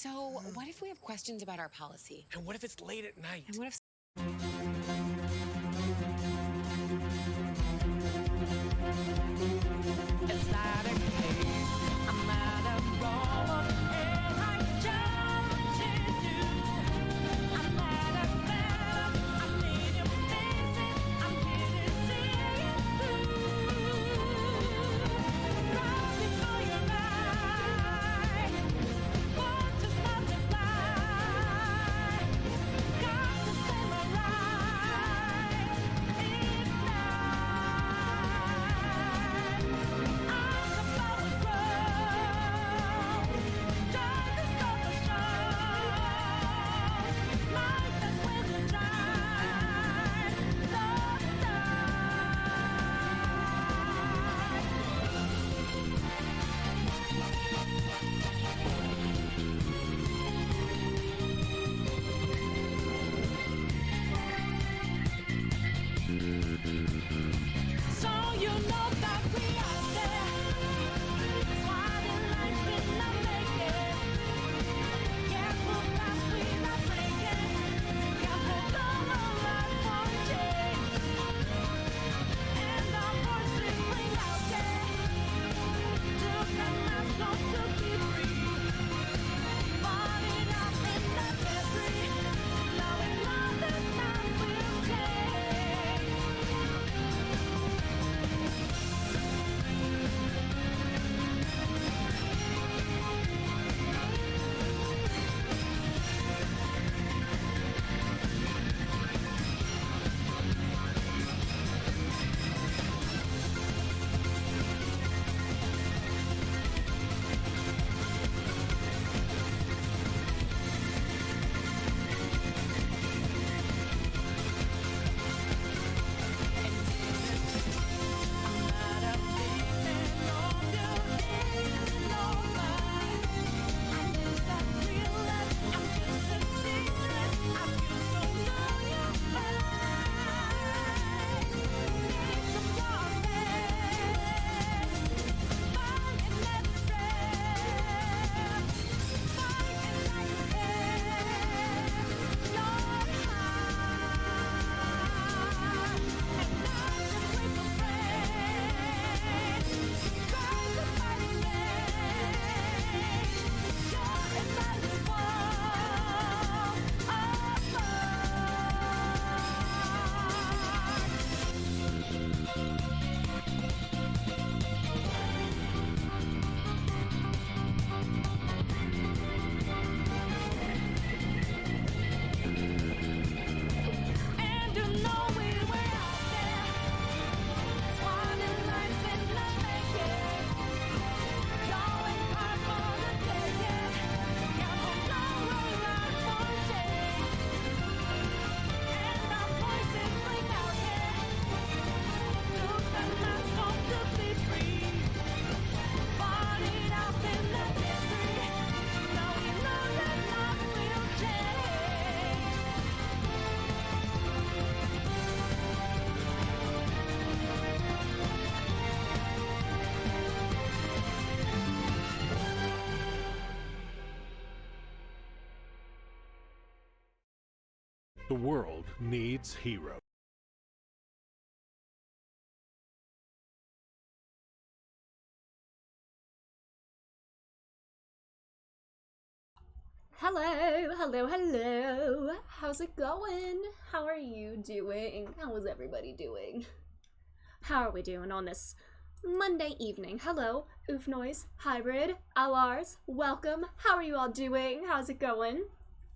So, what if we have questions about our policy? And what if it's late at night? And what if... It's not a case, I'm not a robot, and I challenge you. I'm not a fan, I need your faces, I'm here to see you through. Rising for your life, want to multiply, got to save my life, it's so you know that we are there, swallowing life did not make it. Careful fast, we not breaking. Careful, don't run for change. And our voices ring out there. Took the mask off to be free. Falling out in the debris, knowing all the time will take. And you know we were out there, swallowing life did not make it. Going hard for the taking, careful, don't run for change. And our voices ring out here, took the mask off to be free. Falling out in the debris, knowing all that love will change. The world needs heroes. Hello, hello, hello. How's it going? How are you doing? How is everybody doing? How are we doing on this Monday evening? Hello, Oof Noise, Hybrid, LRs, welcome. How are you all doing? How's it going?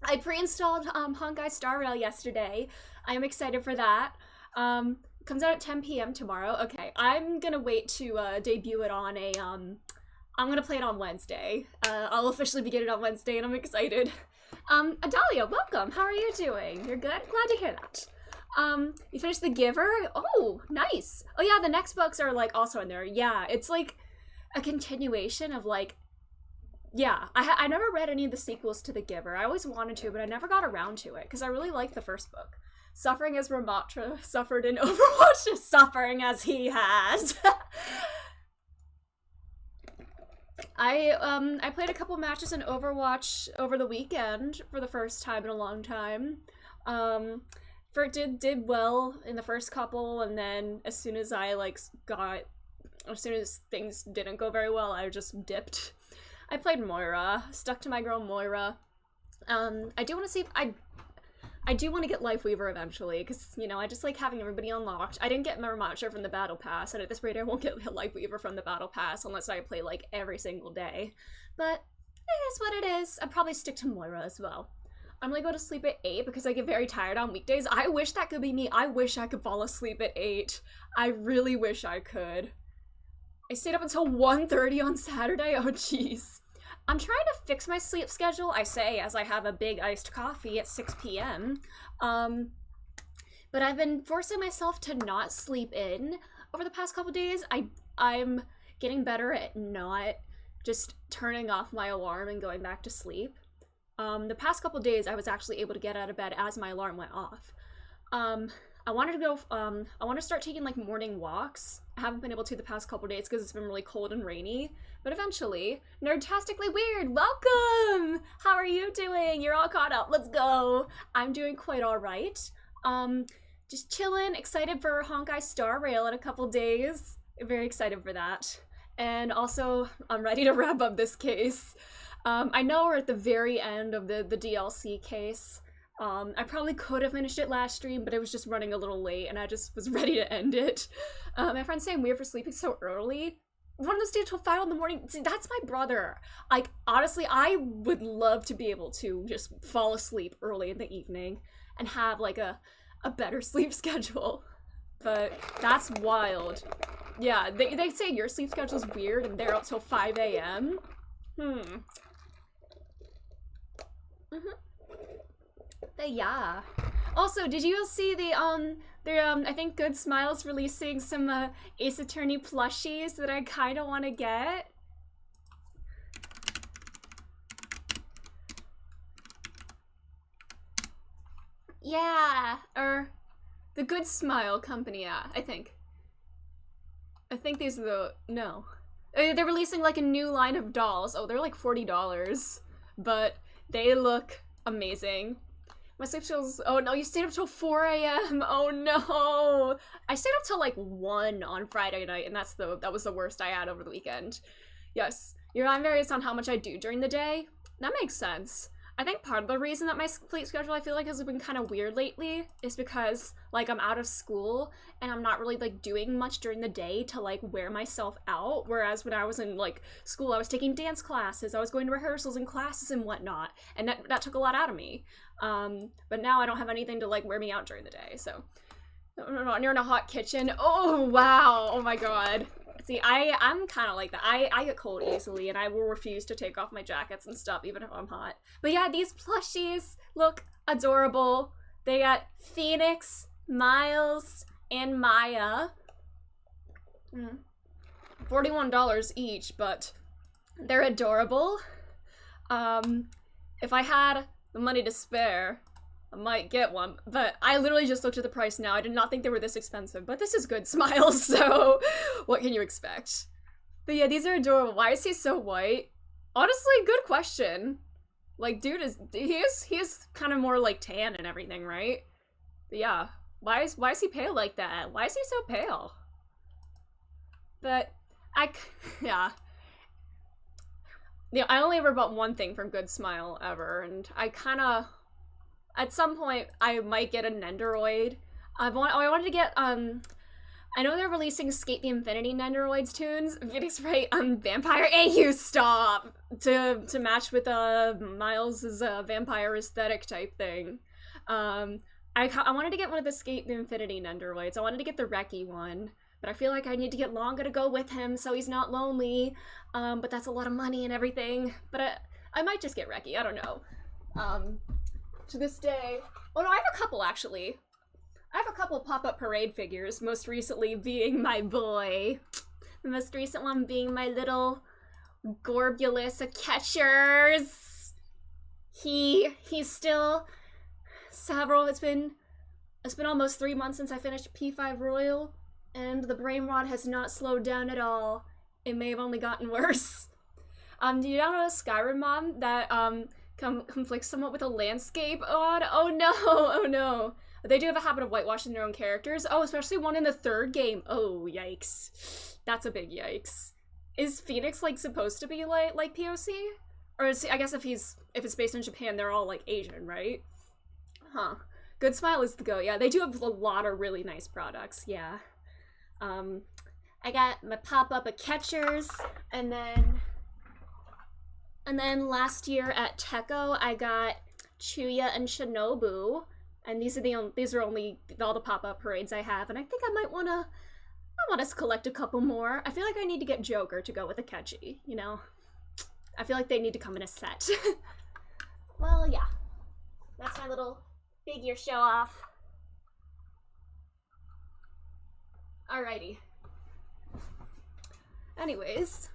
I pre-installed Honkai Star Rail yesterday. I am excited for that. Comes out at 10 p.m. tomorrow. Okay, I'm gonna wait to debut it on a I'm gonna play it on Wednesday. I'll officially begin it on Wednesday, and I'm excited. Adalia, welcome. How are you doing? You're good? Glad to hear that. You finished The Giver? Oh, nice. Oh yeah, the next books are like also in there. Yeah, it's like a continuation of like, yeah. I never read any of the sequels to The Giver. I always wanted to, but I never got around to it because I really liked the first book. Suffering as Ramatra suffered in Overwatch is suffering as he has. I played a couple matches in Overwatch over the weekend for the first time in a long time. Did well in the first couple, and then as soon as as soon as things didn't go very well, I just dipped. I played Moira, stuck to my girl Moira. I do want to see if I do want to get Lifeweaver eventually, because, you know, I just like having everybody unlocked. I didn't get Muramacha from the Battle Pass, and at this rate I won't get Lifeweaver from the Battle Pass unless I play, like, every single day. But it is what it is. I'd probably stick to Moira as well. I'm gonna go to sleep at 8 because I get very tired on weekdays. I wish that could be me. I wish I could fall asleep at 8. I really wish I could. I stayed up until 1:30 on Saturday. Oh, jeez. I'm trying to fix my sleep schedule, I say, as I have a big iced coffee at 6 p.m. But I've been forcing myself to not sleep in over the past couple days. I'm getting better at not just turning off my alarm and going back to sleep. The past couple days, I was actually able to get out of bed as my alarm went off. I wanted to start taking, like, morning walks. I haven't been able to the past couple days because it's been really cold and rainy, but eventually. Nerdtastically Weird, welcome! How are you doing? You're all caught up, let's go! I'm doing quite alright. Just chilling, excited for Honkai Star Rail in a couple days. Very excited for that. And also, I'm ready to wrap up this case. I know we're at the very end of the DLC case. I probably could have finished it last stream, but it was just running a little late, and I just was ready to end it. My friend's saying weird for sleeping so early. One of those stay till 5 in the morning. See, that's my brother. Like, honestly, I would love to be able to just fall asleep early in the evening and have, like, a better sleep schedule. But that's wild. Yeah, they say your sleep schedule's weird and they're up till 5 a.m. But yeah. Also, did you see I think Good Smiles releasing some Ace Attorney plushies that I kind of want to get? Yeah, or the Good Smile company, yeah, I think these are the, no. They're releasing, like, a new line of dolls. Oh, they're like $40, but they look amazing. My sleep schedule's, oh no, you stayed up till 4 a.m. Oh no. I stayed up till like 1 on Friday night, and that was the worst I had over the weekend. Yes, your line varies on how much I do during the day. That makes sense. I think part of the reason that my sleep schedule, I feel like, has been kind of weird lately is because, like, I'm out of school and I'm not really, like, doing much during the day to, like, wear myself out, whereas when I was in, like, school, I was taking dance classes, I was going to rehearsals and classes and whatnot, and that took a lot out of me. But now I don't have anything to, like, wear me out during the day, so. You're in a hot kitchen. Oh, wow. Oh my god. See, I'm kind of like that. I get cold easily, and I will refuse to take off my jackets and stuff, even if I'm hot. But yeah, these plushies look adorable. They got Phoenix, Miles, and Maya. $41 each, but they're adorable. If I had the money to spare, I might get one, but I literally just looked at the price now. I did not think they were this expensive, but this is Good Smiles, so what can you expect? But yeah, these are adorable. Why is he so white? Honestly, good question. Like, dude he is kind of more like tan and everything, right? But yeah, why is he pale like that? Why is he so pale? But yeah. Yeah, I only ever bought one thing from Good Smile ever, and I kind of, at some point, I might get a Nendoroid. I wanted to get, I know they're releasing Skate the Infinity Nendoroids tunes. Phoenix Wright, Vampire. Hey, you stop! To match with, Miles's, vampire aesthetic type thing. I wanted to get one of the Skate the Infinity Nendoroids. I wanted to get the Reki one, but I feel like I need to get Longa to go with him so he's not lonely. But that's a lot of money and everything. But I might just get Reki, I don't know. To this day, oh no, I have a couple actually. I have a couple pop-up parade figures, most recently being my boy. The most recent one being my little Gorbulus Catchers. He's still several, it's been almost 3 months since I finished P5 Royal, and the brain rot has not slowed down at all. It may have only gotten worse. Do you download a Skyrim mod that conflicts somewhat with a landscape mod? Oh no, oh no. They do have a habit of whitewashing their own characters. Oh, especially one in the third game. Oh, yikes. That's a big yikes. Is Phoenix, like, supposed to be, like POC? Or is he, I guess if it's based in Japan, they're all, like, Asian, right? Huh. Good Smile is the go. Yeah, they do have a lot of really nice products, yeah. I got my pop-up of catchers, and then last year at Techo, I got Chuya and Shinobu. And these are only all the pop-up parades I have, and I think I want us to collect a couple more. I feel like I need to get Joker to go with Akechi, you know? I feel like they need to come in a set. Well, yeah. That's my little figure show off. Alrighty. Anyways,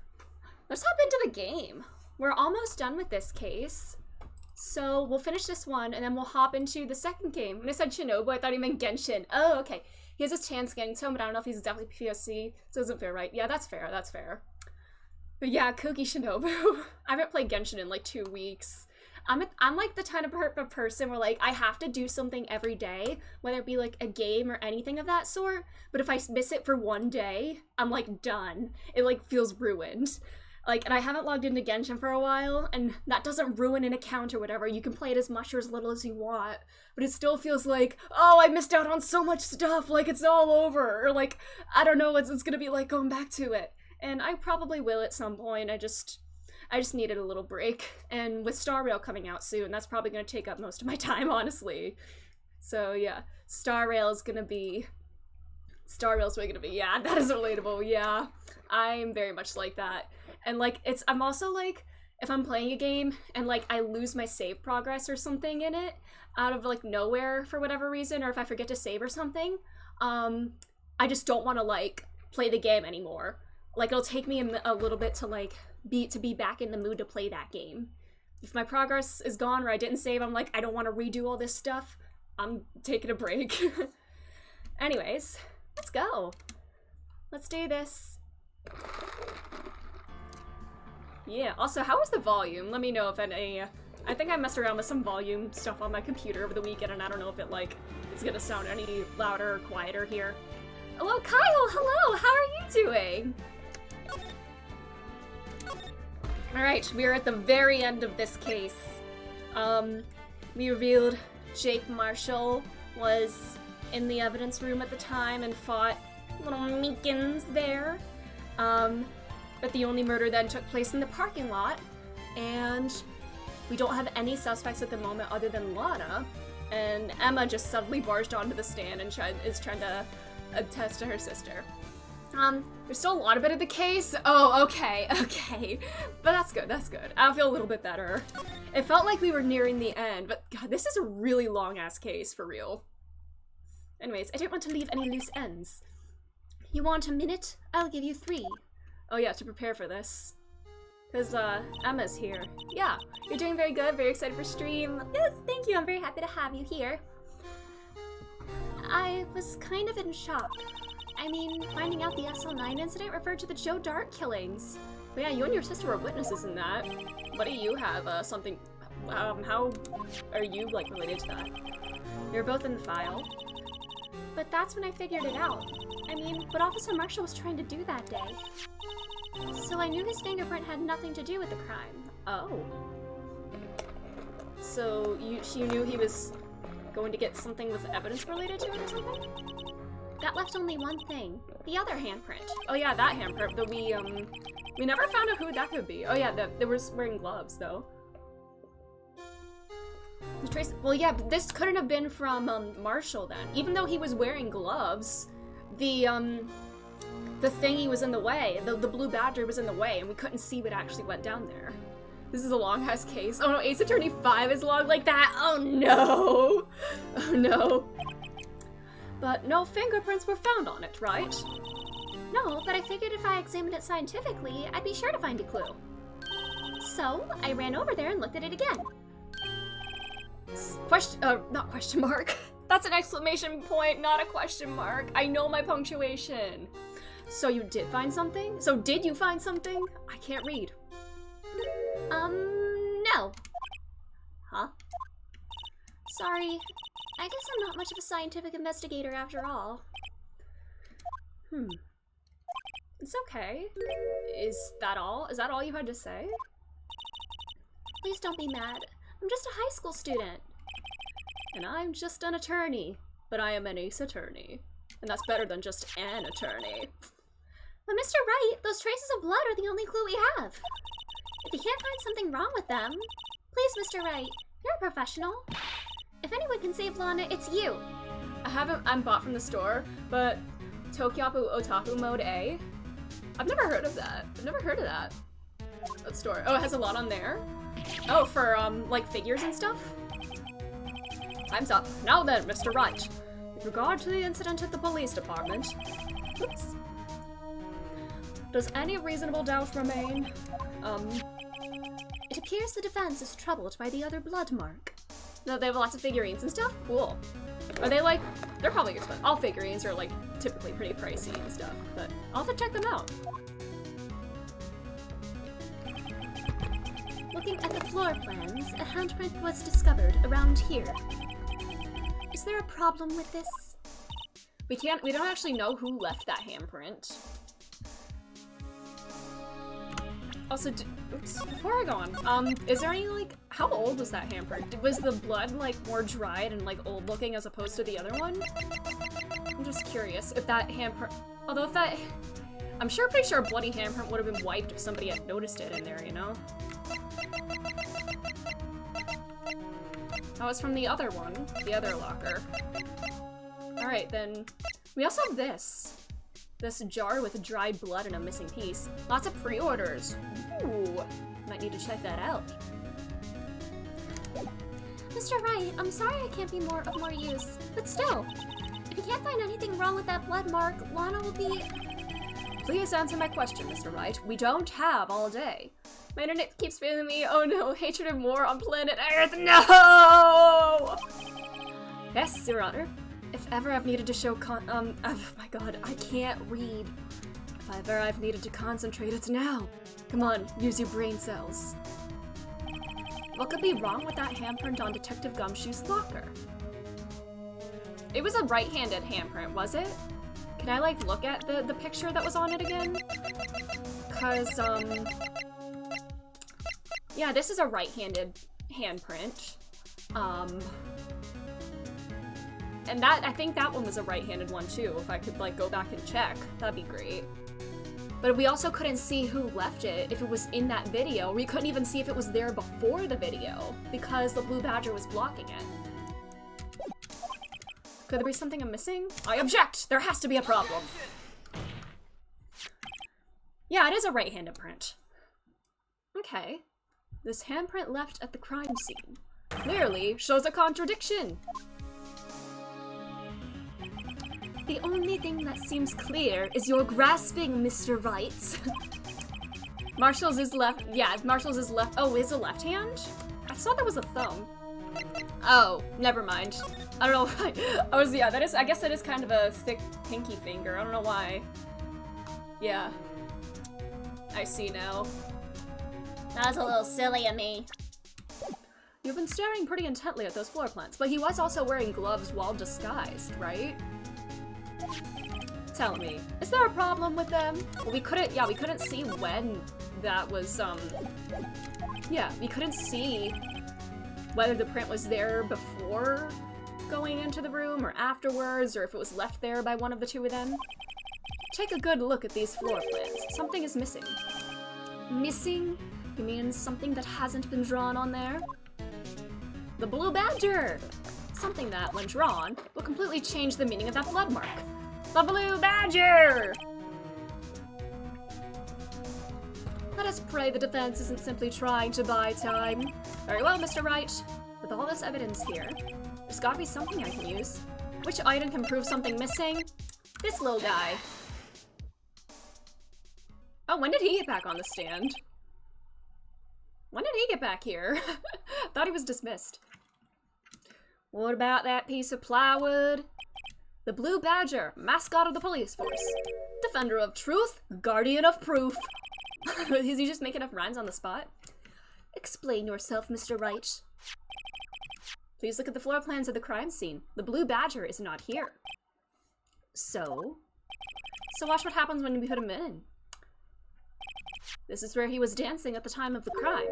let's hop into the game. We're almost done with this case. So we'll finish this one, and then we'll hop into the second game. When I said Shinobu, I thought he meant Genshin. Oh, okay. He has his chance getting to him, but I don't know if he's definitely POC, so it doesn't feel right. Yeah, that's fair, that's fair. But yeah, Koki Shinobu. I haven't played Genshin in like 2 weeks. I'm like the kind of person where like I have to do something every day, whether it be like a game or anything of that sort, but if I miss it for one day, I'm like done. It like feels ruined. Like, and I haven't logged into Genshin for a while, and that doesn't ruin an account or whatever. You can play it as much or as little as you want, but it still feels like, oh, I missed out on so much stuff, like it's all over, or like, I don't know what it's gonna be like going back to it. And I probably will at some point. I just needed a little break, and with Star Rail coming out soon, that's probably gonna take up most of my time, honestly. So yeah, Star Rail's gonna be, yeah, that is relatable, yeah. I'm very much like that. And like, I'm also like, if I'm playing a game and like I lose my save progress or something in it out of like nowhere for whatever reason, or if I forget to save or something, I just don't want to like play the game anymore. Like it'll take me a little bit to like be back in the mood to play that game. If my progress is gone or I didn't save, I'm like, I don't want to redo all this stuff. I'm taking a break. Anyways, let's go. Let's do this. Yeah, also, how was the volume? Let me know if any, I think I messed around with some volume stuff on my computer over the weekend, and I don't know if it's gonna sound any louder or quieter here. Hello, Kyle! Hello! How are you doing? Alright, we are at the very end of this case. We revealed Jake Marshall was in the evidence room at the time and fought little Meekins there. But the only murder then took place in the parking lot, and we don't have any suspects at the moment other than Lana, and Emma just suddenly barged onto the stand and is trying to attest to her sister. There's still a lot of it of the case. Oh, okay. But that's good. I feel a little bit better. It felt like we were nearing the end, but God, this is a really long-ass case, for real. Anyways, I don't want to leave any loose ends. You want a minute? I'll give you 3. Oh yeah, to prepare for this. Because, Emma's here. Yeah, you're doing very good, very excited for stream. Yes, thank you, I'm very happy to have you here. I was kind of in shock. I mean, finding out the SL9 incident referred to the Joe Dart killings. But yeah, you and your sister were witnesses in that. What do you have, something... how are you, like, related to that? You're both in the file. But that's when I figured it out. I mean, what Officer Marshall was trying to do that day. So I knew his fingerprint had nothing to do with the crime. Oh. So you knew he was going to get something with evidence related to it or something? That left only one thing. The other handprint. Oh yeah, that handprint that we never found out who that could be. Oh yeah, they were wearing gloves though. Well yeah, but this couldn't have been from Marshall then. Even though he was wearing gloves, the thingy was in the way. The blue badger was in the way, and we couldn't see what actually went down there. This is a long-ass case. Oh no, Ace Attorney 5 is long like that? Oh no! Oh no. But no fingerprints were found on it, right? No, but I figured if I examined it scientifically, I'd be sure to find a clue. So, I ran over there and looked at it again. Not question mark. That's an exclamation point, not a question mark. I know my punctuation. So you did find something? So did you find something? I can't read. Sorry. I guess I'm not much of a scientific investigator after all. It's okay. Is that all? Is that all you had to say? Please don't be mad. I'm just a high school student. And I'm just an attorney. But I am an ace attorney. And that's better than just an attorney. But Mr. Wright, those traces of blood are the only clue we have. If you can't find something wrong with them, please, Mr. Wright, you're a professional. If anyone can save Lana, it's you. I'm bought from the store, but Tokyapu Otaku Mode A? I've never heard of that. That store. Oh, it has a lot on there? Oh, for, like, figures and stuff? Time's up. Now then, Mr. Wright. With regard to the incident at the police department... Oops. Does any reasonable doubt remain? It appears the defense is troubled by the other blood mark. No, they have lots of figurines and stuff? Cool. Are they like... They're probably expensive. All figurines are like typically pretty pricey and stuff, but I'll have to check them out. Looking at the floor plans, a handprint was discovered around here. Is there a problem with this? We don't actually know who left that handprint. Also, oops, before I go on, is there any, like, how old was that handprint? Was the blood, like, more dried and, like, old looking as opposed to the other one? I'm just curious if that handprint, although if that, I'm pretty sure a bloody handprint would have been wiped if somebody had noticed it in there, you know? That was from the other one, the other locker. Alright, then, we also have this. This jar with dried blood and a missing piece. Lots of pre-orders. Ooh, might need to check that out. Mr. Wright, I'm sorry I can't be of more use, but still, if you can't find anything wrong with that blood mark, Lana will be... Please answer my question, Mr. Wright. We don't have all day. My internet keeps failing me. Oh no, hatred and war on planet Earth. No! Yes, Your Honor. If ever I've needed to show oh my god, I can't read. If ever I've needed to concentrate, it's now. Come on, use your brain cells. What could be wrong with that handprint on Detective Gumshoe's locker? It was a right-handed handprint, was it? Can I, like, look at the picture that was on it again? Cause, yeah, this is a right-handed handprint. And that, I think that one was a right-handed one too, if I could, like, go back and check. That'd be great. But we also couldn't see who left it, if it was in that video. We couldn't even see if it was there before the video, because the blue badger was blocking it. Could there be something I'm missing? I object! There has to be a problem! Yeah, it is a right-handed print. Okay. This handprint left at the crime scene clearly shows a contradiction! The only thing that seems clear is your grasping, Mr. Wright. Marshall's is left. Yeah, Marshall's is left. Oh, is a left hand? I thought that was a thumb. Oh, never mind. I don't know why. Yeah, that is, I guess that is kind of a thick pinky finger. I don't know why. Yeah. I see now. That was a little silly of me. You've been staring pretty intently at those floor plans, but he was also wearing gloves while disguised, right? Tell me, is there a problem with them? Well, we couldn't see when that was, yeah, we couldn't see whether the print was there before going into the room or afterwards, or if it was left there by one of the two of them. Take a good look at these floor plans. Something is missing. Missing? You mean something that hasn't been drawn on there? The blue badger! Something that, when drawn, will completely change the meaning of that blood mark. The blue badger! Let us pray the defense isn't simply trying to buy time. Very well, Mr. Wright. With all this evidence here, there's gotta be something I can use. Which item can prove something missing? This little guy. Oh, when did he get back on the stand? When did he get back here? Thought he was dismissed. What about that piece of plywood? The blue badger, mascot of the police force. Defender of truth, guardian of proof. Is he just making up rhymes on the spot? Explain yourself, Mr. Wright. Please look at the floor plans of the crime scene. The blue badger is not here. So watch what happens when we put him in. This is where he was dancing at the time of the crime.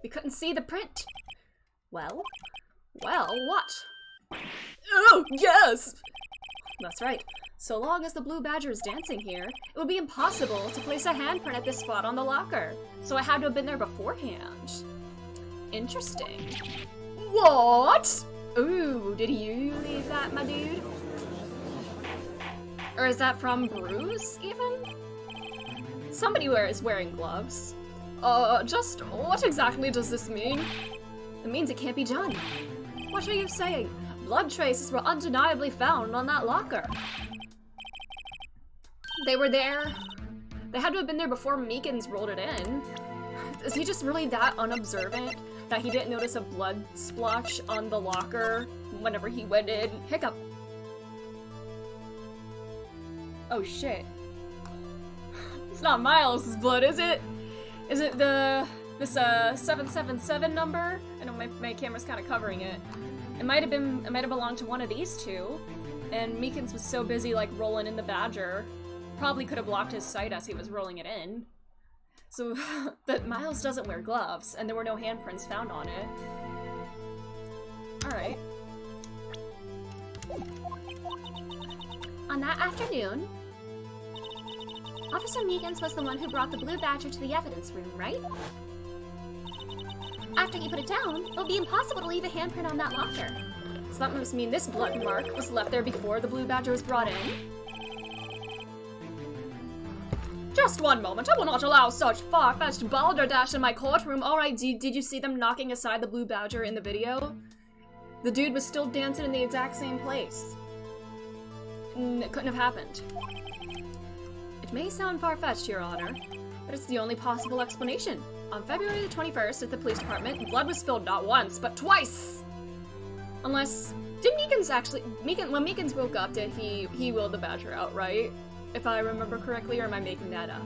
We couldn't see the print. Well, what? Oh, yes! That's right. So long as the blue badger is dancing here, it would be impossible to place a handprint at this spot on the locker. So I had to have been there beforehand. Interesting. What? Ooh, did you leave that, my dude? Or is that from Bruce, even? Somebody is wearing gloves. Just what exactly does this mean? It means it can't be done. What are you saying? Blood traces were undeniably found on that locker. They were there. They had to have been there before Meekins rolled it in. Is he just really that unobservant that he didn't notice a blood splotch on the locker whenever he went in? Hiccup. Oh shit. It's not Miles' blood, is it? Is it this 777 number? I know my camera's kind of covering it. It might have belonged to one of these two. And Meekins was so busy like rolling in the badger, probably could have blocked his sight as he was rolling it in. So, but Miles doesn't wear gloves, and there were no handprints found on it. Alright. On that afternoon, Officer Meekins was the one who brought the blue badger to the evidence room, right? After you put it down, it will be impossible to leave a handprint on that locker. So that must mean this blood mark was left there before the blue badger was brought in. Just one moment, I will not allow such far-fetched balderdash in my courtroom. Alright, did you see them knocking aside the blue badger in the video? The dude was still dancing in the exact same place. It couldn't have happened. It may sound far-fetched, Your Honor, but it's the only possible explanation. On February the 21st at the police department, blood was spilled not once, but twice! Unless... Did Meekins actually... when Meekins woke up, did he willed the badger out, right? If I remember correctly, or am I making that up?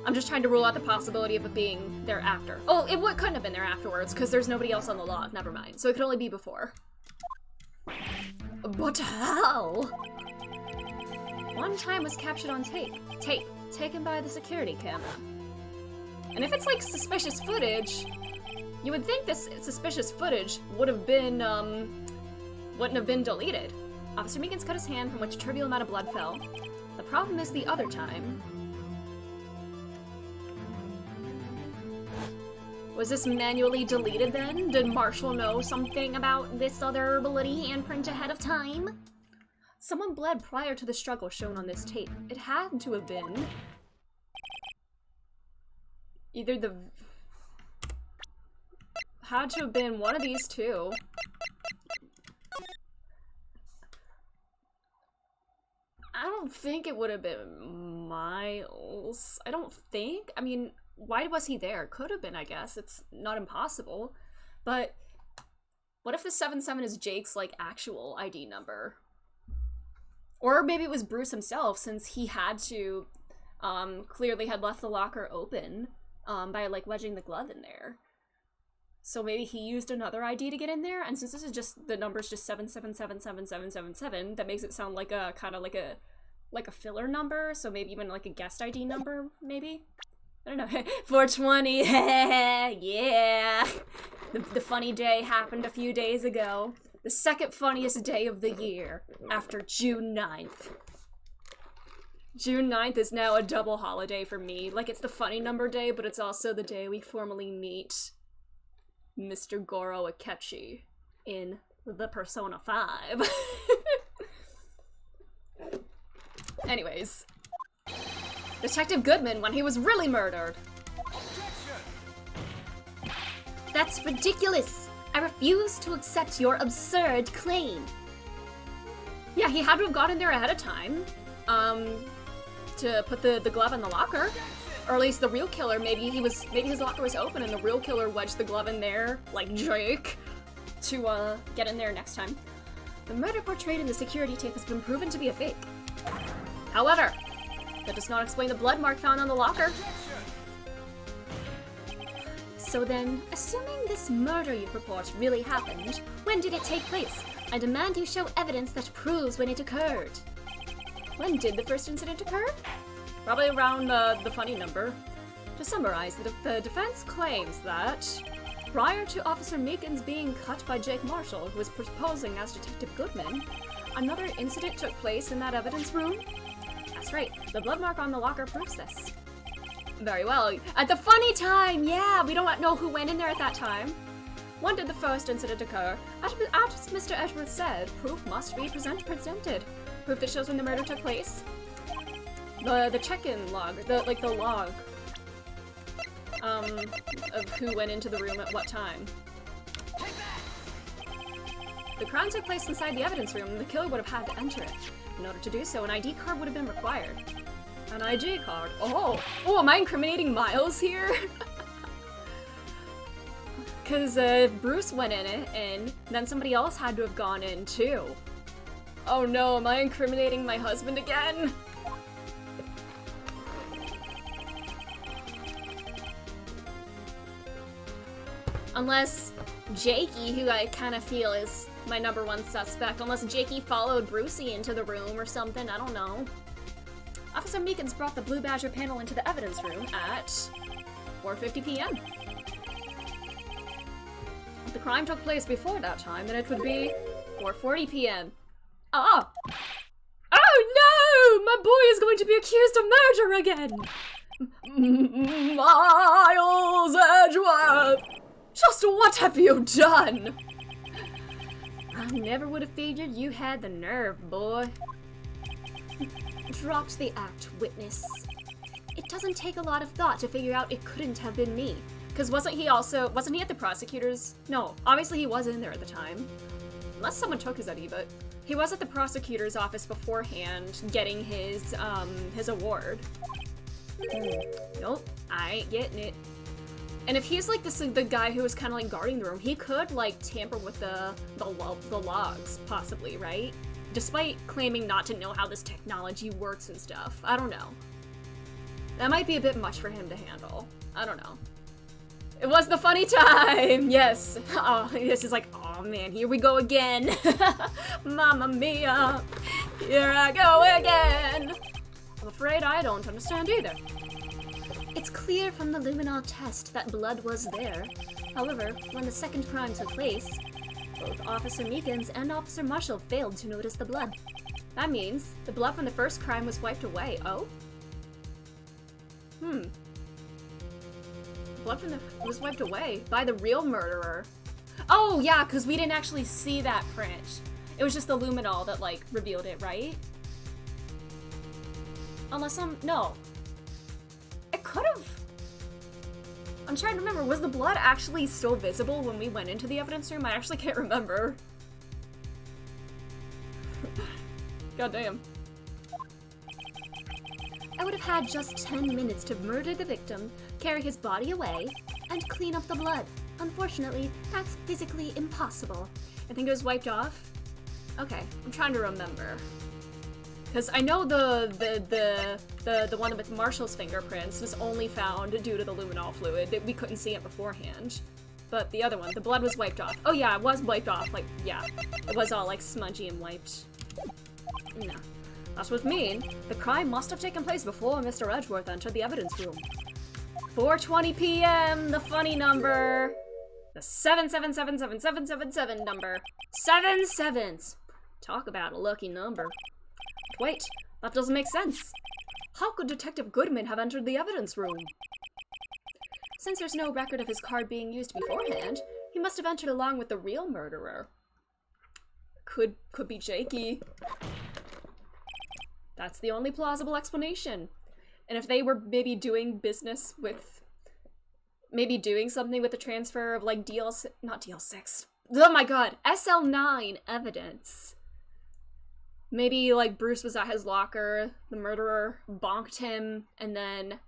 I'm just trying to rule out the possibility of it being there after. Oh, it couldn't have been there afterwards, because there's nobody else on the log, never mind. So it could only be before. But how? One time was captured on tape. Tape, taken by the security camera. And if it's like suspicious footage, you would think this suspicious footage would have been, wouldn't have been deleted. Officer Meekins cut his hand from which a trivial amount of blood fell. The problem is the other time. Was this manually deleted then? Did Marshall know something about this other bloody handprint ahead of time? Someone bled prior to the struggle shown on this tape. It had to have been either the... Had to have been one of these two. I don't think it would have been Miles. I don't think. I mean, why was he there? Could have been, I guess. It's not impossible. But what if the 77 is Jake's, like, actual ID number? Or maybe it was Bruce himself, since he had to, clearly had left the locker open, by, like, wedging the glove in there. So maybe he used another ID to get in there, and since this is just, the number's just 7777777, that makes it sound like a, kind of like a filler number, so maybe even like a guest ID number, maybe? I don't know. 420, yeah! The funny day happened a few days ago. The second funniest day of the year, after June 9th. June 9th is now a double holiday for me. Like, it's the funny number day, but it's also the day we formally meet Mr. Goro Akechi in the Persona 5. Anyways. Detective Goodman when he was really murdered. That's ridiculous! I refuse to accept your absurd claim. Yeah, he had to have gotten there ahead of time, to put the glove in the locker. Or at least the real killer, maybe his locker was open and the real killer wedged the glove in there, like Drake, to get in there next time. The murder portrayed in the security tape has been proven to be a fake. However, that does not explain the blood mark found on the locker. So then, assuming this murder you purport really happened, when did it take place? I demand you show evidence that proves when it occurred. When did the first incident occur? Probably around the funny number. To summarize, the defense claims that prior to Officer Meekins being cut by Jake Marshall, who was posing as Detective Goodman, another incident took place in that evidence room. That's right, the blood mark on the locker proves this. Very well. At the funny time, yeah, we don't know who went in there at that time. When did the first incident occur? As Mr. Edgeworth said, proof must be presented. Proof that shows when the murder took place. The check-in log, the log of who went into the room at what time. The crime took place inside the evidence room, and the killer would have had to enter it. In order to do so, an ID card would have been required. An ID card? Oh, am I incriminating Miles here? Because Bruce went in it, and then somebody else had to have gone in too. Oh no, am I incriminating my husband again? Unless Jakey, who I kind of feel is my #1 suspect, unless Jakey followed Brucey into the room or something, I don't know. Officer Meekins brought the Blue Badger panel into the evidence room at 4:50 p.m. If the crime took place before that time, then it would be 4:40 p.m. Ah! Oh no! My boy is going to be accused of murder again! Miles Edgeworth! Just what have you done? I never would have figured you had the nerve, boy. Dropped the act, witness. It doesn't take a lot of thought to figure out it couldn't have been me. Because wasn't he at the prosecutor's? No, obviously he was in there at the time. Unless someone took his ID, but he was at the prosecutor's office beforehand getting his award. Nope, I ain't getting it. And if he's like the guy who was kind of like guarding the room, he could like tamper with the logs, possibly, right? Despite claiming not to know how this technology works and stuff. I don't know. That might be a bit much for him to handle. I don't know. It was the funny time! Yes. Oh, this is like, oh man, here we go again. Mamma mia. Here I go again. I'm afraid I don't understand either. It's clear from the luminol test that blood was there. However, when the second crime took place, both Officer Meekins and Officer Marshall failed to notice the blood. That means the blood from the first crime was wiped away. Oh? Blood from was wiped away by the real murderer. Oh yeah, because we didn't actually see that print. It was just the luminol that like revealed it, right? Unless no. It could have. I'm trying to remember, was the blood actually still visible when we went into the evidence room? I actually can't remember. Goddamn. I would have had just 10 minutes to murder the victim, carry his body away, and clean up the blood. Unfortunately, that's physically impossible. I think it was wiped off. Okay, I'm trying to remember. Because I know the one with Marshall's fingerprints was only found due to the luminol fluid. We couldn't see it beforehand. But the other one, the blood was wiped off. Oh yeah, it was wiped off. Like, yeah. It was all like smudgy and wiped. No. That would mean the crime must have taken place before Mr. Edgeworth entered the evidence room. 4:20 p.m., the funny number. The 7777777 number. 7 sevens. Talk about a lucky number. Wait, that doesn't make sense. How could Detective Goodman have entered the evidence room? Since there's no record of his card being used beforehand, he must have entered along with the real murderer. Could be Jakey. That's the only plausible explanation. And if they were maybe doing business with... maybe doing something with the transfer of like not DL6. Oh my god, SL9 evidence. Maybe, like, Bruce was at his locker, the murderer bonked him, and then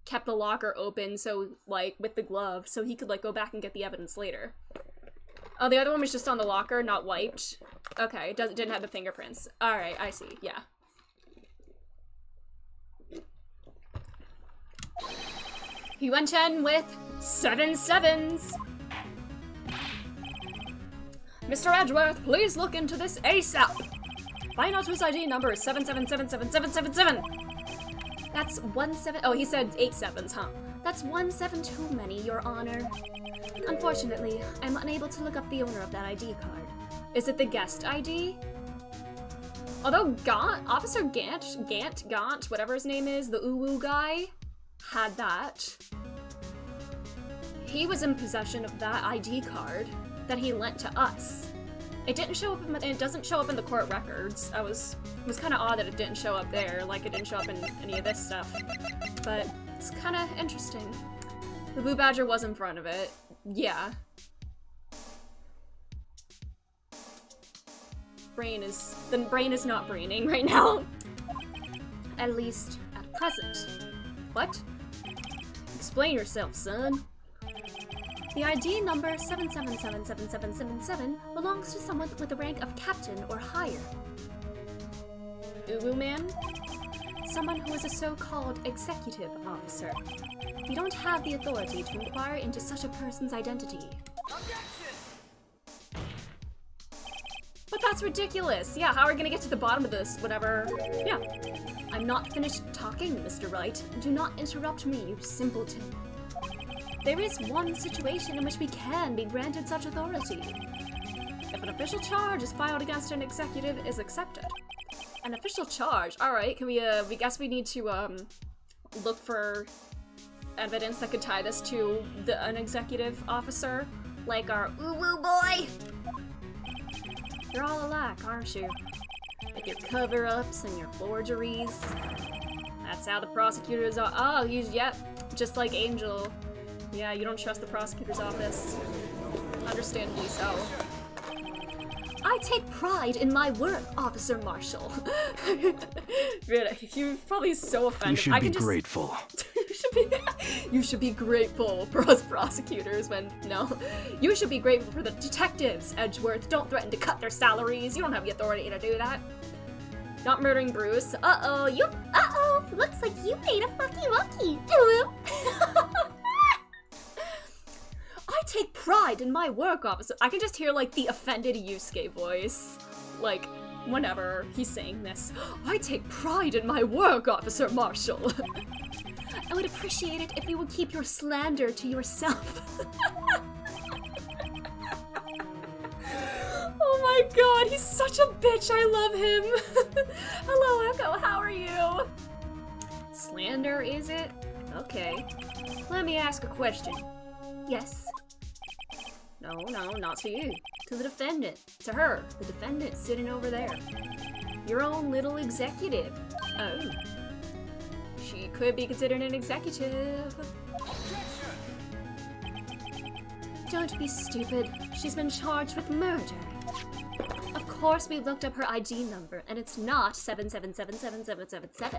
kept the locker open, so, like, with the glove, so he could, like, go back and get the evidence later. Oh, the other one was just on the locker, not wiped? Okay, it didn't have the fingerprints. Alright, I see, yeah. He went in with 7 sevens. Mr. Edgeworth, please look into this ASAP. Find out whose ID number is 7777777. That's 17. Oh, he said 8 sevens, huh? That's 17 too many, Your Honor. Unfortunately, I'm unable to look up the owner of that ID card. Is it the guest ID? Although Officer Gant, whatever his name is, the uwu guy, had that. He was in possession of that ID card that he lent to us. It didn't show up. It doesn't show up in the court records. It was kind of odd that it didn't show up there, like it didn't show up in any of this stuff. But it's kind of interesting. The Blue Badger was in front of it. Yeah. The brain is not braining right now. At least at present. What? Explain yourself, son. The ID number 7777777 belongs to someone with the rank of captain or higher. Uwu man? Someone who is a so-called executive officer. We don't have the authority to inquire into such a person's identity. But that's ridiculous! Yeah, how are we gonna get to the bottom of this? Whatever. Yeah. I'm not finished talking, Mr. Wright. Do not interrupt me, you simpleton. There is one situation in which we can be granted such authority. If an official charge is filed against an executive is accepted. An official charge? Alright, can we guess we need to, look for evidence that could tie this to an executive officer? Like our uwu boy! You're all alike, aren't you? With your cover-ups and your forgeries. That's how the prosecutors are. Oh, yep, just like Angel. Yeah, you don't trust the prosecutor's office. Understandably so. I take pride in my work, Officer Marshall. You're probably so offended. You should be grateful. You should be grateful for us prosecutors when, no. You should be grateful for the detectives, Edgeworth. Don't threaten to cut their salaries. You don't have the authority to do that. Not murdering Bruce. Uh-oh, looks like you made a fucky wucky. I take pride in my work, officer. I can just hear, like, the offended Yusuke voice. Like, whenever he's saying this. I take pride in my work, Officer Marshall. I would appreciate it if you would keep your slander to yourself. Oh my god, he's such a bitch. I love him. Hello, Echo. How are you? Slander, is it? Okay. Let me ask a question. Yes. No, not to you. To the defendant. To her. The defendant sitting over there. Your own little executive. Oh. She could be considered an executive. Don't be stupid. She's been charged with murder. Of course we looked up her ID number, and it's not 7777777.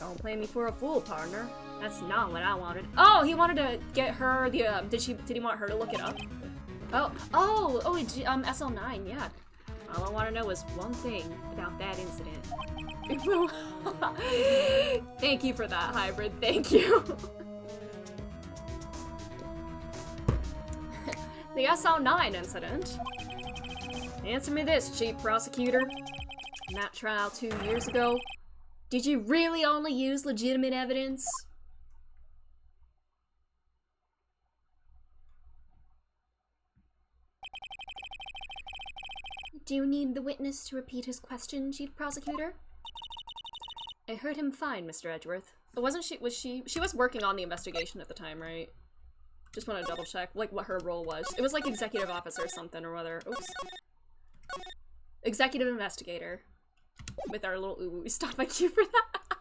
Don't play me for a fool, partner. That's not what I wanted. Oh, he wanted to get her the, did he want her to look it up? SL9, yeah. All I want to know is one thing about that incident. Thank you for that, Hybrid, thank you. The SL9 incident. Answer me this, Chief Prosecutor. In that trial 2 years ago, did you really only use legitimate evidence? Do you need the witness to repeat his question, Chief Prosecutor? I heard him fine, Mr. Edgeworth. But she was working on the investigation at the time, right? Just want to double check, like, what her role was. It was like executive officer or something or other. Oops. Executive investigator. With our little ooh stop. Thank you for that.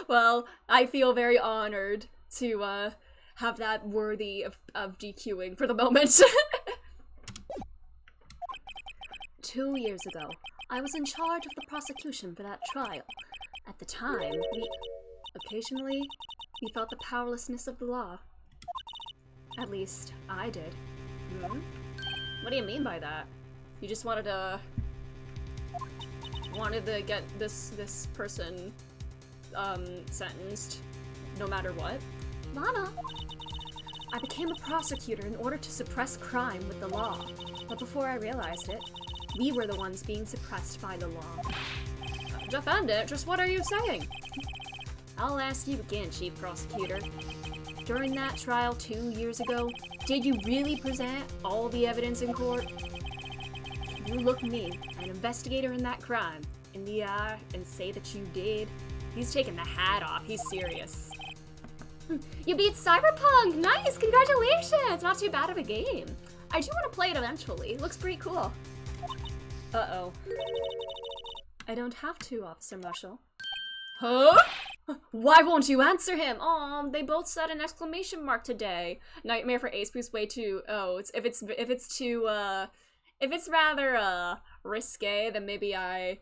Well, I feel very honored to have that worthy of DQing for the moment. 2 years ago, I was in charge of the prosecution for that trial. At the time, occasionally, we felt the powerlessness of the law. At least, I did. Hmm? What do you mean by that? You just wanted to get this person sentenced no matter what? Lana? I became a prosecutor in order to suppress crime with the law. But before I realized it, we were the ones being suppressed by the law. Defendant, just what are you saying? I'll ask you again, Chief Prosecutor. During that trial 2 years ago, did you really present all the evidence in court? Can you look me, an investigator in that crime, in the eye and say that you did? He's taking the hat off. He's serious. You beat Cyberpunk! Nice! Congratulations! Not too bad of a game. I do want to play it eventually. Looks pretty cool. Uh-oh. I don't have to, Officer Marshall. Huh? Why won't you answer him? Aw, they both said an exclamation mark today. Nightmare for Ace Boost way too. Oh, if it's rather risque, then maybe I'll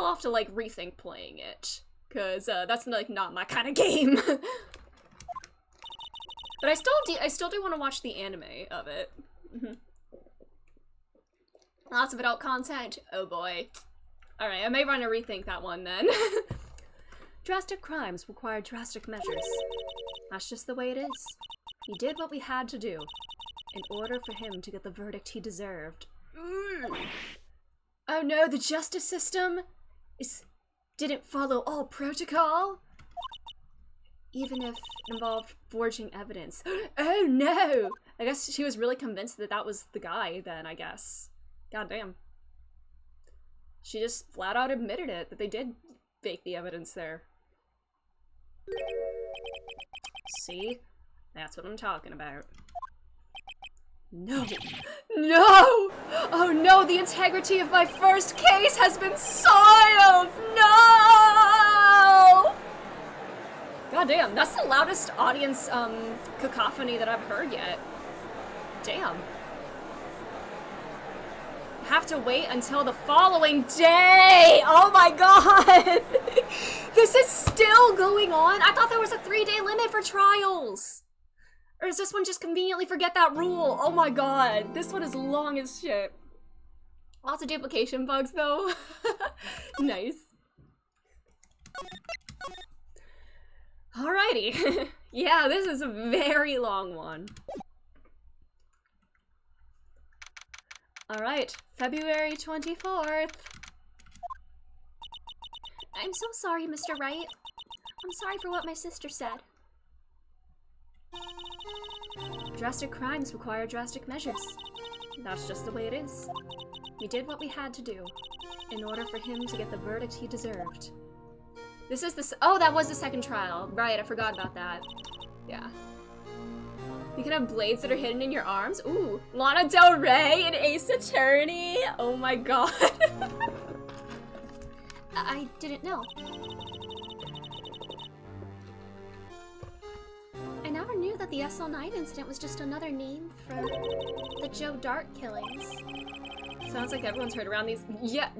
have to like rethink playing it, cause that's like not my kind of game. But I still do want to watch the anime of it. Lots of adult content. Oh boy. All right, I may want to rethink that one then. Drastic crimes require drastic measures. That's just the way it is. We did what we had to do in order for him to get the verdict he deserved. Oh no, the justice system didn't follow all protocol? Even if it involved forging evidence. Oh no! I guess she was really convinced that that was the guy then, I guess. God damn. She just flat out admitted it, that they did fake the evidence there. See? That's what I'm talking about. No! No! Oh no, the integrity of my first case has been soiled! No! God damn, that's the loudest audience, cacophony that I've heard yet. Damn. Have to wait until the following day! Oh my god! This is still going on? I thought there was a 3-day limit for trials! Or does this one just conveniently forget that rule? Oh my god, this one is long as shit. Lots of duplication bugs though. Nice. Alrighty. Yeah, this is a very long one. Alright, February 24th. I'm so sorry, Mr. Wright. I'm sorry for what my sister said. Drastic crimes require drastic measures. That's just the way it is. We did what we had to do in order for him to get the verdict he deserved. This is the oh, that was the second trial. Right, I forgot about that. Yeah. You can have blades that are hidden in your arms. Ooh, Lana Del Rey and Ace Attorney. Oh my god. I didn't know. I never knew that the SL9 incident was just another name for the Joe Dark killings. Sounds like everyone's heard around these. Yeah.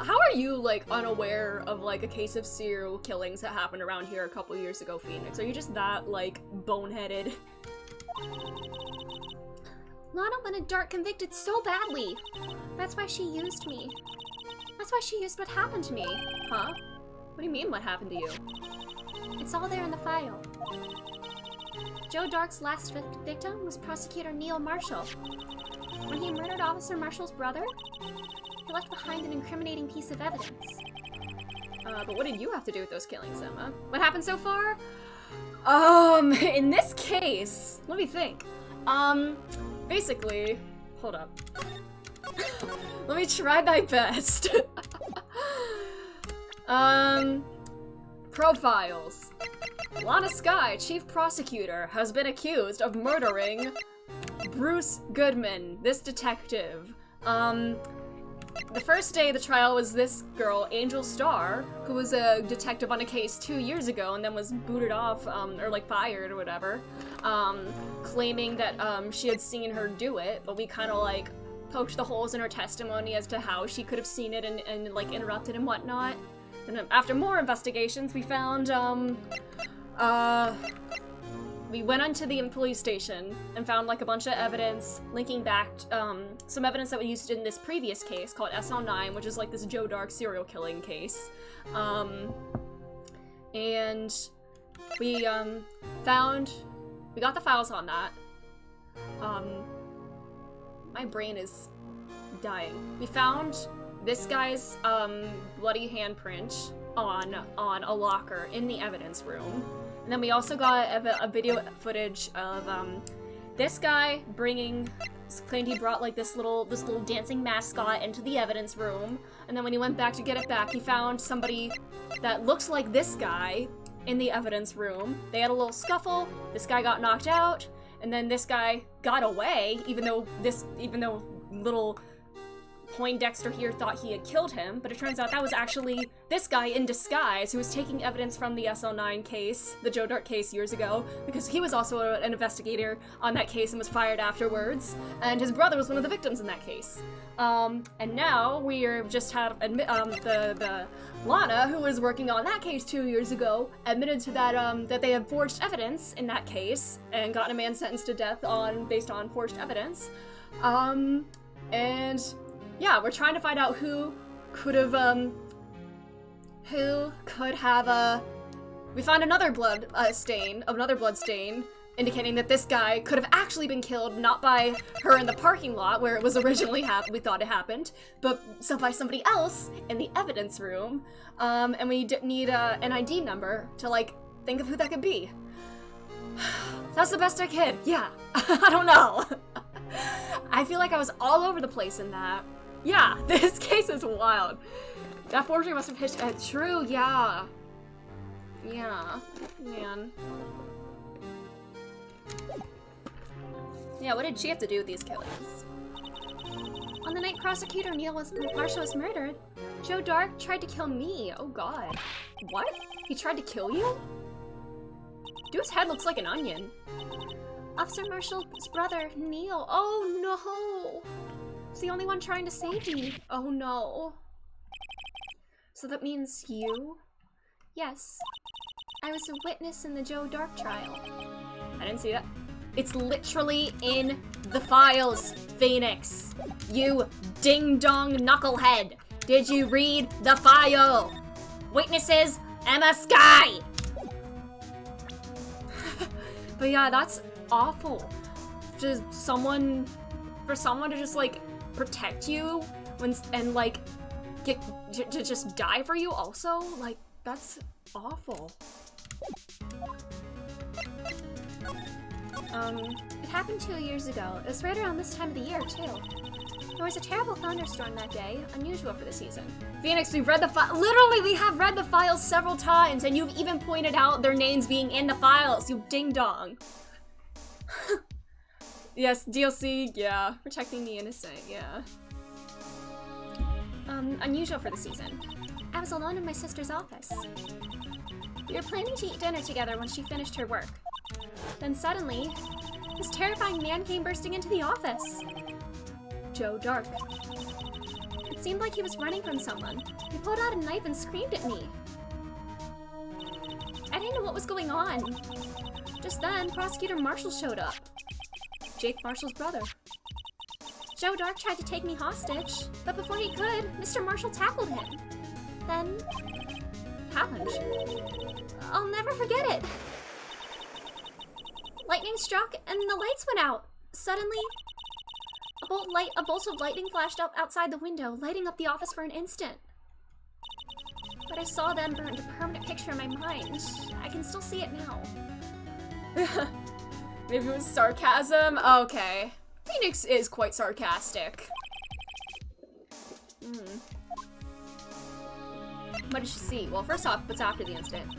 How are you, like, unaware of, like, a case of serial killings that happened around here a couple years ago, Phoenix? Are you just that, like, boneheaded? Lana wanted Dark convicted so badly. That's why she used me. That's why she used what happened to me. Huh? What do you mean, what happened to you? It's all there in the file. Joe Dark's last victim was Prosecutor Neil Marshall. When he murdered Officer Marshall's brother, he left behind an incriminating piece of evidence. But what did you have to do with those killings, Emma? What happened so far? In this case, let me think. Basically, hold up. Let me try my best. Profiles. Lana Skye, Chief Prosecutor, has been accused of murdering Bruce Goodman, this detective. The first day of the trial was this girl, Angel Starr, who was a detective on a case 2 years ago and then was booted off, or like fired or whatever, claiming that she had seen her do it, but we kind of like poked the holes in her testimony as to how she could have seen it and like interrupted and whatnot. And after more investigations, we found, we went onto the police station and found like a bunch of evidence linking back, some evidence that we used in this previous case called SL9, which is like this Joe Dark serial killing case. And We got the files on that. My brain is dying. We found this guy's bloody handprint on a locker in the evidence room. And then we also got a video footage of this guy claimed he brought like this little dancing mascot into the evidence room. And then when he went back to get it back, he found somebody that looks like this guy in the evidence room. They had a little scuffle. This guy got knocked out, and then this guy got away, even though little Poindexter here thought he had killed him, but it turns out that was actually this guy in disguise who was taking evidence from the SL9 case, the Joe Dark case years ago, because he was also an investigator on that case and was fired afterwards, and his brother was one of the victims in that case. And now we just have the Lana, who was working on that case 2 years ago, admitted to that they had forged evidence in that case and gotten a man sentenced to death based on forged evidence. And yeah, we're trying to find out who could have we found another blood stain, indicating that this guy could have actually been killed not by her in the parking lot where it was originally we thought it happened, but by somebody else in the evidence room. And we need an ID number to like think of who that could be. That's the best I could. Yeah, I don't know. I feel like I was all over the place in that. Yeah, this case is wild. That forgery must have hit. True, yeah. Yeah, man. Yeah, what did she have to do with these killings? On the night Prosecutor Marshall was murdered, Joe Dark tried to kill me. Oh god. What? He tried to kill you? Dude's head looks like an onion. Officer Marshall's brother, Neil. Oh no! He's the only one trying to save me. Oh no. So that means you? Yes. I was a witness in the Joe Dark trial. I didn't see that. It's literally in the files, Phoenix. You ding-dong knucklehead. Did you read the file? Witnesses, Emma Skye. But yeah, that's awful. For someone to just like protect you and like to just die for you also, like that's awful. It happened 2 years ago. It was right around this time of the year, too. There was a terrible thunderstorm that day, unusual for the season. Phoenix, we've read the file. Literally, we have read the files several times, and you've even pointed out their names being in the files, you ding-dong. Yes, DLC, yeah. Protecting the innocent, yeah. Unusual for the season. I was alone in my sister's office. We were planning to eat dinner together when she finished her work. Then suddenly, this terrifying man came bursting into the office. Joe Dark. It seemed like he was running from someone. He pulled out a knife and screamed at me. I didn't know what was going on. Just then, Prosecutor Marshall showed up. Jake Marshall's brother. Joe Dark tried to take me hostage, but before he could, Mr. Marshall tackled him. Then, happened. I'll never forget it. Lightning struck and the lights went out. Suddenly, a bolt of lightning flashed up outside the window, lighting up the office for an instant. But I saw them burned a permanent picture in my mind. I can still see it now. Maybe it was sarcasm? Okay. Phoenix is quite sarcastic. What did she see? Well, first off, what's after the incident?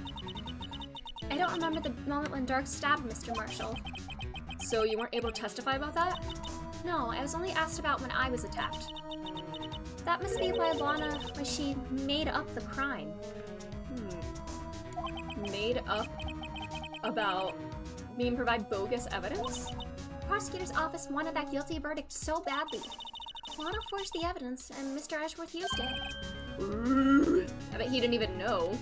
I don't remember the moment when Dark stabbed Mr. Marshall. So you weren't able to testify about that? No, I was only asked about when I was attacked. That must be why she made up the crime. Made up about being provide bogus evidence? The prosecutor's office wanted that guilty verdict so badly. Lana forged the evidence, and Mr. Edgeworth used it. I bet he didn't even know.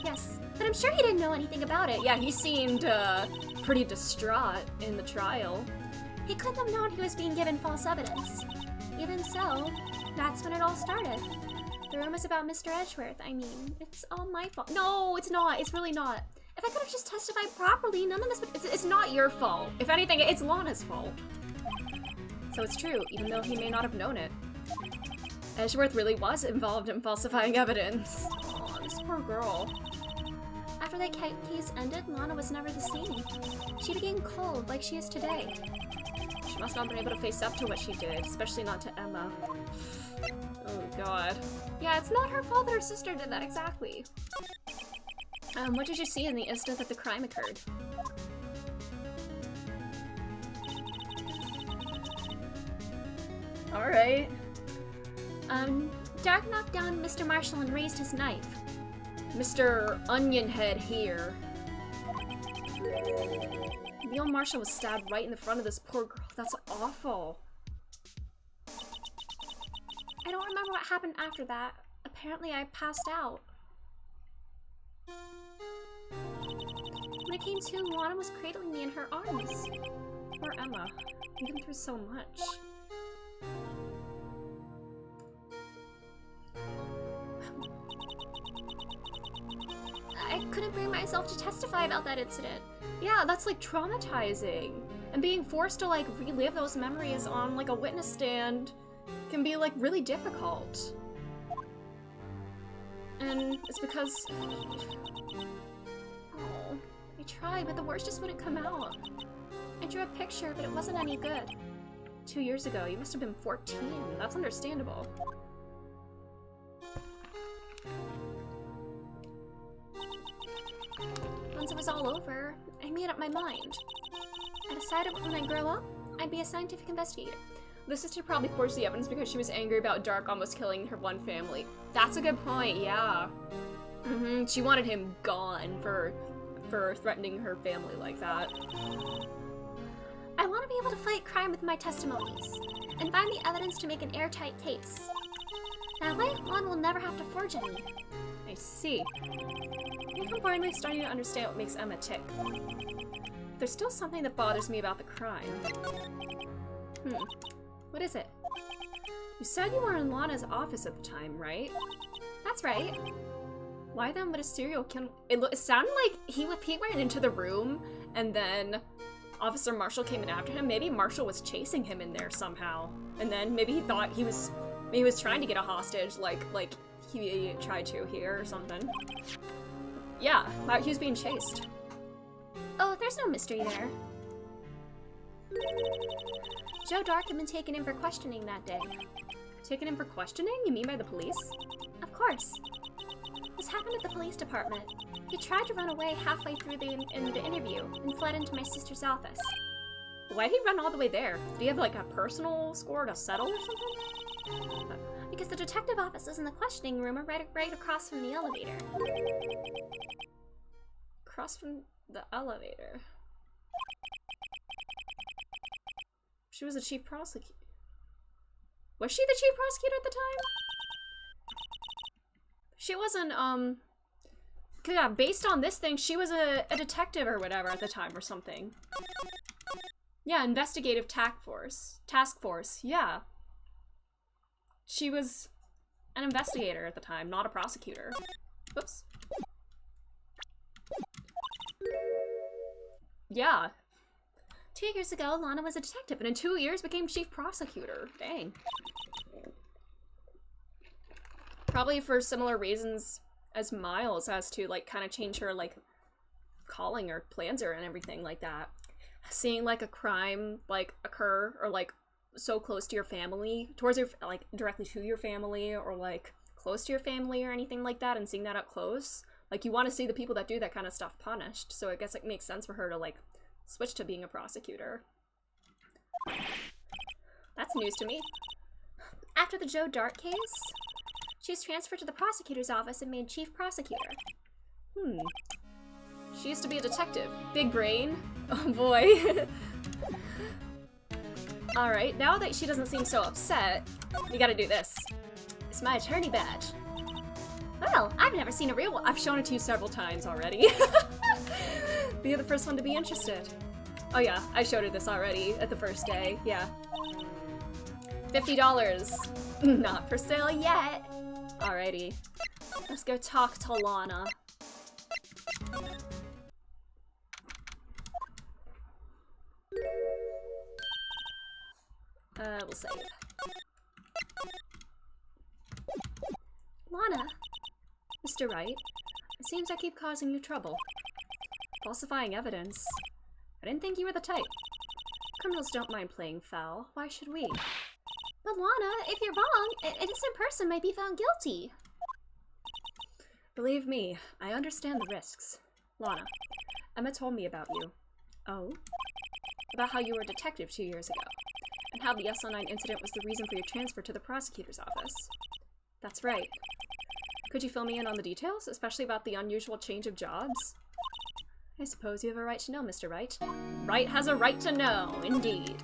Yes, but I'm sure he didn't know anything about it. Yeah, he seemed pretty distraught in the trial. He couldn't have known he was being given false evidence. Even so, that's when it all started. The rumors about Mr. Edgeworth, I mean, it's all my fault. No, it's not. It's really not. If I could have just testified properly, none of this would— it's not your fault. If anything, it's Lana's fault. So it's true, even though he may not have known it. Edgeworth really was involved in falsifying evidence. Aw, this poor girl. After that case ended, Lana was never the same. She became cold, like she is today. She must not have been able to face up to what she did, especially not to Emma. Oh god. Yeah, it's not her fault that her sister did that, exactly. What did you see in the instant that the crime occurred? Alright. Dark knocked down Mr. Marshall and raised his knife. Mr. Onion Head here. Neil Marshall was stabbed right in the front of this poor girl. That's awful. I don't remember what happened after that. Apparently I passed out. When I came to, Lana was cradling me in her arms. Poor Emma. You've been through so much. I couldn't bring myself to testify about that incident. Yeah, that's like traumatizing. And being forced to like relive those memories on like a witness stand can be like really difficult. And it's because... Oh, I tried, but the words just wouldn't come out. I drew a picture, but it wasn't any good. 2 years ago, you must have been 14. That's understandable. Once it was all over, I made up my mind. I decided when I grow up, I'd be a scientific investigator. The sister probably forged the evidence because she was angry about Dark almost killing her one family. That's a good point, yeah. She wanted him gone for threatening her family like that. I want to be able to fight crime with my testimonies, and find the evidence to make an airtight case. That way, Lana will never have to forge any. I see. I think I'm finally starting to understand what makes Emma tick. There's still something that bothers me about the crime. What is it? You said you were in Lana's office at the time, right? That's right. Why then would a serial killer... It sounded like he went into the room, and then Officer Marshall came in after him. Maybe Marshall was chasing him in there somehow. And then maybe he thought he was trying to get a hostage, like he tried to here or something. Yeah, he was being chased. Oh, there's no mystery there. Joe Dark had been taken in for questioning that day. Taken in for questioning? You mean by the police? Of course. This happened at the police department. He tried to run away halfway through the interview and fled into my sister's office. Why'd he run all the way there? Did he have like a personal score to settle or something? Because the detective offices in the questioning room are right across from the elevator. Across from the elevator. She was the chief prosecutor. Was she the chief prosecutor at the time? She wasn't, yeah, based on this thing, she was a detective or whatever at the time or something. Yeah, investigative task force, yeah. She was an investigator at the time, not a prosecutor. Whoops. Yeah. 2 years ago, Lana was a detective, and in 2 years became chief prosecutor. Dang. Probably for similar reasons as Miles, as to, like, kind of change her, like, calling or plans her and everything like that. Seeing, like, a crime, like, occur, or, like, so close to your family, towards your, like, directly to your family, or, like, close to your family or anything like that, and seeing that up close. Like, you want to see the people that do that kind of stuff punished, so I guess it makes sense for her to, like, switch to being a prosecutor. That's news to me. After the Joe Dark case, she was transferred to the prosecutor's office and made chief prosecutor. She used to be a detective. Big brain. Oh boy. Alright, now that she doesn't seem so upset, we gotta do this. It's my attorney badge. Well, I've never seen a real one. I've shown it to you several times already. But you're the first one to be interested. Oh yeah, I showed her this already at the first day, yeah. $50. Not for sale yet. Alrighty. Let's go talk to Lana. We'll save. Lana, Mr. Wright, it seems I keep causing you trouble. Falsifying evidence. I didn't think you were the type. Criminals don't mind playing foul. Why should we? but Lana, if you're wrong, an innocent person might be found guilty. Believe me, I understand the risks. Lana, Emma told me about you. Oh? About how you were a detective 2 years ago, and how the S09 incident was the reason for your transfer to the prosecutor's office. That's right. Could you fill me in on the details, especially about the unusual change of jobs? I suppose you have a right to know, Mr. Wright. Wright has a right to know, indeed.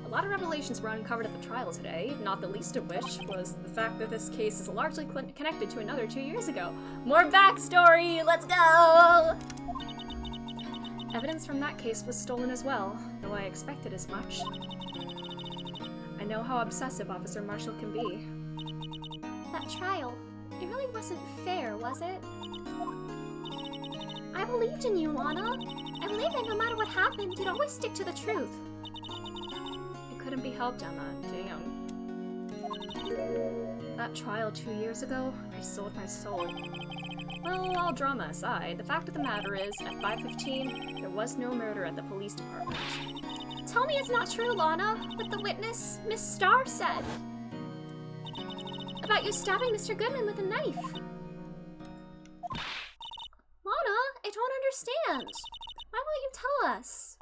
A lot of revelations were uncovered at the trial today, not the least of which was the fact that this case is largely connected to another 2 years ago. More backstory! Let's go! Evidence from that case was stolen as well, though I expected as much. I know how obsessive Officer Marshall can be. That trial, it really wasn't fair, was it? I believed in you, Lana. I believed that no matter what happened, you'd always stick to the truth. It couldn't be helped, Emma. Damn. That trial 2 years ago, I sold my soul. Well, all drama aside, the fact of the matter is, at 5:15, there was no murder at the police department. Tell me it's not true, Lana, what the witness, Miss Starr, said. About you stabbing Mr. Goodman with a knife. Lana, I don't understand. Why won't you tell us?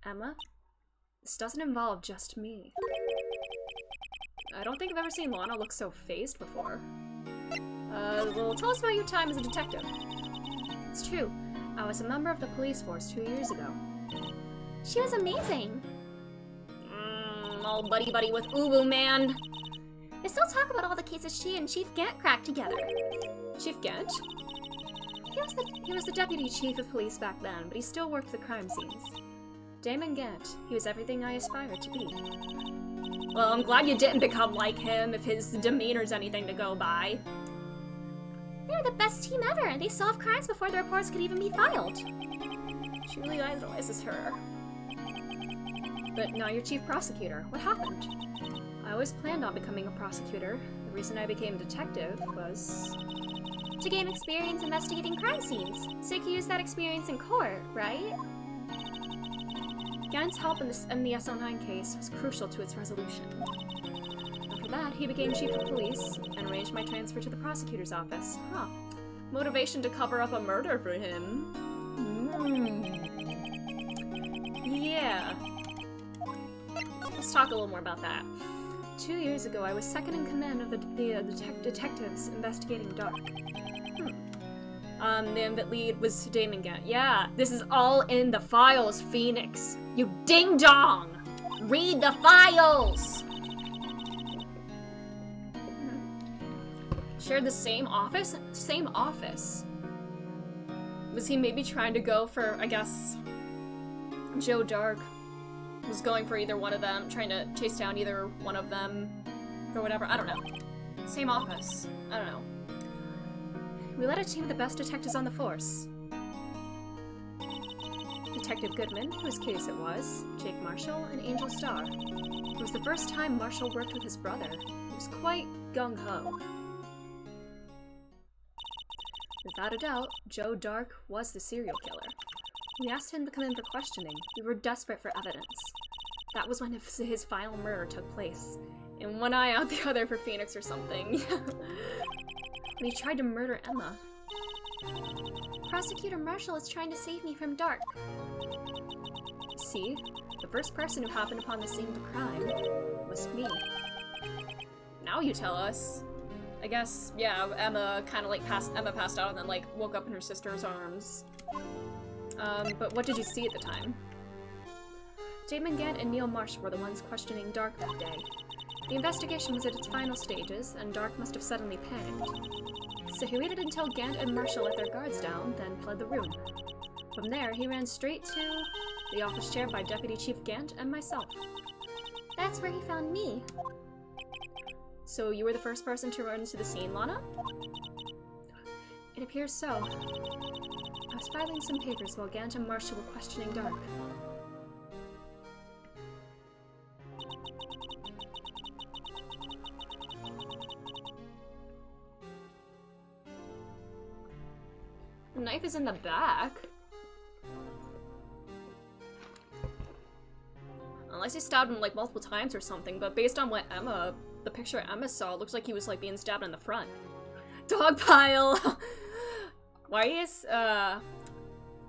Emma, this doesn't involve just me. I don't think I've ever seen Lana look so phased before. Well, tell us about your time as a detective. It's true. I was a member of the police force 2 years ago. She was amazing. All buddy-buddy with Uwu Man. They still talk about all the cases she and Chief Gant cracked together. Chief Gant? He was the deputy chief of police back then, but he still worked the crime scenes. Damon Gant, he was everything I aspired to be. Well, I'm glad you didn't become like him if his demeanor's anything to go by. They were the best team ever. They solved crimes before the reports could even be filed. She really idolizes her. But now you're chief prosecutor. What happened? I always planned on becoming a prosecutor. The reason I became a detective was... to gain experience investigating crime scenes, so you can use that experience in court, right? Gant's help in the S09 case was crucial to its resolution. After that, he became chief of police and arranged my transfer to the prosecutor's office. Huh. Motivation to cover up a murder for him. Yeah. Let's talk a little more about that. 2 years ago, I was second in command of the detectives investigating Dark. The lead was Damon Gant. Yeah, this is all in the files, Phoenix. You ding-dong! Read the files! Shared the same office? Same office. Was he maybe trying to go for, I guess, Joe Dark was going for either one of them, trying to chase down either one of them, or whatever, I don't know. Same office, I don't know. We led a team of the best detectives on the force. Detective Goodman, whose case it was, Jake Marshall, and Angel Starr. It was the first time Marshall worked with his brother. He was quite gung-ho. Without a doubt, Joe Dark was the serial killer. We asked him to come in for questioning. We were desperate for evidence. That was when his final murder took place. In one eye out the other for Phoenix or something. When he tried to murder Emma. Prosecutor Marshall is trying to save me from Dark. See? The first person who happened upon the scene of the crime was me. Now you tell us. I guess, yeah, Emma kind of like Emma passed out and then like woke up in her sister's arms. But what did you see at the time? Damon Gant and Neil Marsh were the ones questioning Dark that day. The investigation was at its final stages, and Dark must have suddenly panicked. So he waited until Gant and Marshall let their guards down, then fled the room. From there, he ran straight to the office chaired by Deputy Chief Gant and myself. That's where he found me. So you were the first person to run into the scene, Lana? It appears so. I was filing some papers while Gant and Marshall were questioning Dark. The knife is in the back. Unless he stabbed him like multiple times or something, but based on what the picture Emma saw, it looks like he was like being stabbed in the front. Dog pile! Why is,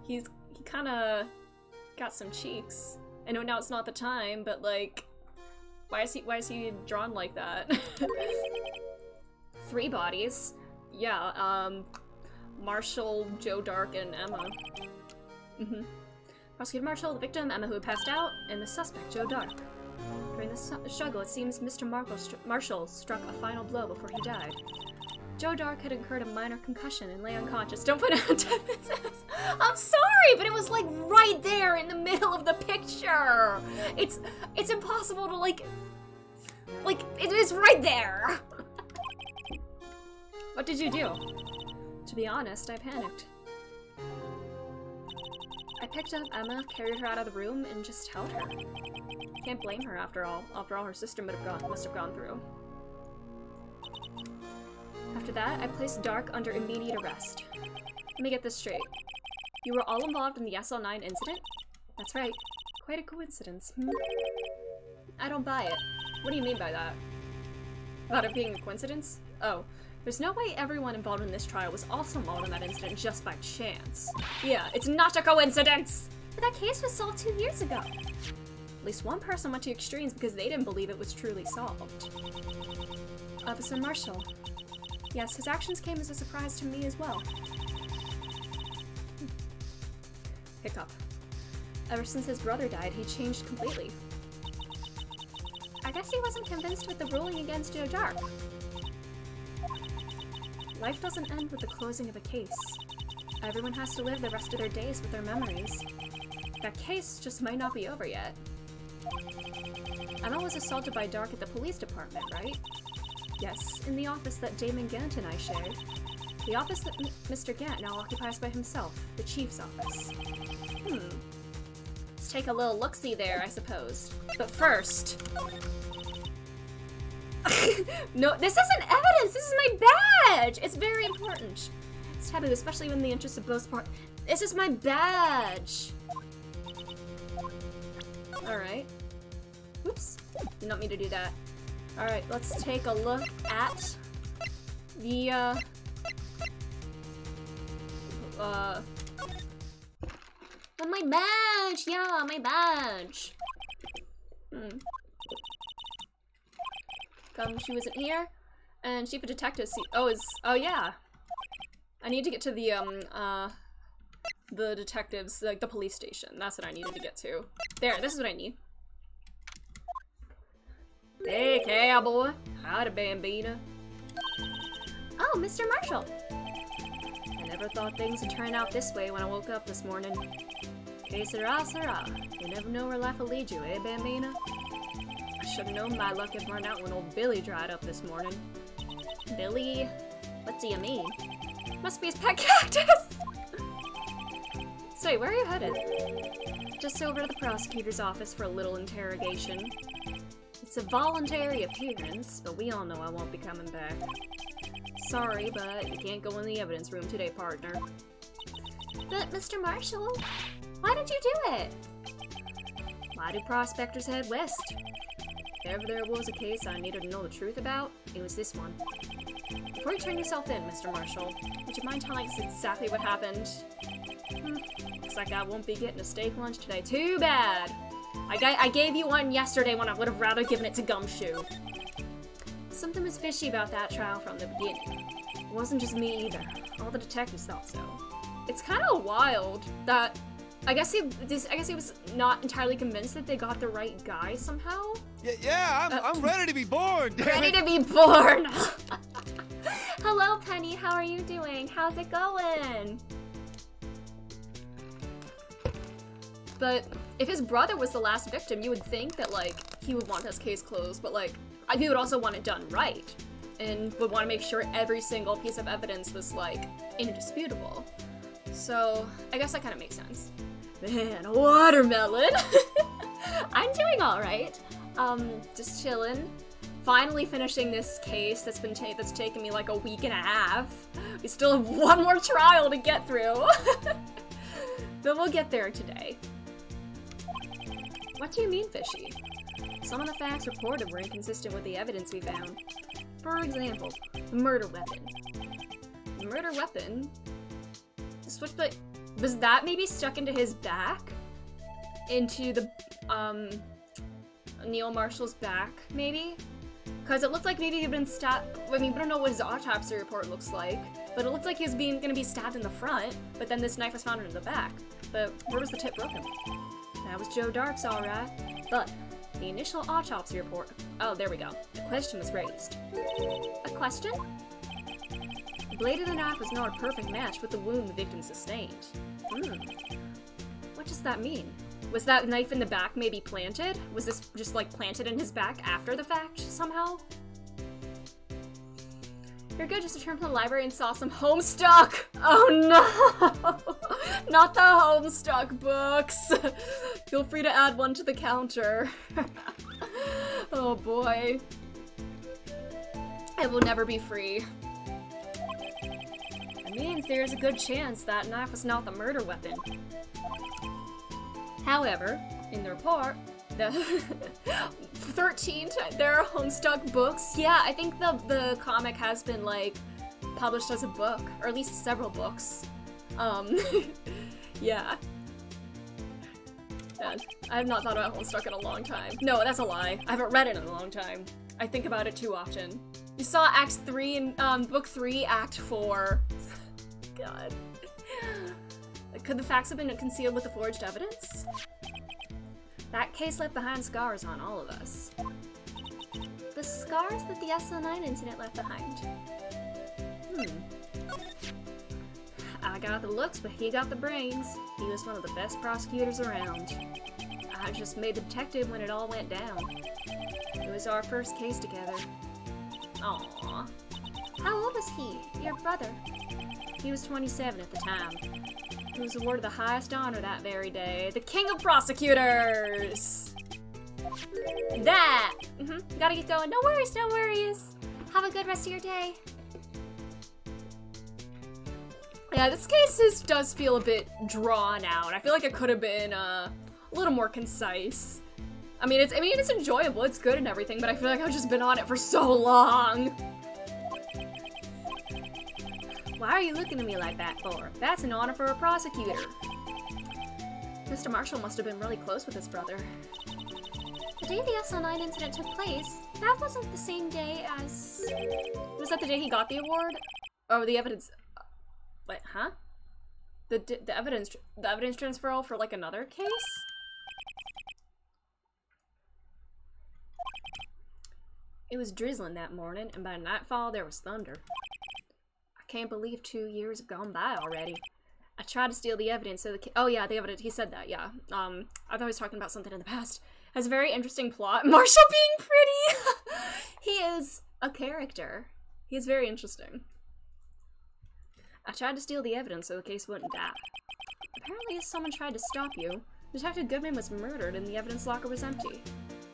he kinda got some cheeks. I know now it's not the time, but like, why is he drawn like that? 3 bodies. Yeah, Marshall, Joe Dark, and Emma. Prosecutor Marshall, the victim, Emma who had passed out, and the suspect, Joe Dark. During the struggle, it seems Mr. Marshall struck a final blow before he died. Joe Dark had incurred a minor concussion and lay unconscious. Don't put it on emphasis. I'm sorry, but it was like right there in the middle of the picture. It's impossible to like it is right there. What did you do? To be honest, I panicked. I picked up Emma, carried her out of the room, and just held her. Can't blame her after all her sister must have gone through. After that, I placed Dark under immediate arrest. Let me get this straight. You were all involved in the SL9 incident? That's right. Quite a coincidence, I don't buy it. What do you mean by that? About it being a coincidence? Oh. There's no way everyone involved in this trial was also involved in that incident just by chance. Yeah, it's not a coincidence! But that case was solved 2 years ago. At least one person went to extremes because they didn't believe it was truly solved. Officer Marshall. Yes, his actions came as a surprise to me as well. Hiccup. Ever since his brother died, he changed completely. I guess he wasn't convinced with the ruling against Joe Dark. Life doesn't end with the closing of a case. Everyone has to live the rest of their days with their memories. That case just might not be over yet. Emma was assaulted by Dark at the police department, right? Yes, in the office that Damon Gant and I shared. The office that Mr. Gant now occupies by himself, the chief's office. Let's take a little look-see there, I suppose. But first... No, this isn't evidence! This is my badge! It's very important. It's taboo, especially in the interest of both parties. This is my badge! Alright. Oops. Did not mean to do that. Alright, let's take a look at the, Oh, my badge! Yeah, my badge! She wasn't here, and Chief of Detectives. Oh yeah. I need to get to the detectives, like the police station. That's what I needed to get to. There, this is what I need. Hey, cowboy. Howdy, Bambina. Oh, Mr. Marshall. I never thought things would turn out this way when I woke up this morning. Que sera, sera. You never know where life will lead you, eh, Bambina? I should have known my luck had run out when old Billy dried up this morning. Billy? What do you mean? Must be his pet cactus! So wait, where are you headed? Just over to the prosecutor's office for a little interrogation. It's a voluntary appearance, but we all know I won't be coming back. Sorry, but you can't go in the evidence room today, partner. But, Mr. Marshall, why did you do it? Why do prospectors head west? If ever there was a case I needed to know the truth about, it was this one. Before you turn yourself in, Mr. Marshall, would you mind telling us exactly what happened? Looks like I won't be getting a steak lunch today. Too bad! I gave you one yesterday when I would have rather given it to Gumshoe. Something was fishy about that trial from the beginning. It wasn't just me either. All the detectives thought so. It's kind of wild that I guess he was not entirely convinced that they got the right guy somehow. I'm ready to be born. Ready to be born. Hello, Penny. How are you doing? How's it going? But if his brother was the last victim, you would think that like he would want this case closed, but like he would also want it done right, and would want to make sure every single piece of evidence was like indisputable. So, I guess that kind of makes sense. Man, watermelon! I'm doing alright. Just chilling. Finally finishing this case that's taken me like a week and a half. We still have one more trial to get through. But we'll get there today. What do you mean, fishy? Some of the facts reported were inconsistent with the evidence we found. For example, the murder weapon. The murder weapon? The switchblade... Was that maybe stuck into his back? Into the, Neil Marshall's back, maybe? Because it looked like maybe he'd been stabbed... I mean, we don't know what his autopsy report looks like, but it looked like he was gonna be stabbed in the front, but then this knife was found in the back. But where was the tip broken? That was Joe Dark's, alright. But the initial autopsy report... Oh, there we go. A question was raised. A question? The blade of the knife was not a perfect match with the wound the victim sustained. What does that mean? Was that knife in the back maybe planted? Was this just like planted in his back after the fact somehow? You're good, just returned from the library and saw some Homestuck! Oh no! Not the Homestuck books! Feel free to add one to the counter. Oh boy. It will never be free. It means there's a good chance that knife was not the murder weapon. However, in the report, the 13 there are Homestuck books. Yeah, I think the comic has been like published as a book, or at least several books. Yeah. And I have not thought about Homestuck in a long time. No, that's a lie. I haven't read it in a long time. I think about it too often. You saw Act 3 in Book 3, Act 4. God. Could the facts have been concealed with the forged evidence? That case left behind scars on all of us. The scars that the SL9 incident left behind. I got the looks, but he got the brains. He was one of the best prosecutors around. I just made the detective when it all went down. It was our first case together. Aww. How old was he, your brother? He was 27 at the time. He was awarded the highest honor that very day, the King of Prosecutors! That! Gotta get going. No worries, no worries. Have a good rest of your day. Yeah, this case does feel a bit drawn out. I feel like it could have been a little more concise. I mean, it's enjoyable, it's good and everything, but I feel like I've just been on it for so long. Why are you looking at me like that for? That's an honor for a prosecutor. Mr. Marshall must have been really close with his brother. The day the SL9 incident took place, that wasn't the same day as... Was that the day he got the award? Oh, the evidence... Wait, huh? The evidence transferal for, like, another case? It was drizzling that morning, and by nightfall there was thunder. Can't believe 2 years have gone by already. I tried to steal the evidence so oh yeah, the evidence, he said that, yeah. I thought he was talking about something in the past. Has a very interesting plot. Marshall being pretty! He is a character. He is very interesting. I tried to steal the evidence so the case wouldn't die. Apparently someone tried to stop you. Detective Goodman was murdered and the evidence locker was empty.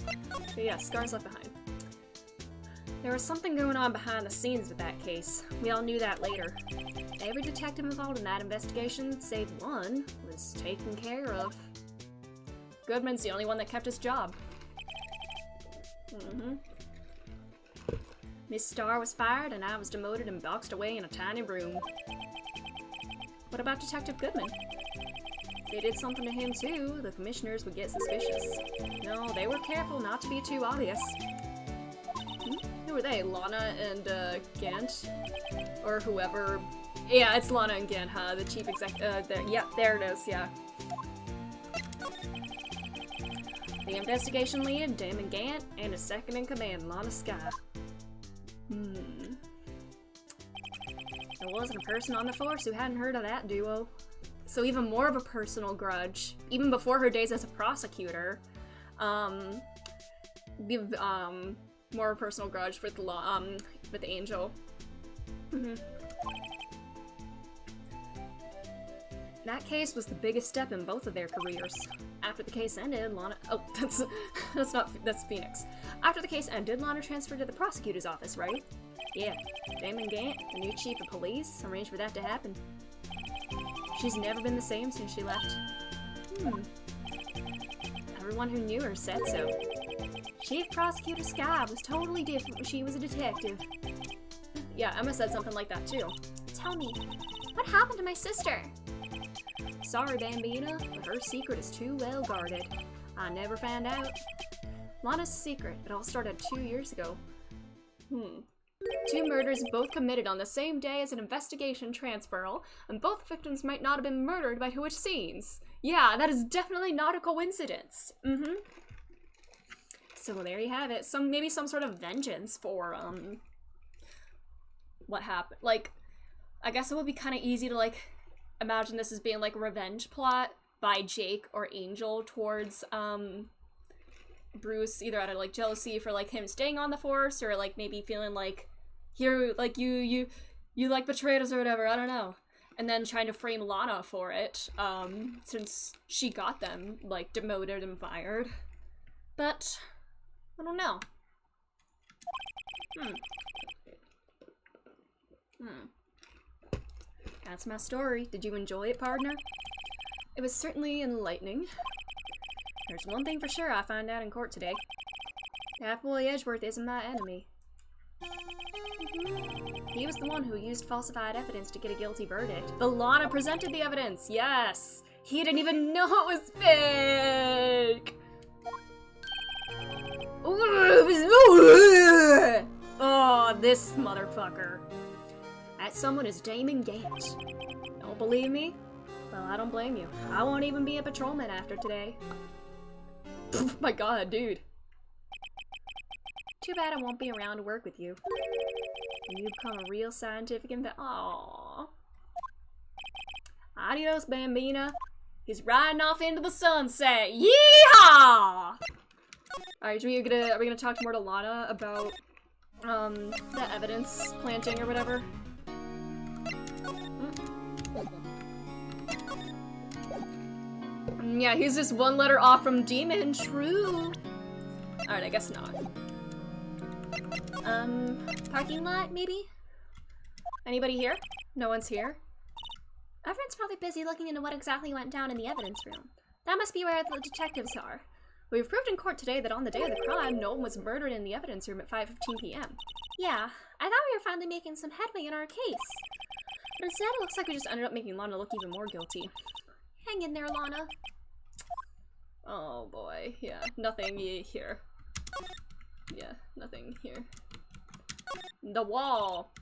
But yeah, scars left behind. There was something going on behind the scenes with that case. We all knew that later. Every detective involved in that investigation, save one, was taken care of. Goodman's the only one that kept his job. Miss Starr was fired and I was demoted and boxed away in a tiny room. What about Detective Goodman? If they did something to him too, the commissioners would get suspicious. No, they were careful not to be too obvious. Who are they? Lana and Gant? Or whoever. Yeah, it's Lana and Gant, huh? The chief exec. Yeah, there it is, yeah. The investigation lead, Damon Gant, and his second in command, Lana Sky. There wasn't a person on the force who hadn't heard of that duo. So even more of a personal grudge. Even before her days as a prosecutor. More personal grudge with Angel. That case was the biggest step in both of their careers. After the case ended, Lana— oh, that's Phoenix. After the case ended, Lana transferred to the prosecutor's office, right? Yeah, Damon Gant, the new chief of police, arranged for that to happen. She's never been the same since she left. Everyone who knew her said so. Chief Prosecutor Sky was totally different when she was a detective. Yeah, Emma said something like that too. Tell me, what happened to my sister? Sorry, Bambina, but her secret is too well guarded. I never found out. Lana's secret. It all started 2 years ago. 2 murders both committed on the same day as an investigation transferal, and both victims might not have been murdered by who it seems. Yeah, that is definitely not a coincidence. So there you have it. Maybe some sort of vengeance for, what happened. Like, I guess it would be kind of easy to, like, imagine this as being, like, a revenge plot by Jake or Angel towards, Bruce, either out of, like, jealousy for, like, him staying on the force, or, like, maybe feeling like, here, like, you, like, betrayed us or whatever, I don't know. And then trying to frame Lana for it, since she got them, like, demoted and fired. But I don't know. That's my story. Did you enjoy it, partner? It was certainly enlightening. There's one thing for sure I found out in court today. That boy Edgeworth isn't my enemy. He was the one who used falsified evidence to get a guilty verdict. But Lana presented the evidence, yes! He didn't even know it was fake! Oh, this motherfucker. That someone is Damon Gant. Don't believe me? Well, I don't blame you. I won't even be a patrolman after today. My god, dude. Too bad I won't be around to work with you. You become a real scientific Aww. Adios, Bambina. He's riding off into the sunset. Yeehaw! Alright, are we gonna talk more to Lana about, the evidence planting or whatever? Yeah, he's just one letter off from demon, true. Alright, I guess not. Parking lot, maybe? Anybody here? No one's here. Everyone's probably busy looking into what exactly went down in the evidence room. That must be where the detectives are. We've proved in court today that on the day of the crime, no one was murdered in the evidence room at 5:15 p.m. Yeah, I thought we were finally making some headway in our case. But instead, it looks like we just ended up making Lana look even more guilty. Hang in there, Lana. Oh boy, yeah, nothing here. Yeah, nothing here. The wall!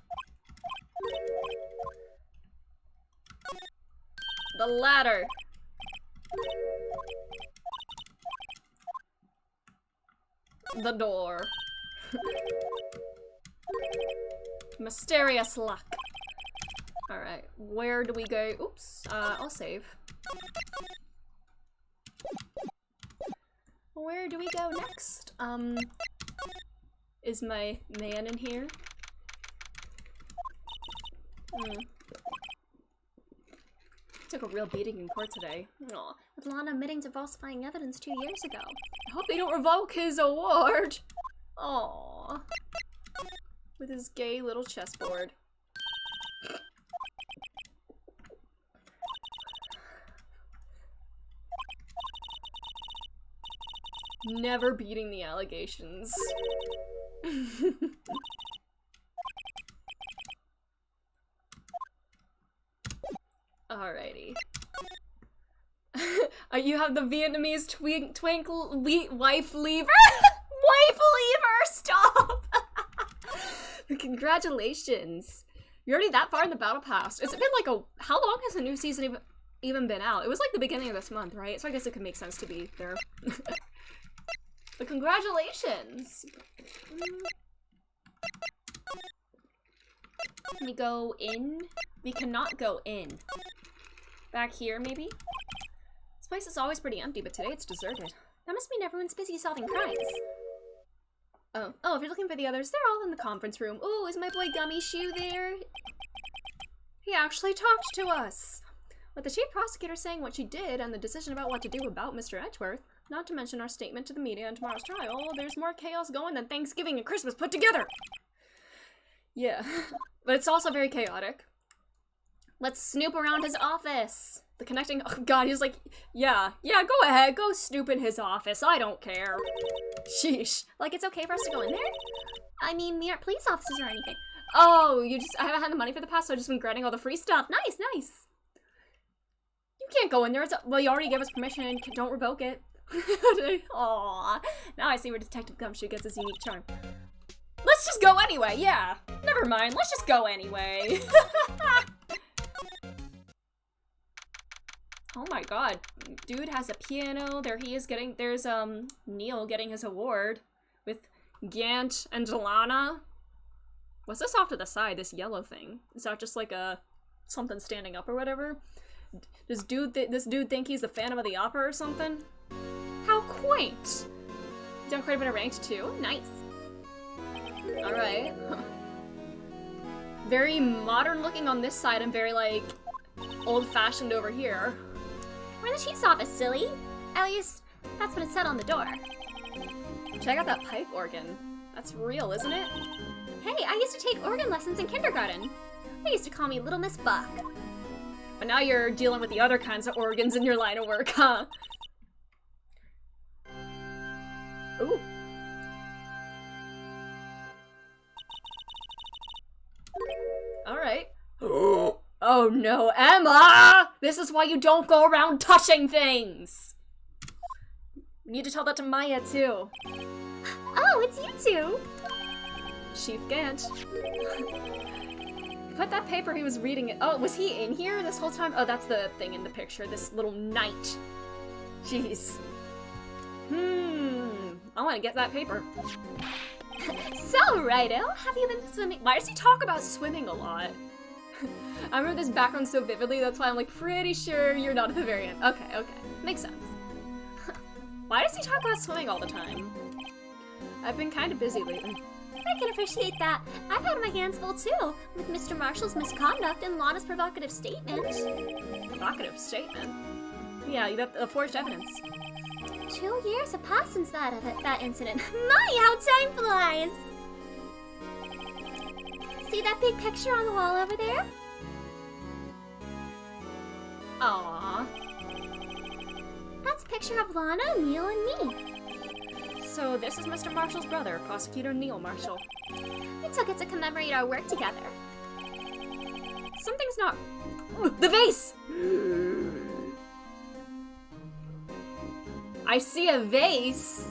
The ladder! The door. Mysterious luck. Alright, where do we go? Oops, I'll save. Where do we go next? Is my man in here? Took a real beating in court today. Aw. With Lana admitting to falsifying evidence 2 years ago. I hope they don't revoke his award! Aww. With his gay little chessboard. Never beating the allegations. Alrighty. You have the Vietnamese twinkle wife lever? Wife lever! Stop! Congratulations. You're already that far in the battle pass. It's been like how long has the new season even been out? It was like the beginning of this month, right? So I guess it could make sense to be there. But congratulations! Can we go in? We cannot go in. Back here, maybe? This place is always pretty empty, but today it's deserted. That must mean everyone's busy solving crimes. Oh, if you're looking for the others, they're all in the conference room. Oh, is my boy Gummy Shoe there? He actually talked to us! With the chief prosecutor saying what she did and the decision about what to do about Mr. Edgeworth, not to mention our statement to the media in tomorrow's trial, there's more chaos going than Thanksgiving and Christmas put together! Yeah. But it's also very chaotic. Let's snoop around his office! The connecting- oh god, he's like, yeah, go ahead, go snoop in his office, I don't care. Sheesh. Like, it's okay for us to go in there? I mean, we aren't police officers or anything. Oh, I haven't had the money for the pass, so I've just been granting all the free stuff. Nice, nice! You can't go in there, well, you already gave us permission, don't revoke it. Aww. Now I see where Detective Gumshoe gets his unique charm. Let's just go anyway, yeah. Never mind, let's just go anyway. Oh my god. Dude has a piano. There he is getting, there's Neil getting his award with Gant and Delana. What's this off to the side, this yellow thing? Is that just like a something standing up or whatever? Does this dude think he's the Phantom of the Opera or something? How quaint! Done quite a bit of ranked too. Nice. Alright. Very modern looking on this side and very like old-fashioned over here. We're the chief's office, silly. At least, that's what it said on the door. Check out that pipe organ. That's real, isn't it? Hey, I used to take organ lessons in kindergarten. They used to call me Little Miss Buck. But now you're dealing with the other kinds of organs in your line of work, huh? Ooh. Alright. Oh no, Emma! This is why you don't go around touching things! You need to tell that to Maya, too. Oh, it's you two! Chief Gant. Put that paper he was reading it. Oh, was he in here this whole time? Oh, that's the thing in the picture. This little knight. Jeez. I want to get that paper. So, Righto, have you been swimming? Why does he talk about swimming a lot? I remember this background so vividly, that's why I'm like pretty sure you're not at the very end. Okay, okay. Makes sense. Why does he talk about swimming all the time? I've been kind of busy lately. I can appreciate that. I've had my hands full too, with Mr. Marshall's misconduct and Lana's provocative statement. Provocative statement? Yeah, you got the forged evidence. 2 years have passed since that incident. My, how time flies! See that big picture on the wall over there? Aww. That's a picture of Lana, Neil, and me. So this is Mr. Marshall's brother, Prosecutor Neil Marshall. We took it to commemorate our work together. Something's not... Ooh, the vase! I see a vase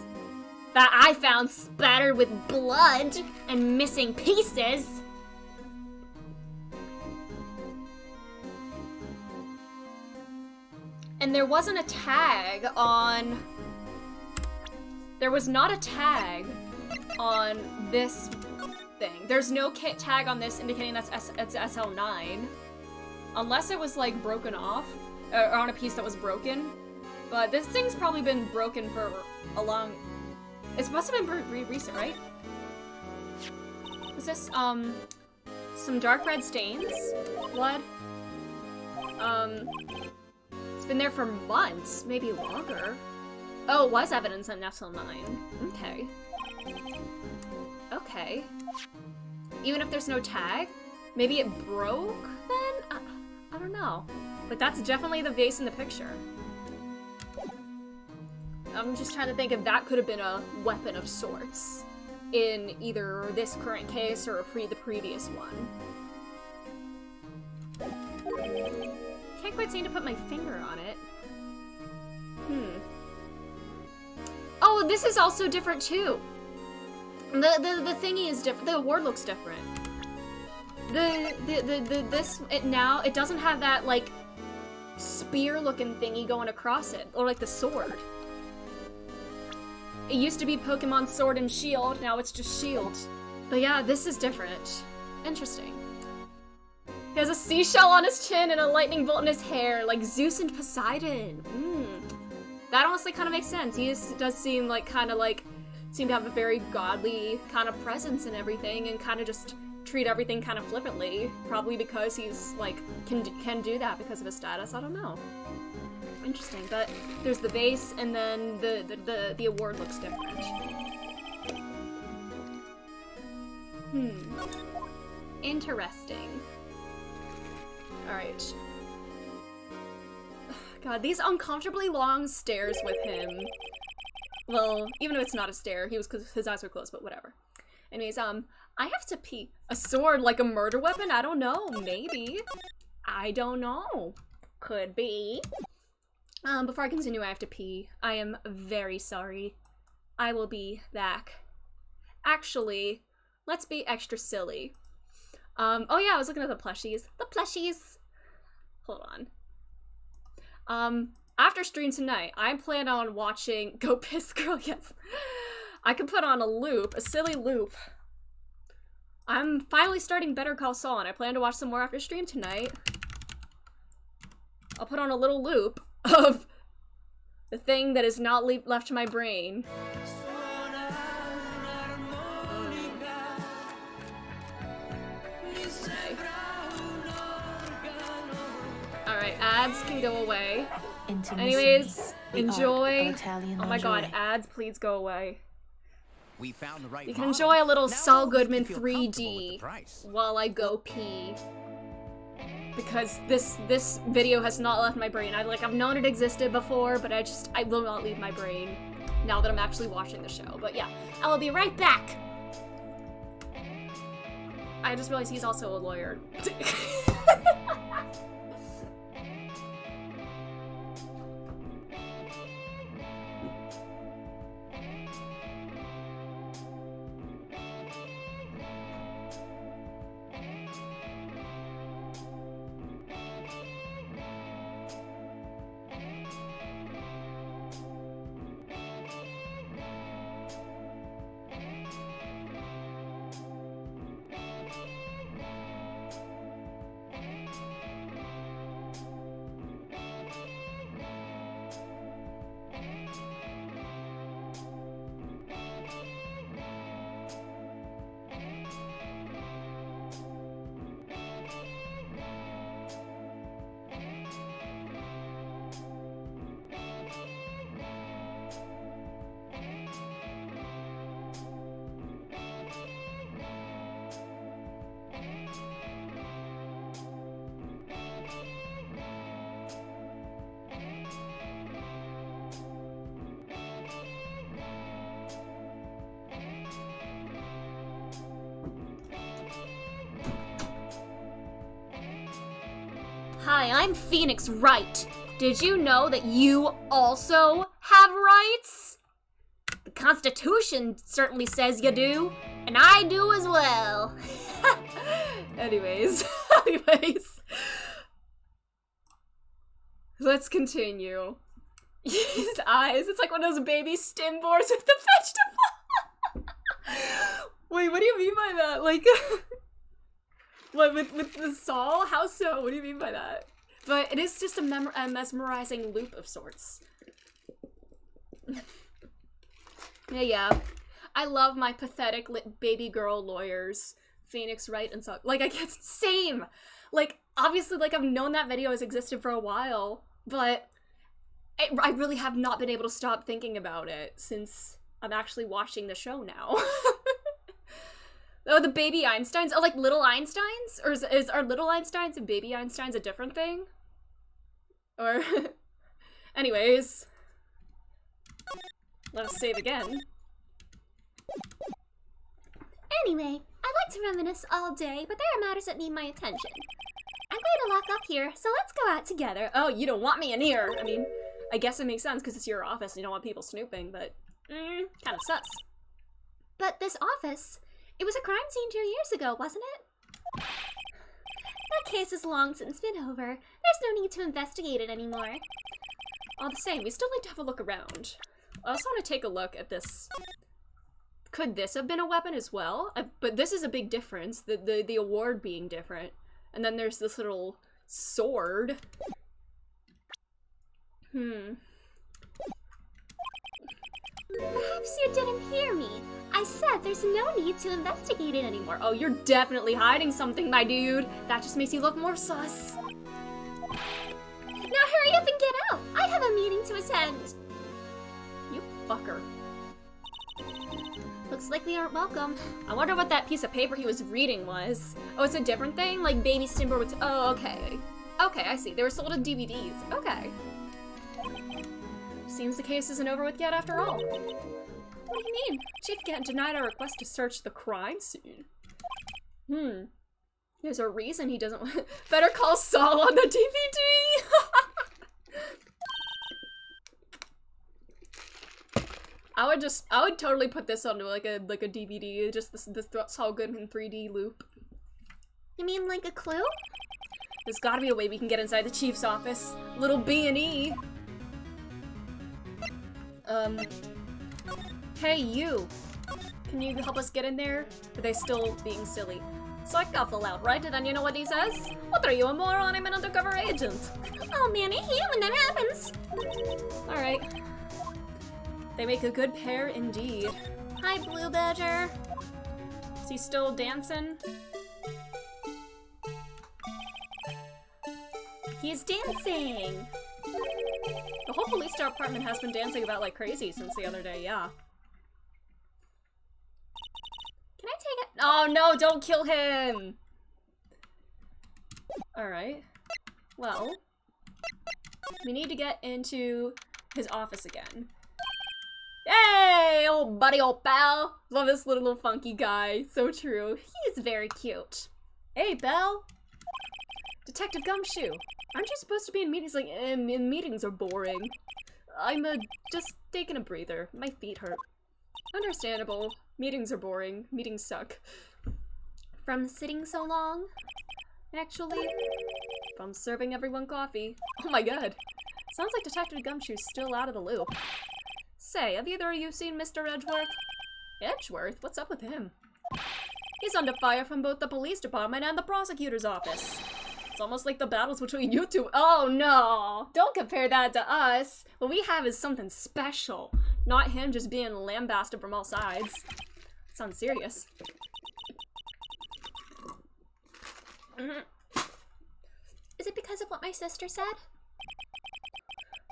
that I found spattered with blood and missing pieces. And there wasn't a tag on... There was not a tag on this thing. There's no tag on this indicating that's it's SL9. Unless it was like broken off, or on a piece that was broken. But this thing's probably been broken for a long... It must have been pretty recent, right? Is this, some dark red stains? Blood? It's been there for months, maybe longer. Oh, it was evidence on SL9. Okay. Okay. Even if there's no tag? Maybe it broke then? I don't know. But that's definitely the vase in the picture. I'm just trying to think if that could have been a weapon of sorts in either this current case or the previous one. Can't quite seem to put my finger on it. Oh, this is also different too. The thingy is different. The award looks different. It doesn't have that like spear looking thingy going across it, or like the sword. It used to be Pokemon Sword and Shield, now it's just Shield. But yeah, this is different. Interesting. He has a seashell on his chin and a lightning bolt in his hair, like Zeus and Poseidon. That honestly kind of makes sense. He does seem like seem to have a very godly kind of presence and everything, and kind of just treat everything kind of flippantly. Probably because he's, like, can do that because of his status. I don't know. Interesting, but there's the base, and then the award looks different. Interesting. Alright. God, these uncomfortably long stares with him. Well, even if it's not a stare, he was because his eyes were closed, but whatever. Anyways, I have to pee. A sword, like a murder weapon? I don't know. Maybe. I don't know. Could be. Before I continue, I have to pee. I am very sorry. I will be back. Actually, let's be extra silly. Oh yeah, I was looking at the plushies. The plushies! Hold on. After stream tonight, I plan on watching Go Piss Girl, yes. I could put on a loop, a silly loop. I'm finally starting Better Call Saul, and I plan to watch some more after stream tonight. I'll put on a little loop of the thing that is not left to my brain. Alright, ads can go away. Anyways, enjoy. Oh my god, ads, please go away. We found the right You can model. enjoy a little Now Saul we'll Goodman feel comfortable with 3D the price. while I go pee. Because this video has not left my brain. I've known it existed before, but I will not leave my brain now that I'm actually watching the show. But yeah, I will be right back. I just realized he's also a lawyer. Hi, I'm Phoenix Wright. Did you know that you also have rights? The Constitution certainly says you do, and I do as well. Anyways. Let's continue. His eyes, it's like one of those baby stim boards with the vegetable. Wait, what do you mean by that? Like, what, with the Saul? How so? What do you mean by that? But it is just a mesmerizing loop of sorts. Yeah. I love my pathetic baby girl lawyers. Phoenix Wright and so like I guess same. Like obviously like I've known that video has existed for a while, but I really have not been able to stop thinking about it since I'm actually watching the show now. Oh, the baby Einsteins? Oh, like little Einsteins? Or are little Einsteins and baby Einsteins a different thing? Or anyways. Let us save again. Anyway, I'd like to reminisce all day, but there are matters that need my attention. I'm going to lock up here, so let's go out together. Oh, you don't want me in here. I mean, I guess it makes sense because it's your office and you don't want people snooping, but kind of sus. But this office, it was a crime scene 2 years ago, wasn't it? That case is long since been over. There's no need to investigate it anymore. All the same, we still need to have a look around. I also want to take a look at this. Could this have been a weapon as well? But this is a big difference, the award being different. And then there's this little sword. Perhaps you didn't hear me. I said there's no need to investigate it anymore. Oh, you're definitely hiding something, my dude. That just makes you look more sus. Now hurry up and get out. I have a meeting to attend. You fucker. Looks like we aren't welcome. I wonder what that piece of paper he was reading was. Oh, it's a different thing? Like Baby Stimber with... Oh, okay. Okay, I see. They were sold in DVDs. Okay. Seems the case isn't over with yet after all. What do you mean? Chief Gant denied our request to search the crime scene. There's a reason he doesn't want... Better Call Saul on the DVD! I would totally put this onto like a DVD, just this Saul Goodman 3D loop. You mean like a clue? There's gotta be a way we can get inside the chief's office. Little B&E. Hey you! Can you help us get in there? Are they still being silly? So I cuffle out, right? And then you know what he says? What are you, a moron? I'm an undercover agent. Oh man, I hate it when that happens. Alright. They make a good pair indeed. Hi, Blue Badger. Is he still dancing? He's dancing. The whole police department has been dancing about like crazy since the other day, yeah. Can I take it? Oh no, don't kill him! Alright. Well, we need to get into his office again. Hey, old buddy, old pal! Love this little funky guy. So true. He's very cute. Hey, pal! Detective Gumshoe, aren't you supposed to be in meetings like, meetings are boring. I'm, just taking a breather. My feet hurt. Understandable. Meetings are boring. Meetings suck. From sitting so long? Actually, from serving everyone coffee. Oh my god. Sounds like Detective Gumshoe's still out of the loop. Say, have either of you seen Mr. Edgeworth? Edgeworth? What's up with him? He's under fire from both the police department and the prosecutor's office. It's almost like the battles between you two. Oh no! Don't compare that to us! What we have is something special. Not him just being lambasted from all sides. Sounds serious. Is it because of what my sister said?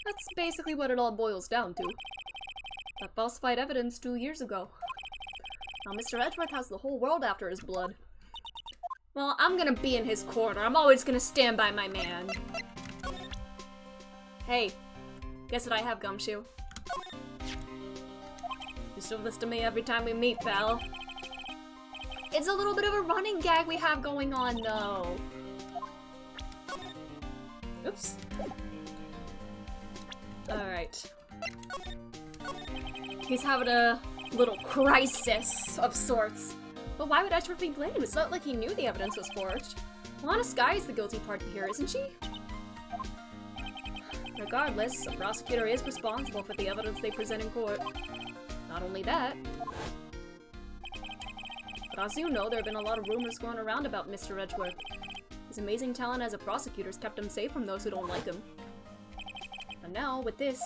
That's basically what it all boils down to. That falsified evidence 2 years ago. Now Mr. Edgeworth has the whole world after his blood. Well, I'm gonna be in his corner. I'm always gonna stand by my man. Hey, guess what I have, Gumshoe? You show this to me every time we meet, pal. It's a little bit of a running gag we have going on, though. Oops. Alright. He's having a little crisis of sorts. But why would Edgeworth be blamed? It's not like he knew the evidence was forged. Lana Skye is the guilty party here, isn't she? Regardless, the prosecutor is responsible for the evidence they present in court. Not only that, but as you know, there have been a lot of rumors going around about Mr. Edgeworth. His amazing talent as a prosecutor has kept him safe from those who don't like him. And now, with this...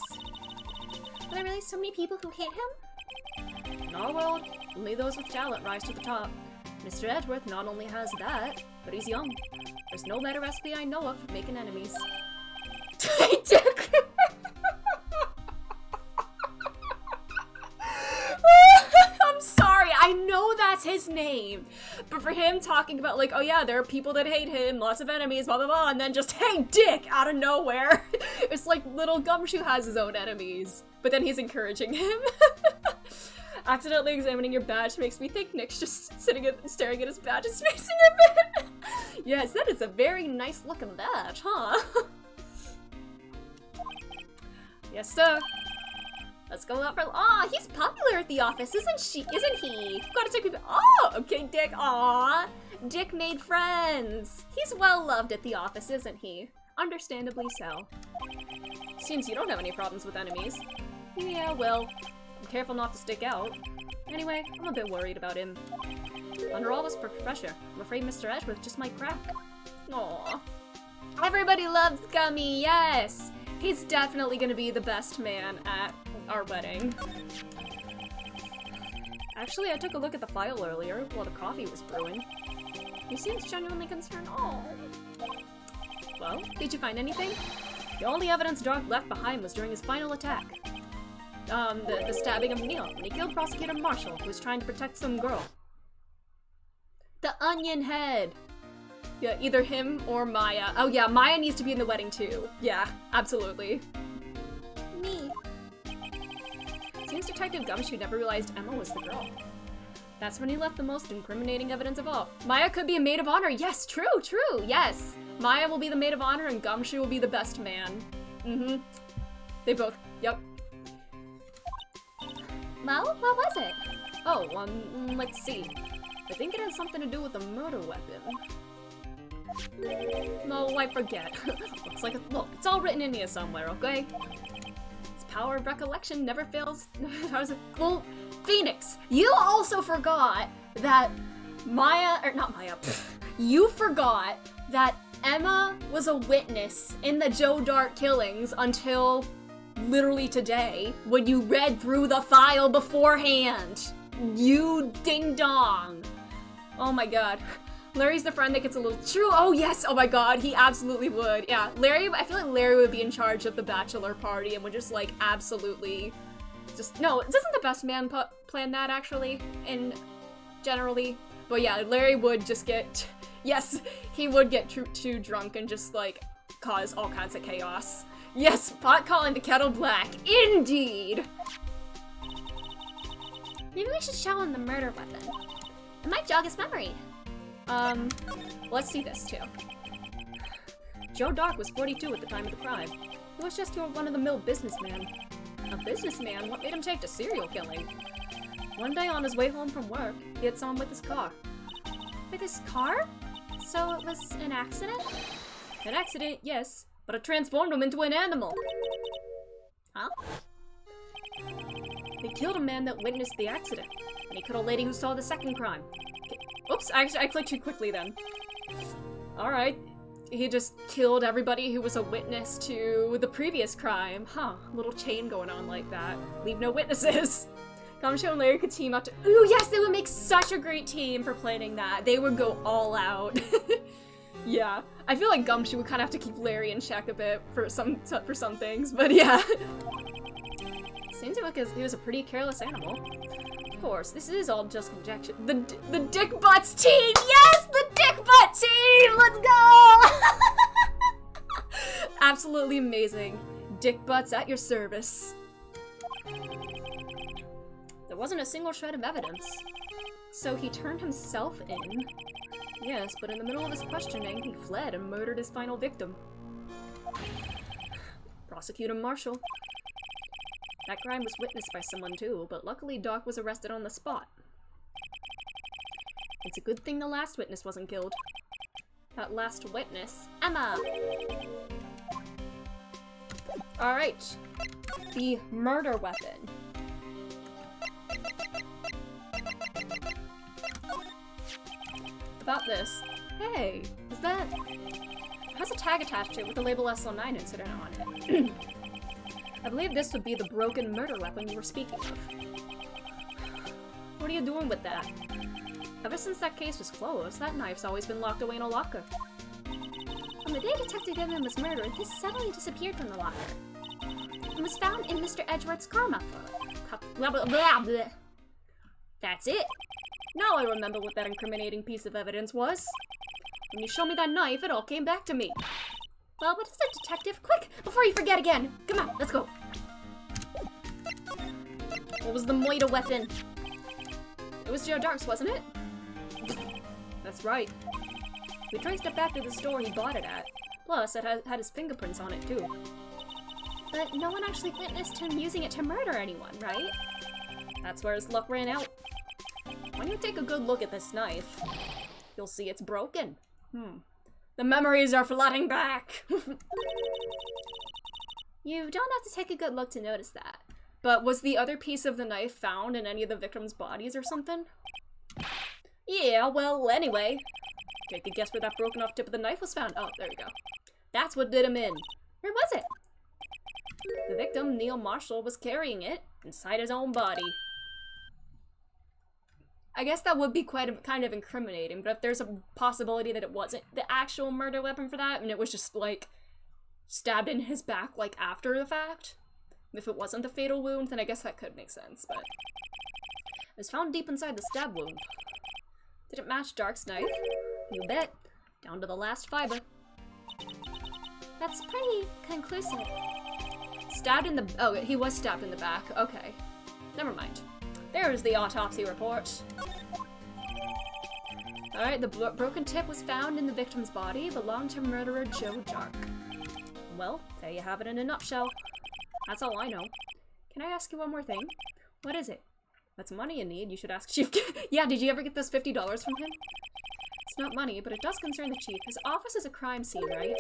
Are there really so many people who hate him? In our world, only those with talent rise to the top. Mr. Edgeworth not only has that, but he's young. There's no better recipe I know of for making enemies. I'm sorry, I know that's his name. But for him talking about like, oh yeah, there are people that hate him, lots of enemies, blah blah blah, and then just, hey Dick, out of nowhere. It's like little Gumshoe has his own enemies, but then he's encouraging him. Accidentally examining your badge makes me think Nick's just staring at his badge and spacing a bit. Yes, that is a very nice looking badge, huh? Yes, sir. Let's go out for— Aw, he's popular at the office, isn't he? Gotta take people— Oh, okay, Dick, aw. Dick made friends. He's well loved at the office, isn't he? Understandably so. Seems you don't have any problems with enemies. Yeah, well, I'm careful not to stick out. Anyway, I'm a bit worried about him. Under all this pressure, I'm afraid Mr. Edgeworth just might crack. Aw. Everybody loves Gummy, yes! He's definitely gonna be the best man at our wedding. Actually, I took a look at the file earlier while the coffee was brewing. He seems genuinely concerned. Oh. Well, did you find anything? The only evidence Dark left behind was during his final attack. The stabbing of Neil when he killed Prosecutor Marshall, who was trying to protect some girl. The Onion Head! Yeah, either him or Maya. Oh yeah, Maya needs to be in the wedding too. Yeah, absolutely. Me. Seems Detective Gumshoe never realized Emma was the girl. That's when he left the most incriminating evidence of all. Maya could be a maid of honor. Yes, true, yes. Maya will be the maid of honor and Gumshoe will be the best man. Mm-hmm. They both, yep. Well, what was it? Oh, let's see. I think it has something to do with the murder weapon. No, I forget. Looks like look, it's all written in here somewhere, okay? Its power of recollection never fails. Well, Phoenix, you also forgot that you forgot that Emma was a witness in the Joe Dart killings until literally today, when you read through the file beforehand. You ding dong. Oh my god. Larry's the friend that gets a little true. Oh yes, oh my god, he absolutely would. Yeah, Larry, I feel like Larry would be in charge of the bachelor party and would just like absolutely no, doesn't the best man plan that actually, in generally? But yeah, Larry would just get, yes, he would get too drunk and just like cause all kinds of chaos. Yes, pot calling the kettle black, indeed! Maybe we should show him the murder weapon. It might jog his memory. Let's see this too. Joe Dark was 42 at the time of the crime. He was just your run-of-the-mill businessman. A businessman? What made him take to serial killing? One day on his way home from work, he hit someone with his car. With his car? So it was an accident? An accident, yes, but it transformed him into an animal. Huh? He killed a man that witnessed the accident, and he killed a lady who saw the second crime. Oops, I clicked too quickly then. Alright. He just killed everybody who was a witness to the previous crime. Huh, little chain going on like that. Leave no witnesses. Gumshoe and Larry could team up to— ooh, yes, they would make such a great team for planning that. They would go all out. Yeah. I feel like Gumshoe would kind of have to keep Larry in check a bit for some things, but yeah. Seems like he was a pretty careless animal. Of course, this is all just conjecture. The Dick Butts team! Yes! The Dick Butt team! Let's go! Absolutely amazing. Dick Butts at your service. There wasn't a single shred of evidence. So he turned himself in? Yes, but in the middle of his questioning, he fled and murdered his final victim. Prosecutor Marshall. That crime was witnessed by someone too, but luckily Doc was arrested on the spot. It's a good thing the last witness wasn't killed. That last witness, Emma! Alright. The murder weapon. About this. Hey, is that— it has a tag attached to it with the label SL9 incident on it. I believe this would be the broken murder weapon you were speaking of. What are you doing with that? Ever since that case was closed, that knife's always been locked away in a locker. On the day Detective Goodman was murdered, this suddenly disappeared from the locker. It was found in Mr. Edgeworth's car muffler. Blah, blah, blah, blah. That's it. Now I remember what that incriminating piece of evidence was. When you showed me that knife, it all came back to me. Well, what is it, Detective? Quick, before you forget again. Come on, let's go. What was the murder weapon? It was Joe Dark's, wasn't it? That's right. We traced it back to the store he bought it at. Plus, it had his fingerprints on it, too. But no one actually witnessed him using it to murder anyone, right? That's where his luck ran out. When you take a good look at this knife, you'll see it's broken. The memories are flooding back! You don't have to take a good look to notice that. But was the other piece of the knife found in any of the victims' bodies or something? Yeah, well, anyway. Take a guess where that broken off tip of the knife was found. Oh, there we go. That's what did him in. Where was it? The victim, Neil Marshall, was carrying it inside his own body. I guess that would be kind of incriminating, but if there's a possibility that it wasn't the actual murder weapon for that, and it was just, like, stabbed in his back, like, after the fact, if it wasn't the fatal wound, then I guess that could make sense, but... It was found deep inside the stab wound. Did it match Dark's knife? You bet. Down to the last fiber. That's pretty conclusive. Stabbed in the... Oh, he was stabbed in the back. Okay. Never mind. There's the autopsy report. Alright, the broken tip was found in the victim's body, belonged to murderer Joe Dark. Well, there you have it in a nutshell. That's all I know. Can I ask you one more thing? What is it? That's money you need. You should ask Chief. Yeah, did you ever get those $50 from him? It's not money, but it does concern the Chief. His office is a crime scene, right?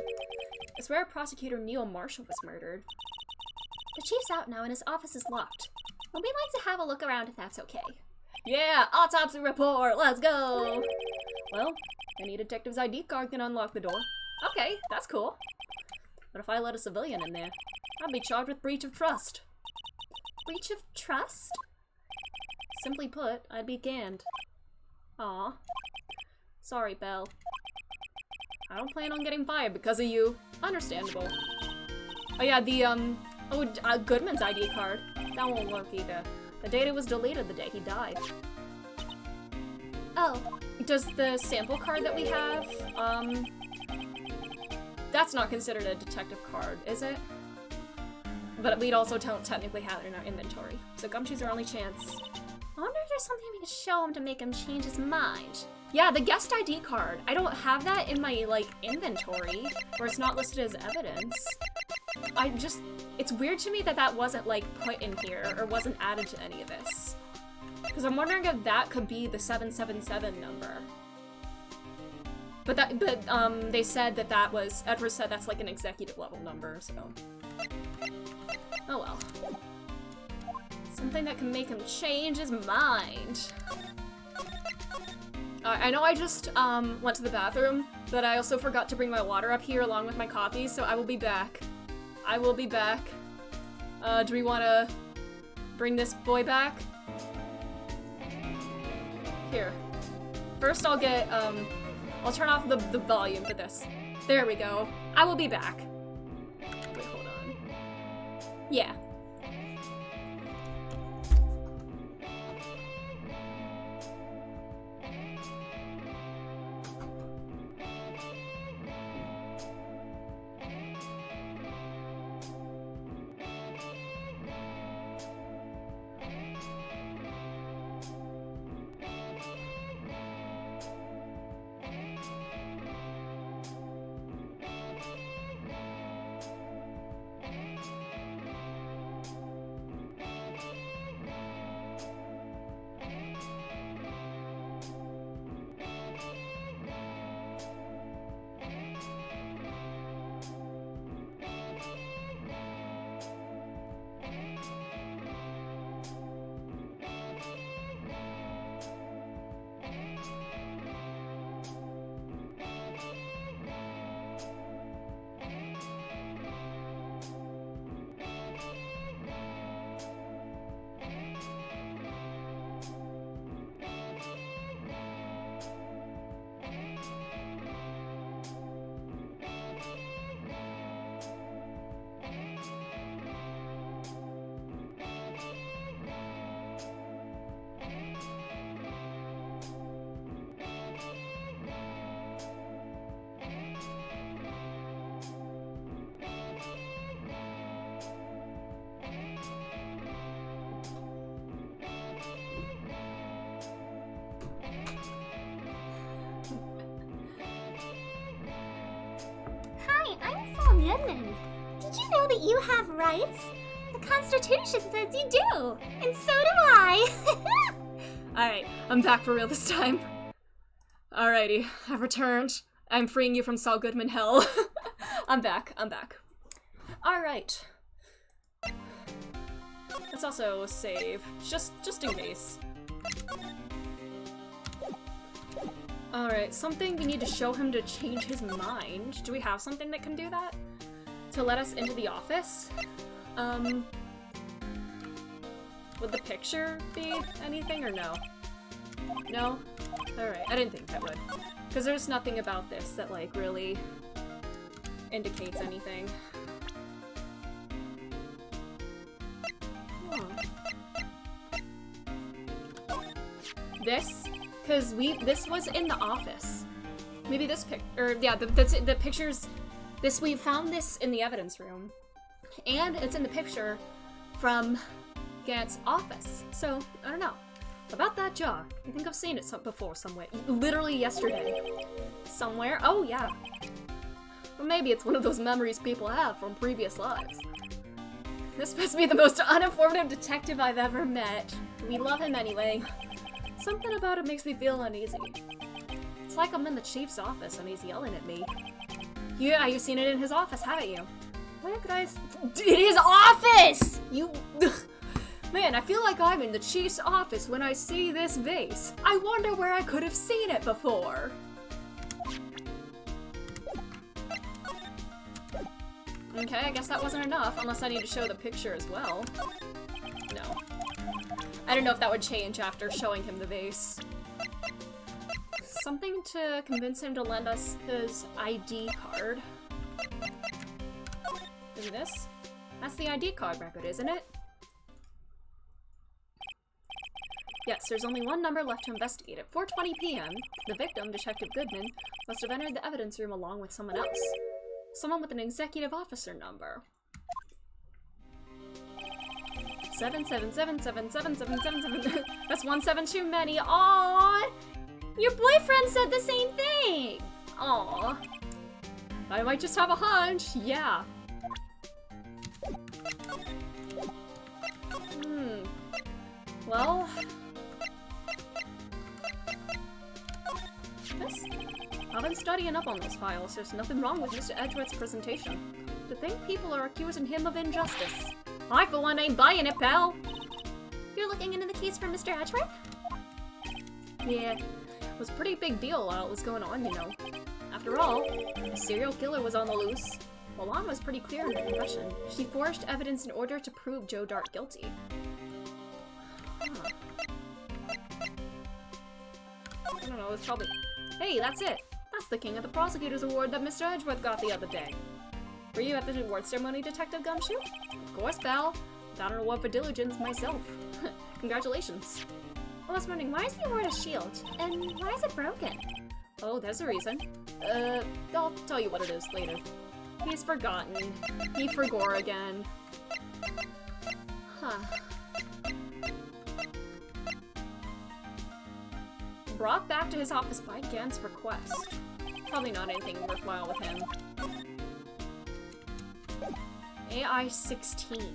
It's where prosecutor Neil Marshall was murdered. The Chief's out now and his office is locked. Well, we'd like to have a look around if that's okay. Yeah, autopsy report, let's go! Well, any detective's ID card can unlock the door. Okay, that's cool. But if I let a civilian in there, I'd be charged with breach of trust. Breach of trust? Simply put, I'd be canned. Aw. Sorry, Belle. I don't plan on getting fired because of you. Understandable. Oh yeah, the, Goodman's ID card. That won't work either. The data was deleted the day he died. Oh. Does the sample card that we have, that's not considered a detective card, is it? But we'd also don't technically have it in our inventory. So Gumshoe's our only chance. I wonder if there's something we could show him to make him change his mind. Yeah, the guest ID card. I don't have that in my, like, inventory, or it's not listed as evidence. It's weird to me that that wasn't, like, put in here, or wasn't added to any of this. Because I'm wondering if that could be the 777 number. But they said that was, Edward said that's, like, an executive level number, so. Oh well. Something that can make him change his mind. I know I just went to the bathroom, but I also forgot to bring my water up here along with my coffee, so I will be back. I will be back. Do we want to bring this boy back? Here. First I'll get, I'll turn off the volume for this. There we go. I will be back. Wait, hold on. Yeah. Goodman, did you know that you have rights? The Constitution says you do, and so do I. Alright, I'm back for real this time. Alrighty, I've returned. I'm freeing you from Saul Goodman hell. I'm back. Alright. Let's also save, just in case. Alright, something we need to show him to change his mind. Do we have something that can do that? To let us into the office? Would the picture be anything or no? No? Alright, I didn't think that would. Because there's nothing about this that, like, really indicates anything. Huh. This? Because this was in the office. Maybe this the pictures, we found this in the evidence room. And it's in the picture from Gant's office. So, I don't know. About that jaw, I think I've seen it before somewhere. Literally yesterday. Somewhere? Oh, yeah. Or maybe it's one of those memories people have from previous lives. This must be the most uninformative detective I've ever met. We love him anyway. Something about it makes me feel uneasy. It's like I'm in the chief's office and he's yelling at me. Yeah, you've seen it in his office, haven't you? Where could I in his office! You... Man, I feel like I'm in the chief's office when I see this vase. I wonder where I could have seen it before. Okay, I guess that wasn't enough, unless I need to show the picture as well. No. I don't know if that would change after showing him the vase. Something to convince him to lend us his ID card. Is it this? That's the ID card record, isn't it? Yes, there's only one number left to investigate. At 4:20 p.m., the victim, Detective Goodman, must have entered the evidence room along with someone else. Someone with an executive officer number. 7777777. That's 17 too many. Aww! Your boyfriend said the same thing! Aww. I might just have a hunch. Yeah. Well... This? I've been studying up on these files. There's nothing wrong with Mr. Edgeworth's presentation. To think people are accusing him of injustice. I, for one, ain't buying it, pal! You're looking into the case for Mr. Edgeworth? Yeah, it was a pretty big deal while it was going on, you know. After all, a serial killer was on the loose. Milan was pretty clear in her confession. She forged evidence in order to prove Joe Dart guilty. Huh. I don't know, it's probably... Hey, that's it! That's the King of the Prosecutors Award that Mr. Edgeworth got the other day. Were you at the award ceremony, Detective Gumshoe? Of course, pal. Got an award for diligence myself. Congratulations. I was wondering, why is the award a shield? And why is it broken? Oh, there's a reason. I'll tell you what it is later. He's forgotten. He forgore again. Huh. Brought back to his office by Gant's request. Probably not anything worthwhile with him. AI-16.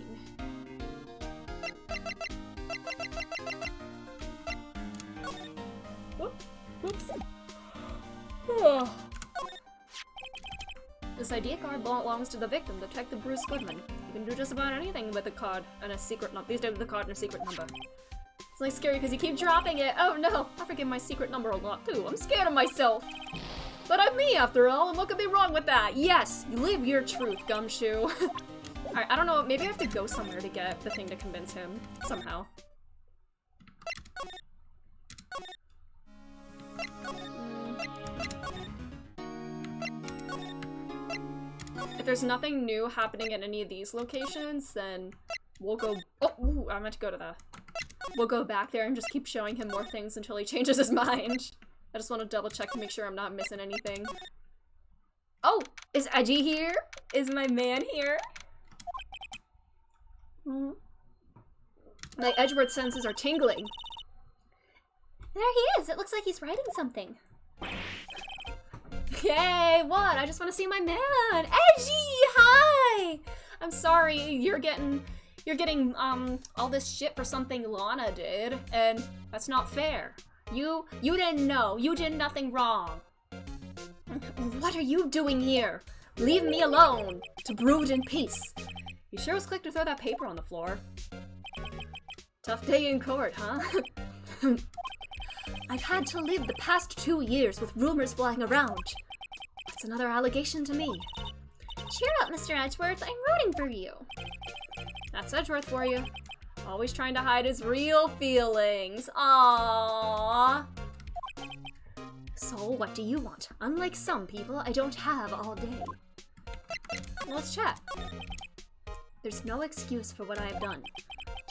Whoops. This ID card belongs to the victim, Detective Bruce Goodman. You can do just about anything with a card and a secret number. These days with a card and a secret number. It's like scary because you keep dropping it. Oh no, I forget my secret number a lot too. I'm scared of myself. But I'm me after all, and what could be wrong with that? Yes, you live your truth, Gumshoe. Alright, I don't know, maybe I have to go somewhere to get the thing to convince him. Somehow. If there's nothing new happening at any of these locations, then we'll go- Oh, ooh, I meant to go to the- We'll go back there and just keep showing him more things until he changes his mind. I just want to double check to make sure I'm not missing anything. Oh! Is Edgy here? Is my man here? My Edgeworth senses are tingling. There he is! It looks like he's writing something. Yay! What? I just want to see my man! Edgy! Hi! I'm sorry, you're getting all this shit for something Lana did, and that's not fair. You didn't know. You did nothing wrong. What are you doing here? Leave me alone to brood in peace. You sure was quick to throw that paper on the floor. Tough day in court, huh? I've had to live the past 2 years with rumors flying around. That's another allegation to me. Cheer up, Mr. Edgeworth. I'm rooting for you. That's Edgeworth for you. Always trying to hide his real feelings. Aww. So, what do you want? Unlike some people, I don't have all day. Well, let's chat. There's no excuse for what I have done.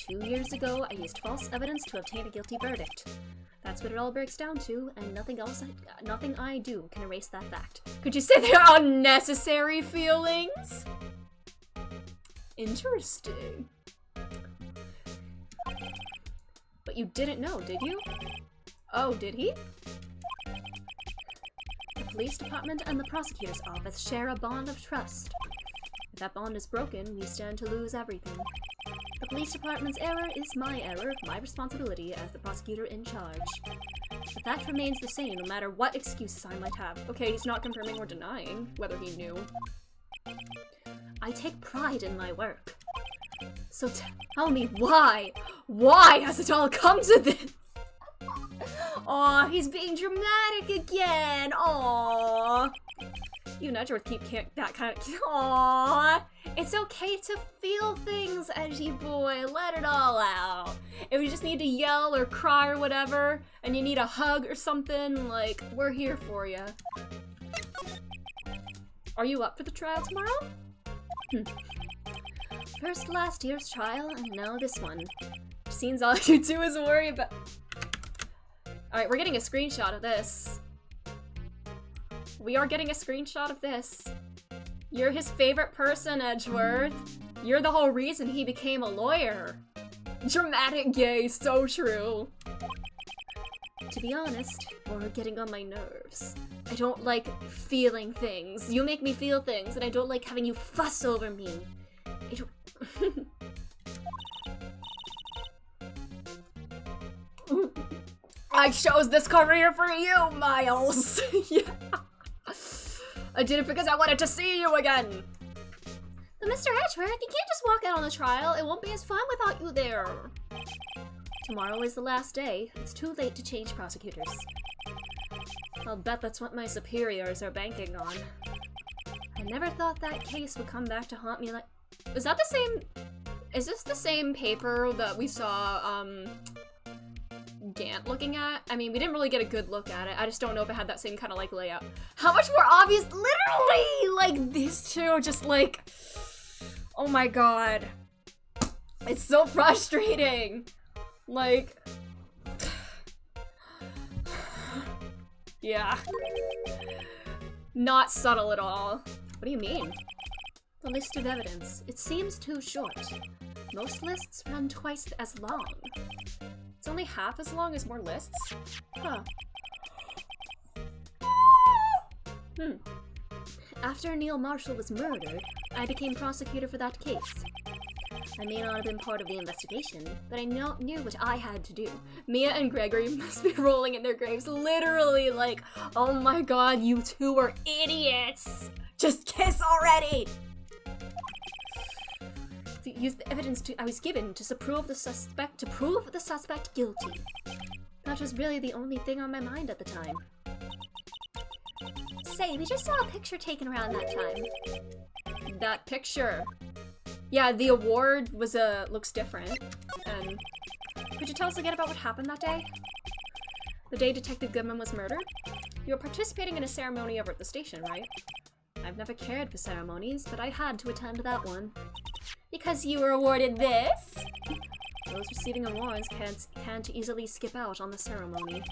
2 years ago, I used false evidence to obtain a guilty verdict. That's what it all breaks down to, and nothing I do can erase that fact. Could you say they're unnecessary feelings? Interesting. But you didn't know, did you? Oh, did he? The police department and the prosecutor's office share a bond of trust. If that bond is broken, we stand to lose everything. The police department's error is my error, my responsibility as the prosecutor in charge. The fact remains the same no matter what excuses I might have. Okay, he's not confirming or denying whether he knew. I take pride in my work. So tell me why? Why has it all come to this? Aw, he's being dramatic again. Aw. You and Edgeworth keep that kind of. Aw. It's okay to feel things, edgy boy. Let it all out. If you just need to yell or cry or whatever, and you need a hug or something, like, we're here for you. Are you up for the trial tomorrow? First last year's trial, and now this one. Seems all you do is worry about. Alright, we're getting a screenshot of this. We are getting a screenshot of this. You're his favorite person, Edgeworth. You're the whole reason he became a lawyer. Dramatic gay, so true. To be honest, you're getting on my nerves. I don't like feeling things. You make me feel things, and I don't like having you fuss over me. I chose this career for you, Miles. Yeah. I did it because I wanted to see you again. But Mr. Edgeworth, you can't just walk out on the trial. It won't be as fun without you there. Tomorrow is the last day. It's too late to change prosecutors. I'll bet that's what my superiors are banking on. I never thought that case would come back to haunt me like— Is that the same— Is this the same paper that we saw, Gant looking at? I mean, we didn't really get a good look at it. I just don't know if it had that same kind of, like, layout. How much more obvious? Literally! Like, these two just, like— Oh my god. It's so frustrating! Like— Yeah. Not subtle at all. What do you mean? The list of evidence. It seems too short. Most lists run twice as long. It's only half as long as more lists? Huh. After Neil Marshall was murdered, I became prosecutor for that case. I may not have been part of the investigation, but I knew what I had to do. Mia and Gregory must be rolling in their graves, literally like, oh my god, you two are idiots! Just kiss already! To use the evidence I was given to prove the suspect guilty. That was really the only thing on my mind at the time. Say, we just saw a picture taken around that time. That picture. Yeah, the award was looks different. And could you tell us again about what happened that day? The day Detective Goodman was murdered? You were participating in a ceremony over at the station, right? I've never cared for ceremonies, but I had to attend that one. Because you were awarded this? Those receiving awards can't easily skip out on the ceremony.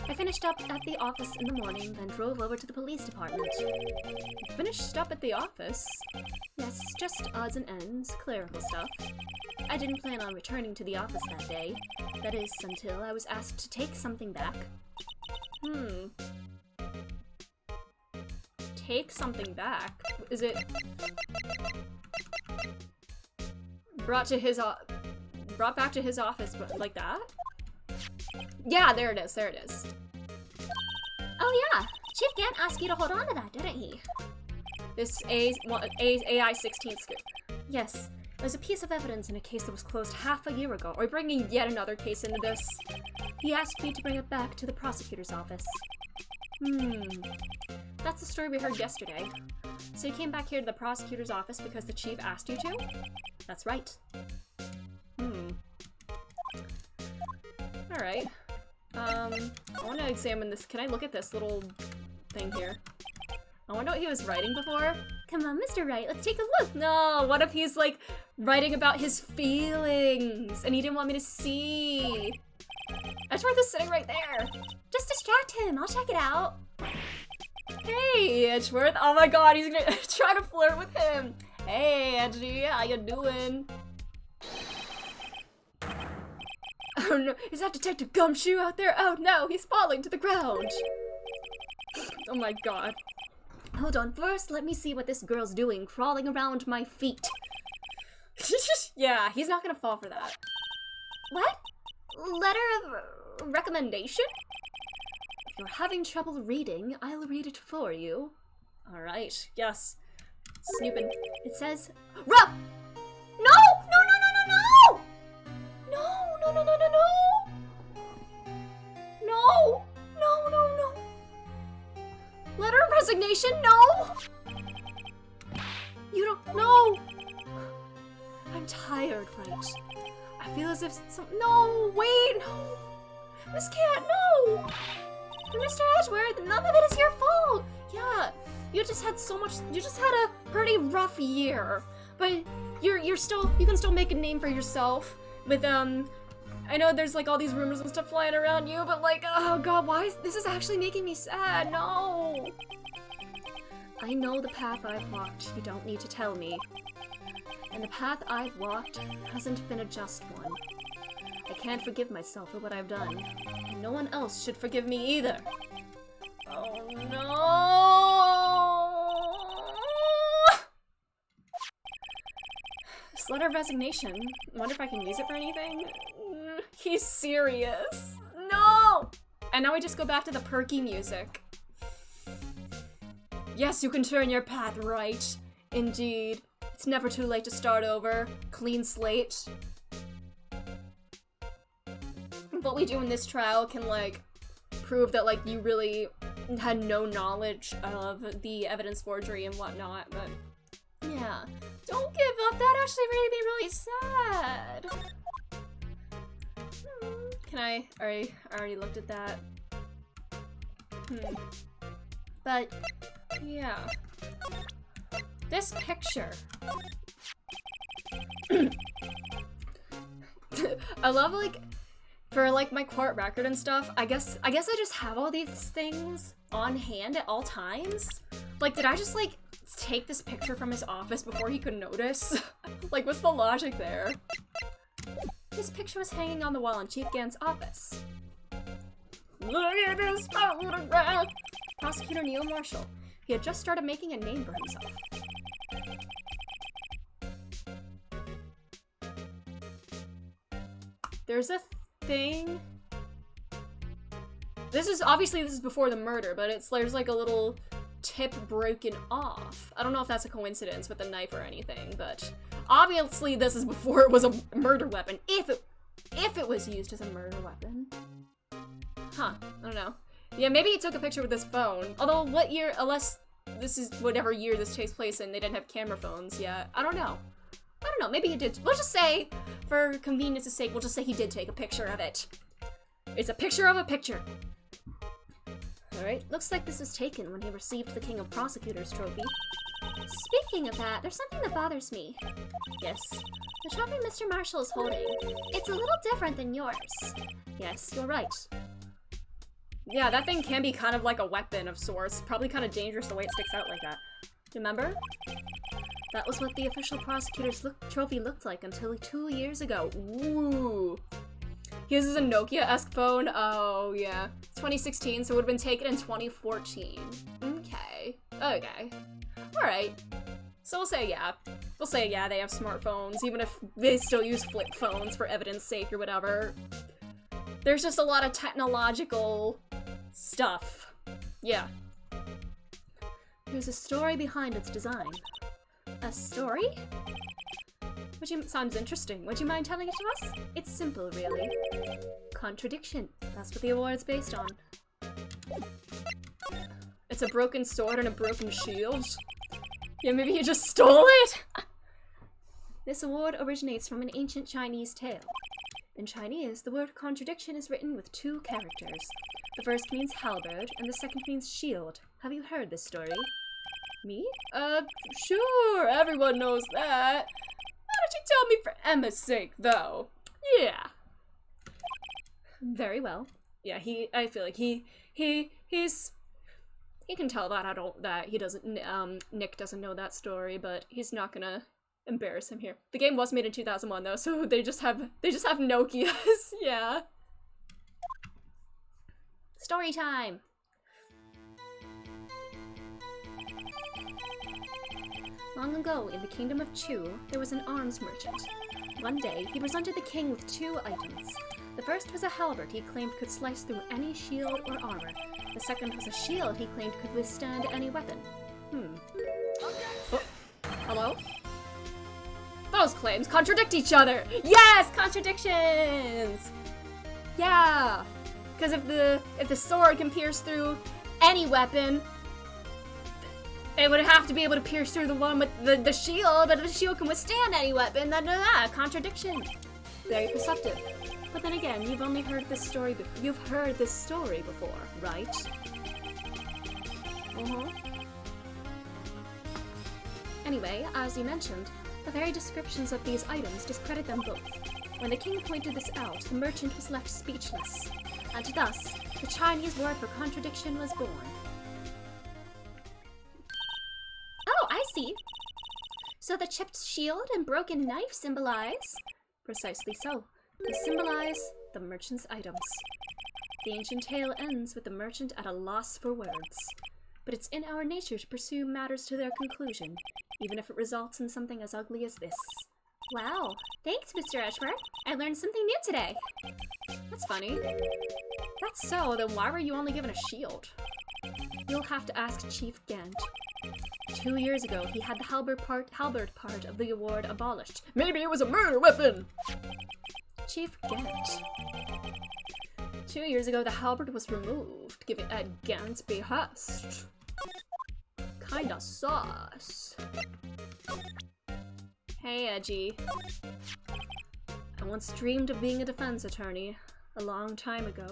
I finished up at the office in the morning, then drove over to the police department. You finished up at the office? Yes, just odds and ends, clerical stuff. I didn't plan on returning to the office that day. That is, until I was asked to take something back. Take something back? Is it brought back to his office, but like that? Yeah, there it is, there it is. Oh yeah, Chief Gant asked you to hold on to that, didn't he? This AI-16 scoop. Yes, there's a piece of evidence in a case that was closed half a year ago. Are we bringing yet another case into this? He asked me to bring it back to the prosecutor's office. That's the story we heard yesterday. So you came back here to the prosecutor's office because the chief asked you to? That's right. Alright. I want to examine this. Can I look at this little thing here? I wonder what he was writing before. Come on, Mr. Wright, let's take a look. No, what if he's like writing about his feelings and he didn't want me to see? Edgeworth is sitting right there. Just distract him, I'll check it out. Hey, Edgeworth. Oh my god, he's gonna try to flirt with him. Hey, Edgy, how you doing? Oh no, is that Detective Gumshoe out there? Oh no, he's falling to the ground. Oh my god. Hold on, first let me see what this girl's doing, crawling around my feet. Yeah, he's not gonna fall for that. What? Letter of recommendation? If you're having trouble reading, I'll read it for you. Alright, yes. Snooping. It says, Rup! No! No, no, no, no, no! No, no, no, no, no, no! No! No, no, no! Letter of resignation? No! You don't know! I'm tired, Wright. I feel as if some— No! Wait! No! This can't— No! Mr. Edgeworth, none of it is your fault! Yeah, you just had so much— You just had a pretty rough year. But you can still make a name for yourself with, I know there's like all these rumors and stuff flying around you, but like, oh god, why is this is actually making me sad? No! I know the path I've walked, you don't need to tell me. And the path I've walked hasn't been a just one. I can't forgive myself for what I've done. And no one else should forgive me either. Oh no! This letter of resignation. I wonder if I can use it for anything? He's serious. No! And now we just go back to the perky music. Yes, you can turn your path right. Indeed. It's never too late to start over. Clean slate. What we do in this trial can, like, prove that, like, you really had no knowledge of the evidence forgery and whatnot, but yeah. Don't give up, that actually made me really sad. Can I already looked at that. But, yeah. This picture. I love, like, for, like, my court record and stuff, I guess I just have all these things on hand at all times. Like, did I just, like, take this picture from his office before he could notice? Like, what's the logic there? This picture was hanging on the wall in Chief Gant's office. Look at this photograph! Prosecutor Neil Marshall. He had just started making a name for himself. There's a thing. This is before the murder, but there's like a little tip broken off. I don't know if that's a coincidence with the knife or anything, but obviously this is before it was a murder weapon. If it was used as a murder weapon. Huh, I don't know. Yeah, maybe he took a picture with his phone. Although what year, unless this is whatever year this takes place in, they didn't have camera phones yet. I don't know. I don't know, maybe he did. We'll just say, for convenience's sake, we'll just say he did take a picture of it. It's a picture of a picture. Alright, looks like this was taken when he received the King of Prosecutors trophy. Speaking of that, there's something that bothers me. Yes. The trophy Mr. Marshall is holding. It's a little different than yours. Yes, you're right. Yeah, that thing can be kind of like a weapon of sorts. Probably kind of dangerous the way it sticks out like that. Remember? That was what the official prosecutor's trophy looked like until 2 years ago. Ooh. He uses a Nokia-esque phone? Oh, yeah. It's 2016, so it would have been taken in 2014. Okay. Okay. Alright. So we'll say yeah. We'll say yeah, they have smartphones, even if they still use flip phones for evidence sake or whatever. There's just a lot of technological stuff. Yeah. There's a story behind its design. A story? Sounds interesting. Would you mind telling it to us? It's simple, really. Contradiction. That's what the award's based on. It's a broken sword and a broken shield. Yeah, maybe you just stole it? This award originates from an ancient Chinese tale. In Chinese, the word contradiction is written with 2 characters. The first means halberd, and the second means shield. Have you heard this story? Me? Sure, everyone knows that. Why don't you tell me for Emma's sake, though? Yeah. Very well. Yeah, I feel like he can tell that Nick doesn't know that story, but he's not gonna embarrass him here. The game was made in 2001 though, so they just have Nokias. Yeah. Story time. Long ago, in the kingdom of Chu, there was an arms merchant. One day, he presented the king with 2 items. The first was a halberd he claimed could slice through any shield or armor. The second was a shield he claimed could withstand any weapon. Oh, hello? Those claims contradict each other! Yes! Contradictions! Yeah! Because if the sword can pierce through any weapon, it would have to be able to pierce through the one with the shield, but if the shield can withstand any weapon, then contradiction. Very perceptive. But then again, you've only heard this story before. You've heard this story before, right? Anyway, as you mentioned, the very descriptions of these items discredit them both. When the king pointed this out, the merchant was left speechless. And thus, the Chinese word for contradiction was born. Oh, I see. So the chipped shield and broken knife symbolize? Precisely so. They symbolize the merchant's items. The ancient tale ends with the merchant at a loss for words. But it's in our nature to pursue matters to their conclusion, even if it results in something as ugly as this. Wow, thanks, Mr. Edgeworth. I learned something new today. That's funny. That's so, then why were you only given a shield? You'll have to ask Chief Gant. 2 years ago, he had the halberd part of the award abolished. Maybe it was a murder weapon! Chief Gant. 2 years ago, the halberd was removed, given at Gant's behest. Kinda sauce. Hey, Edgy. I once dreamed of being a defense attorney, a long time ago.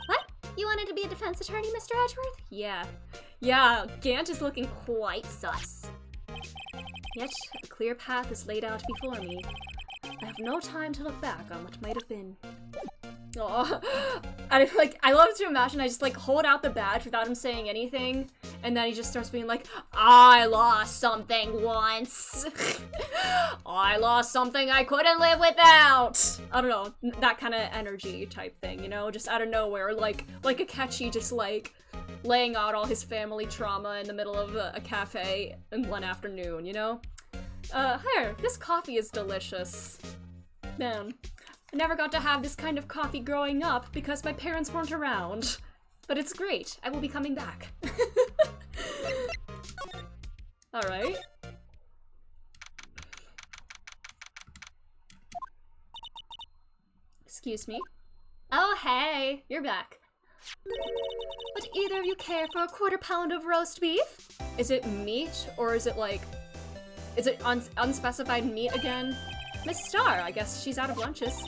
What? You wanted to be a defense attorney, Mr. Edgeworth? Yeah. Yeah, Gant is looking quite sus. Yet, a clear path is laid out before me. I have no time to look back on what might have been. Oh, I love to imagine I just hold out the badge without him saying anything, and then he just starts being like, I lost something once. I lost something I couldn't live without. I don't know, that kind of energy type thing, you know, just out of nowhere, like Akechi just laying out all his family trauma in the middle of a cafe in one afternoon, you know? Here, this coffee is delicious. Man, I never got to have this kind of coffee growing up because my parents weren't around. But it's great. I will be coming back. Alright. Excuse me. Oh, hey, you're back. Would either of you care for a 1/4 pound of roast beef? Is it meat, or is it is it unspecified meat again? Miss Star, I guess she's out of lunches.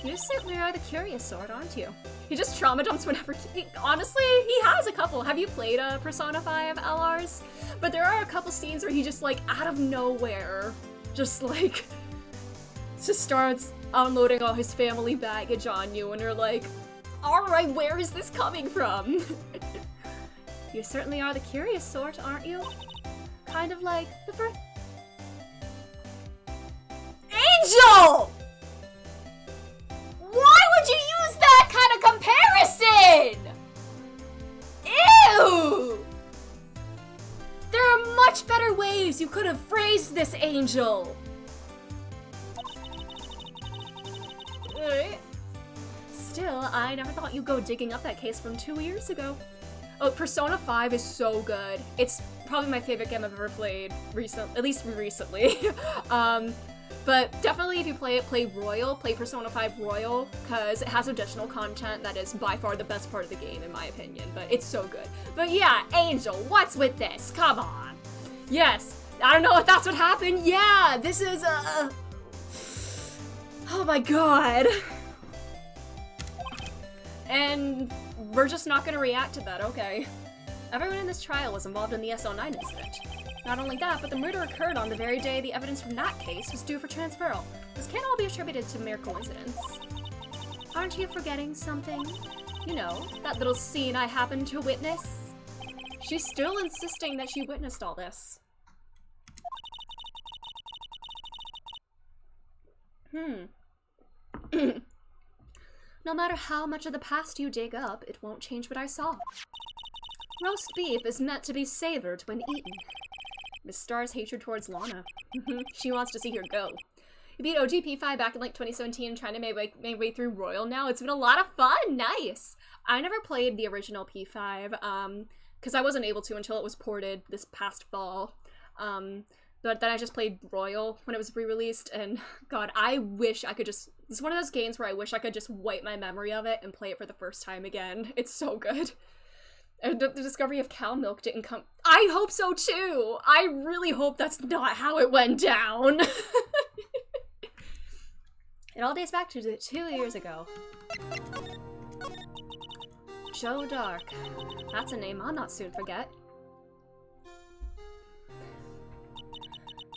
You certainly are the curious sort, aren't you? He just trauma dumps whenever honestly, he has a couple. Have you played Persona 5 LRs? But there are a couple scenes where he just out of nowhere, just starts unloading all his family baggage on you, and you're like, alright, where is this coming from? You certainly are the curious sort, aren't you? Kind of like the first... Angel! Why would you use that kind of comparison? Ew! There are much better ways you could have phrased this, Angel. Still, I never thought you'd go digging up that case from 2 years ago. Oh, Persona 5 is so good. It's probably my favorite game I've ever played at least recently. But definitely if you play Royal, play Persona 5 Royal, because it has additional content that is by far the best part of the game, in my opinion, but it's so good. But yeah, Angel, what's with this? Come on. Yes, I don't know if that's what happened. Yeah, this is, Oh my god! And we're just not gonna react to that, okay. Everyone in this trial was involved in the SO9 incident. Not only that, but the murder occurred on the very day the evidence from that case was due for transferal. This can't all be attributed to mere coincidence. Aren't you forgetting something? You know, that little scene I happened to witness? She's still insisting that she witnessed all this. No matter how much of the past you dig up, it won't change what I saw. Roast beef is meant to be savored when eaten. Miss Star's hatred towards Lana. She wants to see her go. You beat OG P5 back in like 2017 and trying to make way through Royal now. It's been a lot of fun. Nice. I never played the original P5 because I wasn't able to until it was ported this past fall. But then I just played Royal when it was re-released, and god, I wish I could just... It's one of those games where I wish I could just wipe my memory of it and play it for the first time again. It's so good. And the discovery of cow milk didn't come... I hope so too! I really hope that's not how it went down! It all dates back to 2 years ago. Joe Dark. That's a name I'll not soon forget.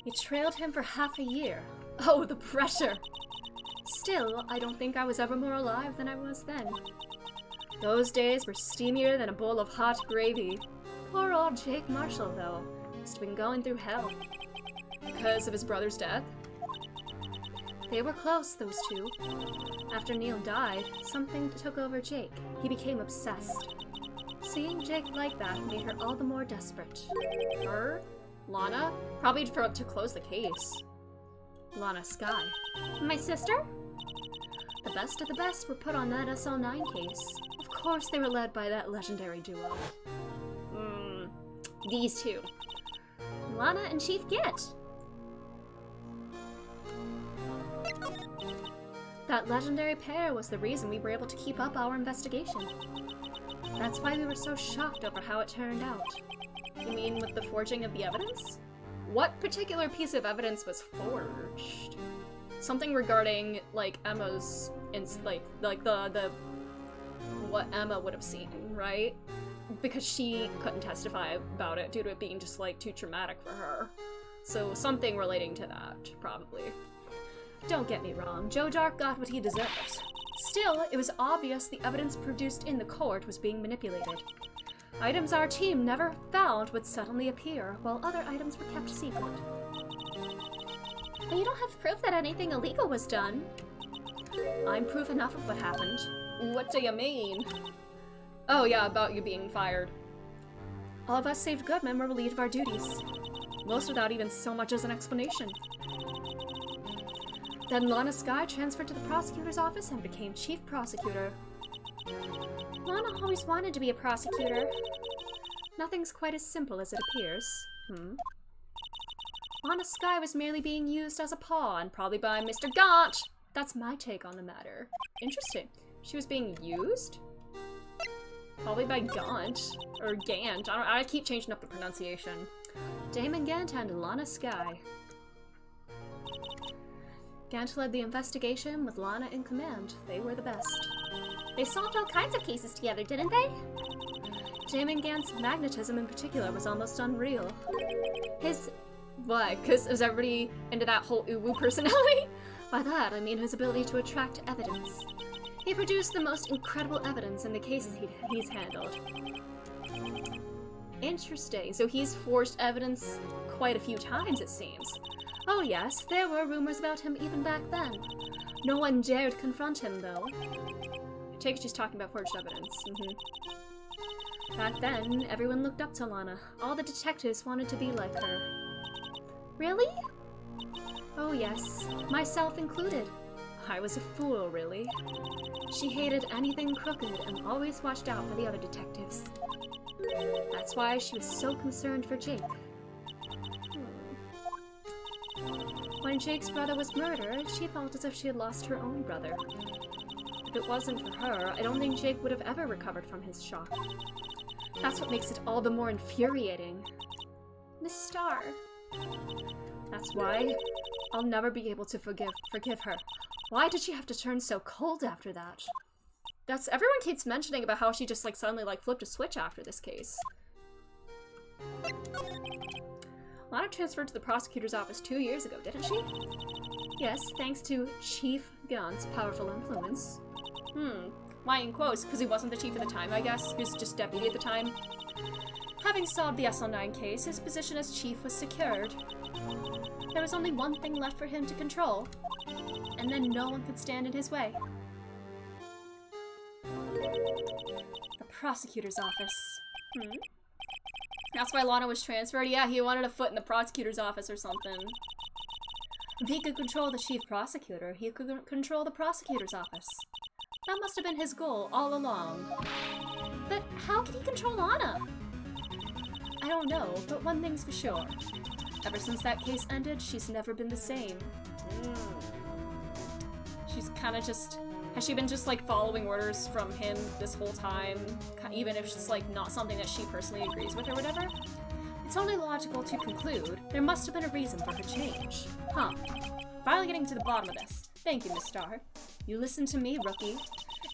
You trailed him for half a year. Oh, the pressure! Still, I don't think I was ever more alive than I was then. Those days were steamier than a bowl of hot gravy. Poor old Jake Marshall, though. Must have been going through hell. Because of his brother's death? They were close, those two. After Neil died, something took over Jake. He became obsessed. Seeing Jake like that made her all the more desperate. Her? Lana? Probably to close the case. Lana Skye. My sister? The best of the best were put on that SL9 case. Of course they were led by that legendary duo. These two. Lana and Chief Git. That legendary pair was the reason we were able to keep up our investigation. That's why we were so shocked over how it turned out. You mean with the forging of the evidence? What particular piece of evidence was forged? Something regarding, like, Emma's, like the what Emma would have seen, right? Because she couldn't testify about it due to it being just, like, too traumatic for her. So something relating to that, probably. Don't get me wrong, Joe Dark got what he deserved. Still, it was obvious the evidence produced in the court was being manipulated. Items our team never found would suddenly appear, while other items were kept secret. But you don't have proof that anything illegal was done. I'm proof enough of what happened. What do you mean? Oh yeah, about you being fired. All of us saved Goodman were relieved of our duties. Most without even so much as an explanation. Then Lana Skye transferred to the prosecutor's office and became chief prosecutor. Lana always wanted to be a prosecutor. Nothing's quite as simple as it appears. Lana Skye was merely being used as a pawn, probably by Mr. Gaunt. That's my take on the matter. Interesting. She was being used? Probably by Gaunt. Or Gant. I keep changing up the pronunciation. Damon Gant and Lana Skye. Gant led the investigation with Lana in command. They were the best. They solved all kinds of cases together, didn't they? Damon Gant's magnetism in particular was almost unreal. His... Why? Because is everybody into that whole uwu personality? By that, I mean his ability to attract evidence. He produced the most incredible evidence in the cases he's handled. Interesting. So he's forged evidence quite a few times, it seems. Oh yes, there were rumors about him even back then. No one dared confront him, though. I take it she's talking about forged evidence. Back then, everyone looked up to Lana. All the detectives wanted to be like her. Really? Oh yes, myself included. I was a fool, really. She hated anything crooked and always watched out for the other detectives. That's why she was so concerned for Jake. When Jake's brother was murdered, she felt as if she had lost her own brother. If it wasn't for her, I don't think Jake would have ever recovered from his shock. That's what makes it all the more infuriating. Miss Starr. That's why. I'll never be able to forgive her. Why did she have to turn so cold after that? Everyone keeps mentioning about how she just like suddenly like flipped a switch after this case. Lana transferred to the prosecutor's office 2 years ago, didn't she? Yes, thanks to Chief Gunn's powerful influence. Why in quotes? Because he wasn't the chief at the time, I guess. He was just deputy at the time. Having solved the SL9 case, his position as chief was secured. There was only one thing left for him to control, and then no one could stand in his way. The prosecutor's office. That's why Lana was transferred? Yeah, he wanted a foot in the prosecutor's office or something. If he could control the chief prosecutor, he could control the prosecutor's office. That must have been his goal all along. But how could he control Lana? I don't know, but one thing's for sure. Ever since that case ended, she's never been the same. She's kind of just... Has she been just, like, following orders from him this whole time? Even if it's, like, not something that she personally agrees with or whatever? It's only logical to conclude there must have been a reason for her change. Finally getting to the bottom of this. Thank you, Miss Starr. You listened to me, rookie.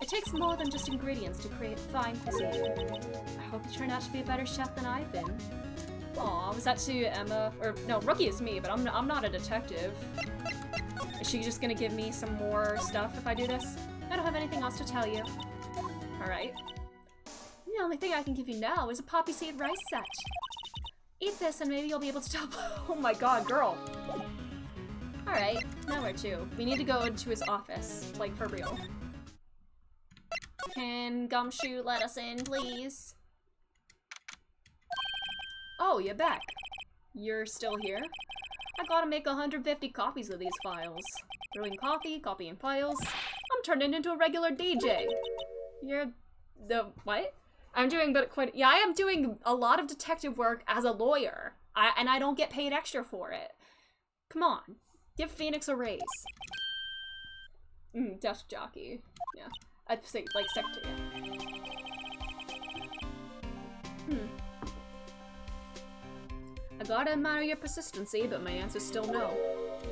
It takes more than just ingredients to create fine cuisine. I hope you turn out to be a better chef than I've been. Aw, was that to Emma? Or, no, rookie is me, but I'm not a detective. Is she just gonna give me some more stuff if I do this? I don't have anything else to tell you. Alright. The only thing I can give you now is a poppy seed rice set. Eat this and maybe you'll be able to tell- Oh my god, girl! Alright, now where to? We need to go into his office, like for real. Can Gumshoe let us in, please? Oh, you're back. You're still here? I gotta make 150 copies of these files. Brewing coffee, copying files. I'm turning into a regular DJ. You're the what? I'm doing yeah, I am doing a lot of detective work as a lawyer. And I don't get paid extra for it. Come on, give Phoenix a raise. Desk jockey. Yeah, I'd say like secretary. I gotta admire your persistency, but my answer's still no.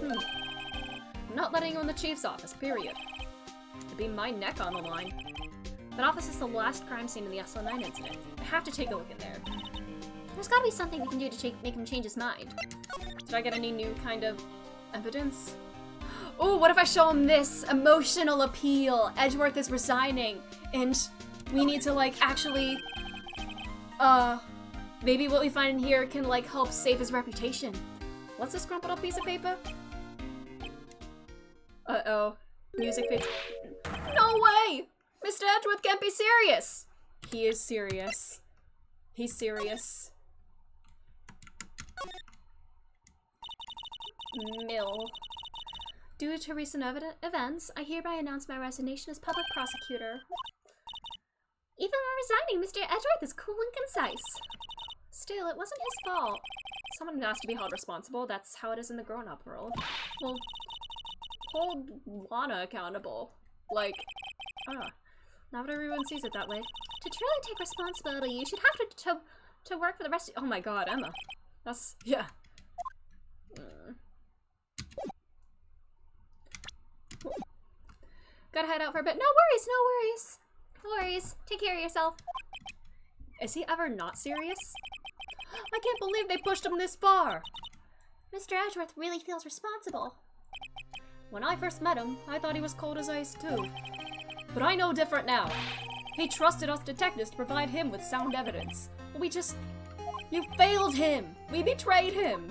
I'm not letting you in the chief's office, period. It'd be my neck on the line. That office is the last crime scene in the SL9 incident. I have to take a look in there. There's gotta be something we can do to make him change his mind. Did I get any new kind of evidence? Oh, what if I show him this? Emotional appeal. Edgeworth is resigning, and we need to, like, actually, maybe what we find in here can, like, help save his reputation. What's this crumpled up piece of paper? Uh-oh. Music fades. No way! Mr. Edgeworth can't be serious! He is serious. He's serious. Mill. Due to recent events, I hereby announce my resignation as public prosecutor. Even when resigning, Mr. Edgeworth is cool and concise. Still, it wasn't his fault. Someone has to be held responsible. That's how it is in the grown-up world. Well, hold Lana accountable. Like, not everyone sees it that way. To truly take responsibility, you should have to work for the rest of— Oh my god, Emma. That's— yeah. Gotta head out for a bit. No worries, no worries. No worries. Take care of yourself. Is he ever not serious? I can't believe they pushed him this far. Mr. Edgeworth really feels responsible. When I first met him, I thought he was cold as ice too. But I know different now. He trusted us detectives to provide him with sound evidence. We just— You failed him! We betrayed him!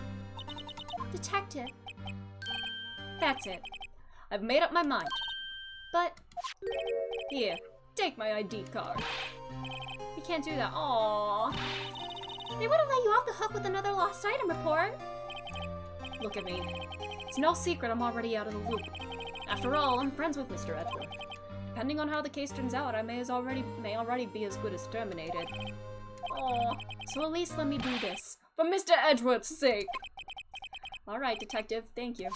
Detective. That's it. I've made up my mind. But— Here, take my ID card. You can't do that. Aww. They wouldn't let you off the hook with another lost item report. Look at me. It's no secret I'm already out of the loop. After all, I'm friends with Mr. Edgeworth. Depending on how the case turns out, I may already be as good as terminated. Aww. So at least let me do this. For Mr. Edgeworth's sake. Alright, detective. Thank you.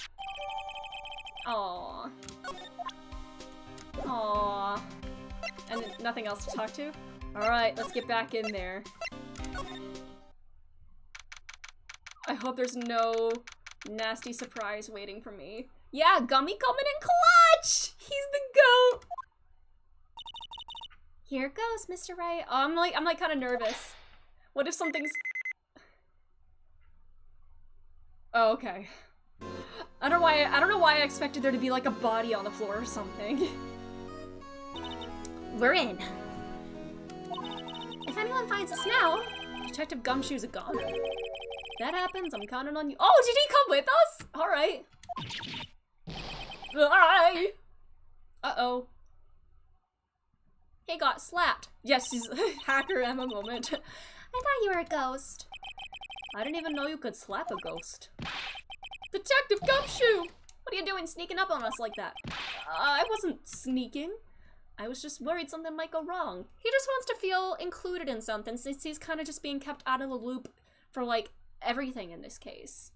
Aww. Aww. And nothing else to talk to? Alright, let's get back in there. I hope there's no Nasty surprise waiting for me. Yeah, Gummy coming in clutch! He's the goat! Here it goes, Mr. Wright. Oh, I'm like kind of nervous. What if something's... Oh, okay. I don't know why I expected there to be like a body on the floor or something. We're in. If anyone finds us now, Detective Gumshoe's a goner. If that happens, I'm counting on you. Oh, did he come with us? Alright. Alright. Uh-oh. He got slapped. Yes, she's hacker Emma moment. I thought you were a ghost. I didn't even know you could slap a ghost. Detective Gumshoe! What are you doing sneaking up on us like that? I wasn't sneaking. I was just worried something might go wrong. He just wants to feel included in something since he's kind of just being kept out of the loop for like everything in this case.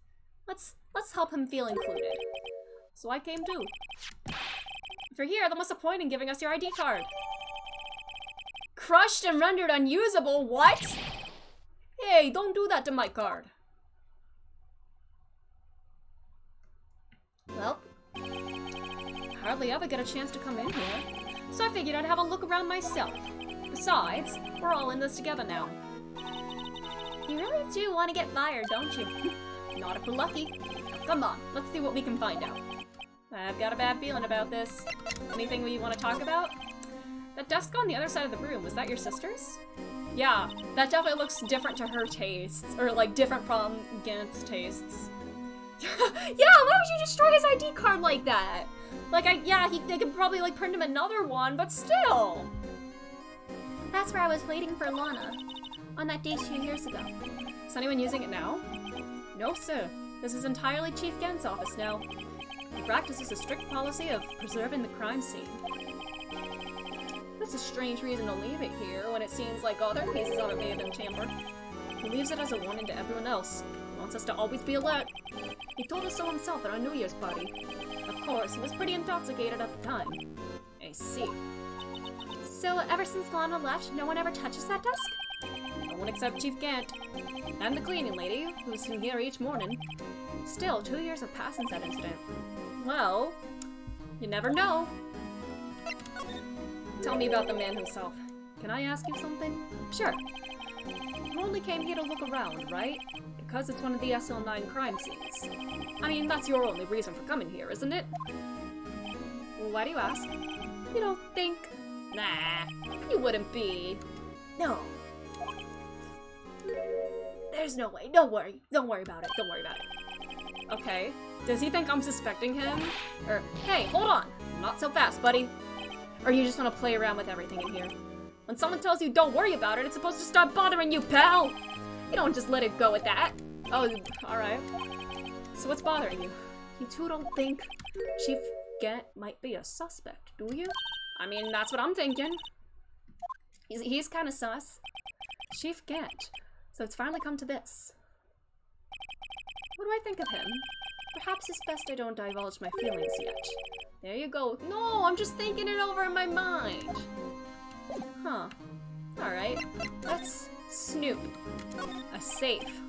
Let's help him feel included. So I came too. If you're here, then what's the point in giving us your ID card? Crushed and rendered unusable? What? Hey, don't do that to my card. Well, hardly ever get a chance to come in here, so I figured I'd have a look around myself. Besides, we're all in this together now. You really do want to get fired, don't you? Not if we're lucky. Come on, let's see what we can find out. I've got a bad feeling about this. Anything we want to talk about? That desk on the other side of the room, was that your sister's? Yeah, that definitely looks different to her tastes, or like different from Gant's tastes. Yeah, why would you destroy his ID card like that? Like, they could probably like print him another one, but still. That's where I was waiting for Lana, on that day 2 years ago. Is anyone using it now? No, sir. This is entirely Chief Gant's office now. He practices a strict policy of preserving the crime scene. That's a strange reason to leave it here when it seems like other cases of it may have been tampered. He leaves it as a warning to everyone else. He wants us to always be alert. He told us so himself at our New Year's party. Of course, he was pretty intoxicated at the time. I see. So ever since Lana left, no one ever touches that desk? No one except Chief Gant. And the cleaning lady, who's in here each morning. Still, 2 years have passed since that incident. Well, you never know. Tell me about the man himself. Can I ask you something? Sure. You only came here to look around, right? Because it's one of the SL9 crime scenes. I mean, that's your only reason for coming here, isn't it? Well, why do you ask? You don't think... Nah, you wouldn't be. No. There's no way. Don't worry. Don't worry about it. Don't worry about it. Okay. Does he think I'm suspecting him? Or, hey, hold on. Not so fast, buddy. Or you just want to play around with everything in here? When someone tells you don't worry about it, it's supposed to stop bothering you, pal! You don't just let it go at that. Oh, alright. So what's bothering you? You two don't think Chief Gant might be a suspect, do you? I mean, that's what I'm thinking. He's kind of sus. Chief Gant. So it's finally come to this. What do I think of him? Perhaps it's best I don't divulge my feelings yet. There you go. No, I'm just thinking it over in my mind. Huh. Alright. Let's snoop. A safe.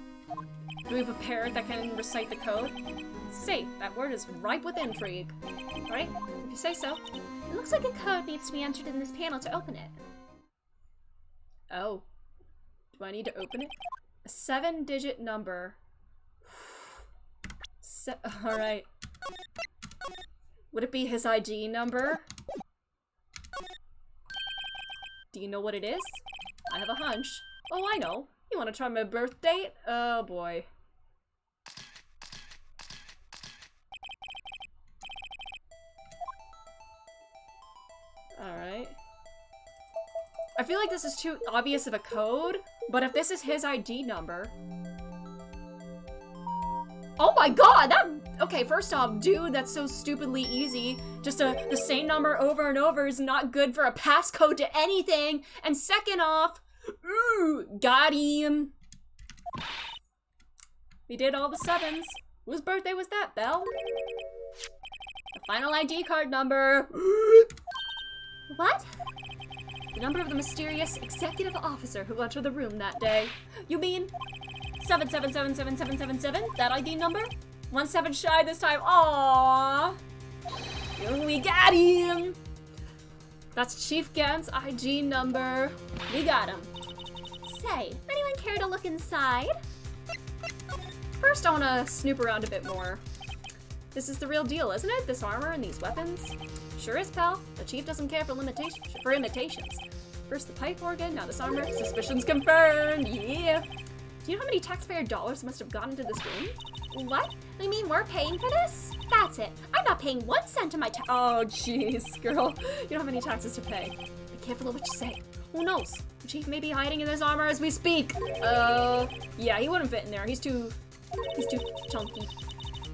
Do we have a parrot that can recite the code? Safe. That word is ripe with intrigue. Alright? If you say so. It looks like a code needs to be entered in this panel to open it. Oh. Do I need to open it? A 7-digit number. Alright. Would it be his ID number? Do you know what it is? I have a hunch. Oh, I know. You want to try my birth date? Oh boy. Alright. I feel like this is too obvious of a code, but if this is his ID number... Oh my god, that... Okay, first off, dude, that's so stupidly easy. Just the same number over and over is not good for a passcode to anything. And second off, ooh, got him. We did all the 7s. Whose birthday was that, Belle? The final ID card number. What? The number of the mysterious executive officer who entered the room that day. You mean 7777777? That ID number? 1-7 shy this time. Aww. We got him. That's Chief Gant's IG number. We got him. Say, anyone care to look inside? First, I want to snoop around a bit more. This is the real deal, isn't it? This armor and these weapons? Sure is, pal. The chief doesn't care for imitations. First the pipe organ, now this armor. Suspicions confirmed. Yeah. Do you know how many taxpayer dollars must have gone into this game? What? You mean we're paying for this? That's it. I'm not paying 1 cent of my tax. Oh, jeez, girl. You don't have any taxes to pay. Be careful of what you say. Who knows? The chief may be hiding in this armor as we speak. Yeah, he wouldn't fit in there. He's too chunky.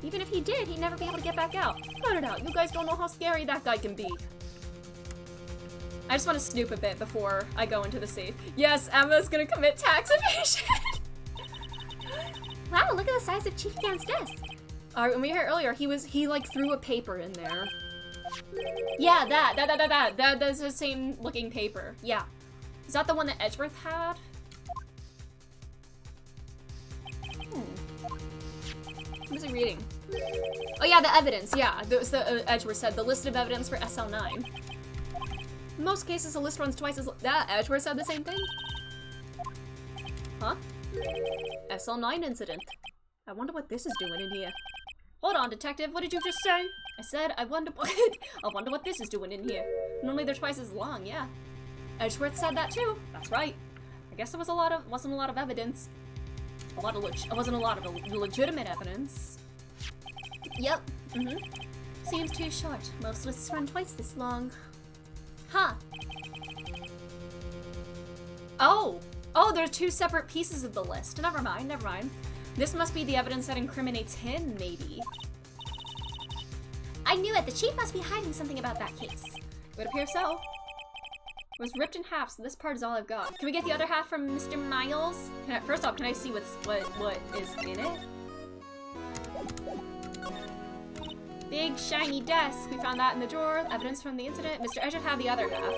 Even if he did, he'd never be able to get back out. Cut it out. You guys don't know how scary that guy can be. I just want to snoop a bit before I go into the safe. Yes, Emma's gonna commit tax evasion. Wow, look at the size of Chief Gant's desk. Alright, when we were here earlier, he like threw a paper in there. Yeah, that's the same looking paper. Yeah. Is that the one that Edgeworth had? What is he reading? Oh yeah, the evidence, yeah. Edgeworth said, the list of evidence for SL9. In most cases, the list runs twice as that. Edgeworth said the same thing? Huh? SL9 incident. I wonder what this is doing in here. Hold on, detective, what did you just say? I said, I wonder what this is doing in here. Normally they're twice as long, yeah. Edgeworth said that too. That's right. I guess there wasn't a lot of evidence. Wasn't a lot of legitimate evidence. Yep. Seems too short. Most lists run twice this long. Huh. Oh, there are 2 separate pieces of the list. Never mind. This must be the evidence that incriminates him, maybe. I knew it. The chief must be hiding something about that case. It would appear so. It was ripped in half, so this part is all I've got. Can we get the other half from Mr. Miles? First off, can I see what is in it? Big shiny desk. We found that in the drawer. Evidence from the incident. Mr. Edgeworth had the other half.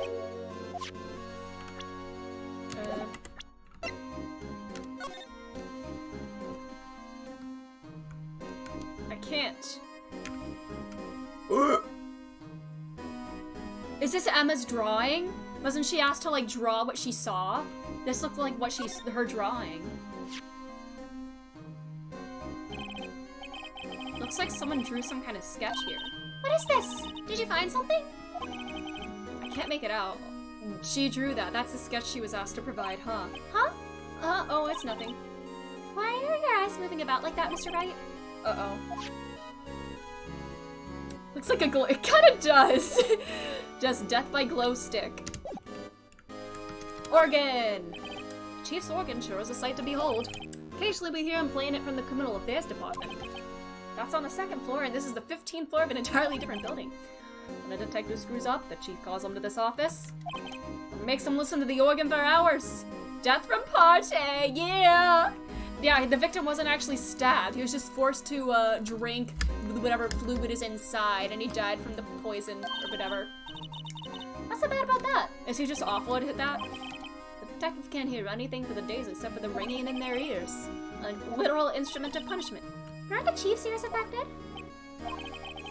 I can't. Is this Emma's drawing? Wasn't she asked to like draw what she saw? This looked like her drawing. Looks like someone drew some kind of sketch here. What is this? Did you find something? I can't make it out. She drew that. That's the sketch she was asked to provide, huh? Huh? Oh, it's nothing. Why are your eyes moving about like that, Mr. Wright? Uh-oh. Looks like a glow. It kinda does. Just death by glow stick. Organ! Chief's organ sure is a sight to behold. Occasionally we hear him playing it from the criminal affairs department. That's on the 2nd floor, and this is the 15th floor of an entirely different building. When a detective screws up, the chief calls him to this office. And makes him listen to the organ for hours. Death from party, yeah! Yeah, the victim wasn't actually stabbed. He was just forced to drink whatever fluid is inside, and he died from the poison or whatever. What's so bad about that? Is he just awful at that? The detective can't hear anything for the days except for the ringing in their ears. A literal instrument of punishment. Aren't the chief's ears affected?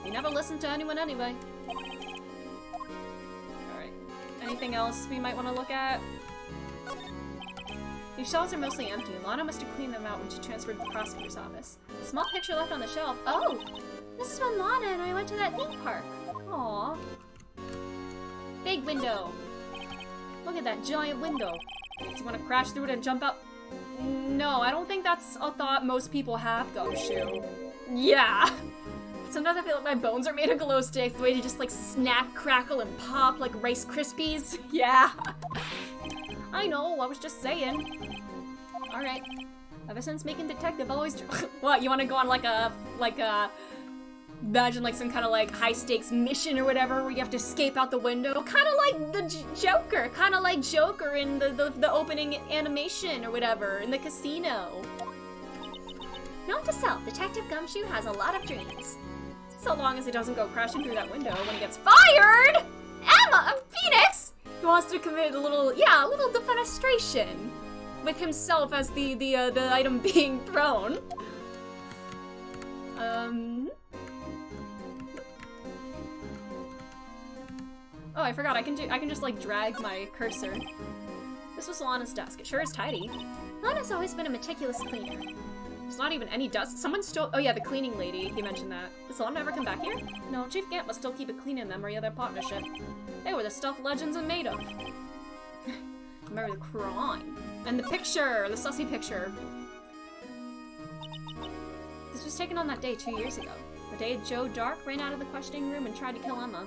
He never listened to anyone anyway. Alright. Anything else we might want to look at? These shelves are mostly empty. Lana must have cleaned them out when she transferred to the prosecutor's office. A small picture left on the shelf. Oh! This is when Lana and I went to that theme park. Aww. Big window. Look at that giant window. Do you want to crash through it and jump up? No, I don't think that's a thought most people have, Gumshoe. Yeah. Sometimes I feel like my bones are made of glow sticks, the way they just like snap, crackle, and pop like Rice Krispies. Yeah. I know, I was just saying. Alright. Ever since making detective, I've always... What, you want to go on like a... Imagine like some kind of like high stakes mission or whatever where you have to escape out the window. Kind of like the Joker. Kind of like Joker in the opening animation or whatever in the casino. Note to self, Detective Gumshoe has a lot of dreams. So long as he doesn't go crashing through that window when he gets fired! Emma! Phoenix! He wants to commit a little defenestration with himself as the item being thrown. Oh, I forgot. I can just like drag my cursor. This was Lana's desk. It sure is tidy. Lana's always been a meticulous cleaner. There's not even any dust. Someone stole. Oh yeah, the cleaning lady. He mentioned that. Does Lana ever come back here? No, Chief Gant must still keep it clean in memory of their partnership. They were the stuff legends are made of. Remember the crime and the picture, the sussy picture. This was taken on that day 2 years ago. The day Joe Dark ran out of the questioning room and tried to kill Emma.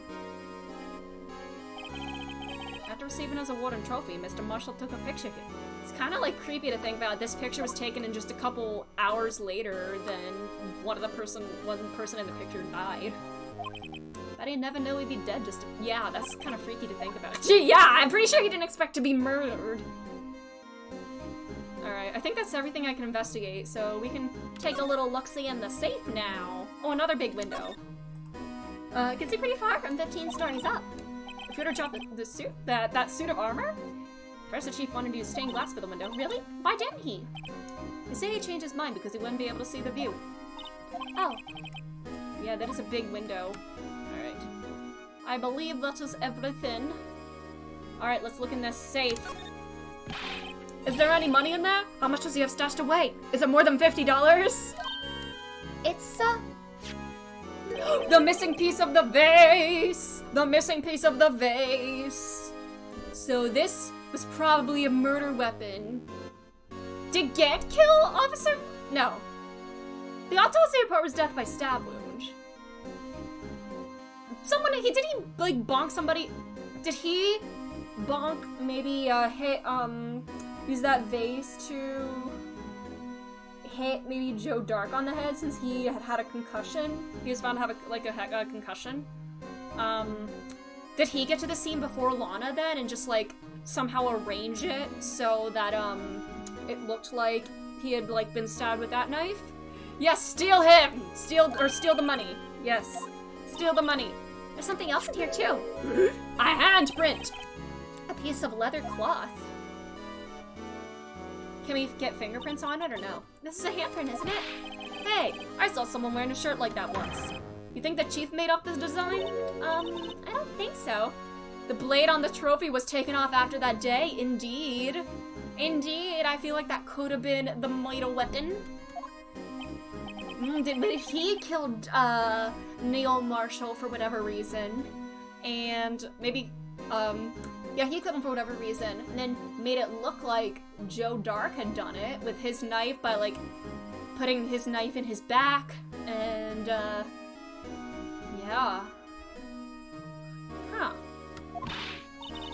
After receiving his award and trophy, Mr. Marshall took a picture here. It's kind of like creepy to think about. This picture was taken in just a couple hours later than one person in the picture died. But I never know he'd be dead just yeah, that's kind of freaky to think about. Gee, yeah, I'm pretty sure he didn't expect to be murdered. Alright, I think that's everything I can investigate, so we can take a little look-see in the safe now. Oh, another big window. You can see pretty far from 15 stories up. If you were to drop the suit, that suit of armor? First, the chief wanted to use stained glass for the window. Really? Why didn't he? They say he changed his mind because he wouldn't be able to see the view. Oh. Yeah, that is a big window. Alright. I believe that is everything. Alright, let's look in this safe. Is there any money in there? How much does he have stashed away? Is it more than $50? It's, the missing piece of the vase! The missing piece of the vase! So this was probably a murder weapon. Did Gant kill Officer? No. The autopsy report was death by stab wound. Did he, like, bonk somebody? Did he bonk, maybe, use that vase to hit maybe Joe Dark on the head since he had a concussion? He was found to have a concussion. Did he get to the scene before Lana then and just, like, somehow arrange it so that, it looked like he had, like, been stabbed with that knife? Yes, steal him! Steal the money. Yes. Steal the money. There's something else in here, too. A handprint! A piece of leather cloth. Can we get fingerprints on it or no? This is a handprint, isn't it? Hey, I saw someone wearing a shirt like that once. You think the chief made up this design? I don't think so. The blade on the trophy was taken off after that day. Indeed. Indeed, I feel like that could have been the Mido weapon. But if he killed, Neil Marshall for whatever reason, and maybe, yeah, he killed him for whatever reason, and then made it look like Joe Dark had done it with his knife by, like, putting his knife in his back, and, yeah. Huh.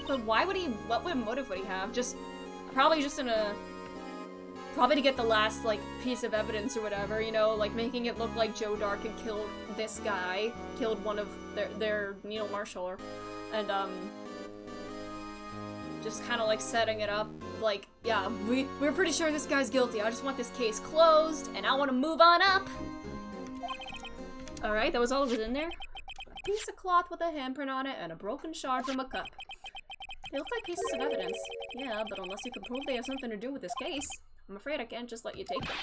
But why would he, what motive would he have? Probably to get the last, like, piece of evidence or whatever, you know, like, making it look like Joe Dark had killed this guy, killed one of their Neil Marshall, and, just kind of, like, setting it up, like, yeah, we're pretty sure this guy's guilty, I just want this case closed, and I want to move on up! Alright, that was all that was in there. A piece of cloth with a handprint on it, and a broken shard from a cup. They look like pieces of evidence. Yeah, but unless you can prove they have something to do with this case, I'm afraid I can't just let you take them.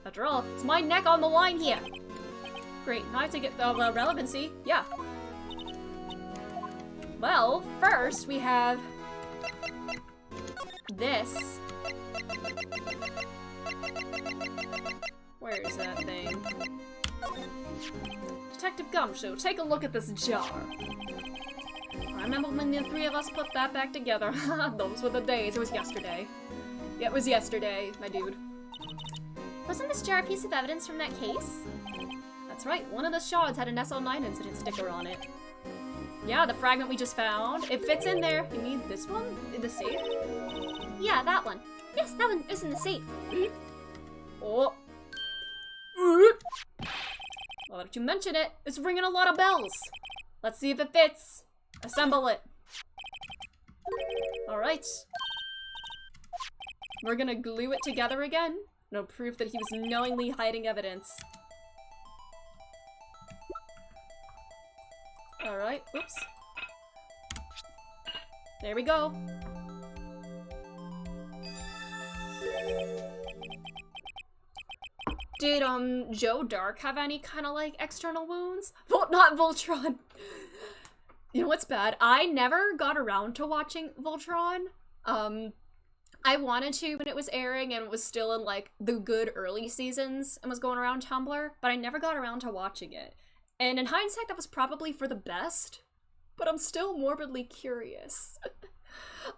After all, it's my neck on the line here! Great, now I have to get the relevancy. Yeah. Well, first we have this. Where is that thing? Detective Gumshoe, take a look at this jar. I remember when the three of us put that back together. Those were the days. It was yesterday. Yeah, it was yesterday, my dude. Wasn't this jar a piece of evidence from that case? That's right, one of the shards had an SL9 incident sticker on it. Yeah, the fragment we just found. It fits in there. You mean this one? In the safe? Yeah, that one. Yes, that one is in the safe. Oh. Well, that you mention it, it's ringing a lot of bells. Let's see if it fits. Assemble it. Alright. We're gonna glue it together again. No proof that he was knowingly hiding evidence. Alright, oops. There we go. Did, Joe Dark have any kind of, like, external wounds? Not Voltron. You know what's bad? I never got around to watching Voltron. I wanted to when it was airing and it was still in, like, the good early seasons and was going around Tumblr, but I never got around to watching it. And in hindsight, that was probably for the best, but I'm still morbidly curious.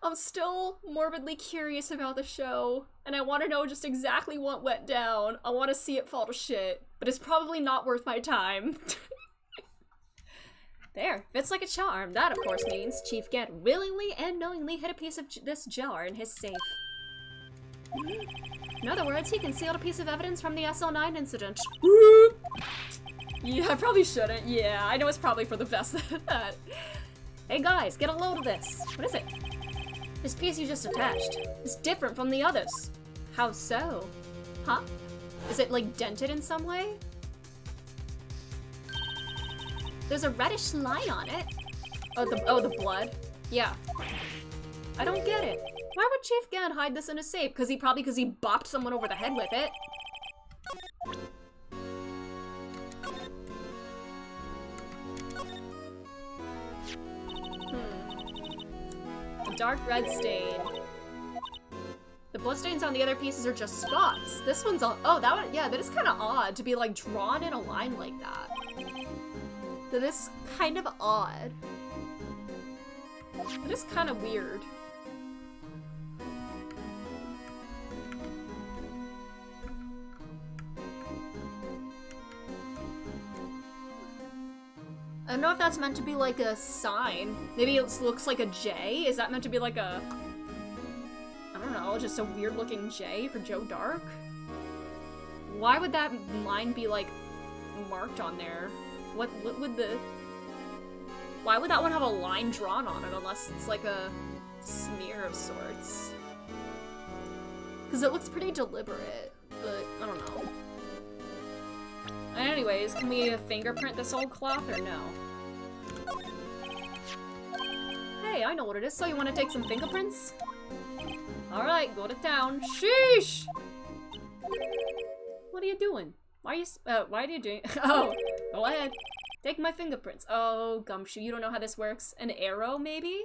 I'm still morbidly curious about the show, and I want to know just exactly what went down. I want to see it fall to shit, but it's probably not worth my time. There, fits like a charm. That, of course, means Chief Gant willingly and knowingly hid a piece of this jar in his safe. In other words, he concealed a piece of evidence from the SL9 incident. Yeah, I probably shouldn't. Yeah, I know it's probably for the best that. Hey guys, get a load of this. What is it? This piece you just attached is different from the others. How so? Huh? Is it, like, dented in some way? There's a reddish line on it. Oh, the blood. Yeah. I don't get it. Why would Chief Gant hide this in a safe? Because he bopped someone over the head with it. A dark red stain. The bloodstains on the other pieces are just spots. This one's all— oh, that one— yeah, that is kind of odd to be, like, drawn in a line like that. That is kind of odd. That is kind of weird. I don't know if that's meant to be like a sign. Maybe it looks like a J? Is that meant to be like a— I don't know, just a weird looking J for Joe Dark? Why would that line be, like, marked on there? What would the— why would that one have a line drawn on it unless it's like a smear of sorts? Because it looks pretty deliberate, but I don't know. Anyways, can we fingerprint this old cloth or no? Hey, I know what it is. So you want to take some fingerprints? Alright, go to town. Sheesh! What are you doing? Why are you doing— oh, go ahead. Take my fingerprints. Oh, Gumshoe, you don't know how this works? An arrow, maybe?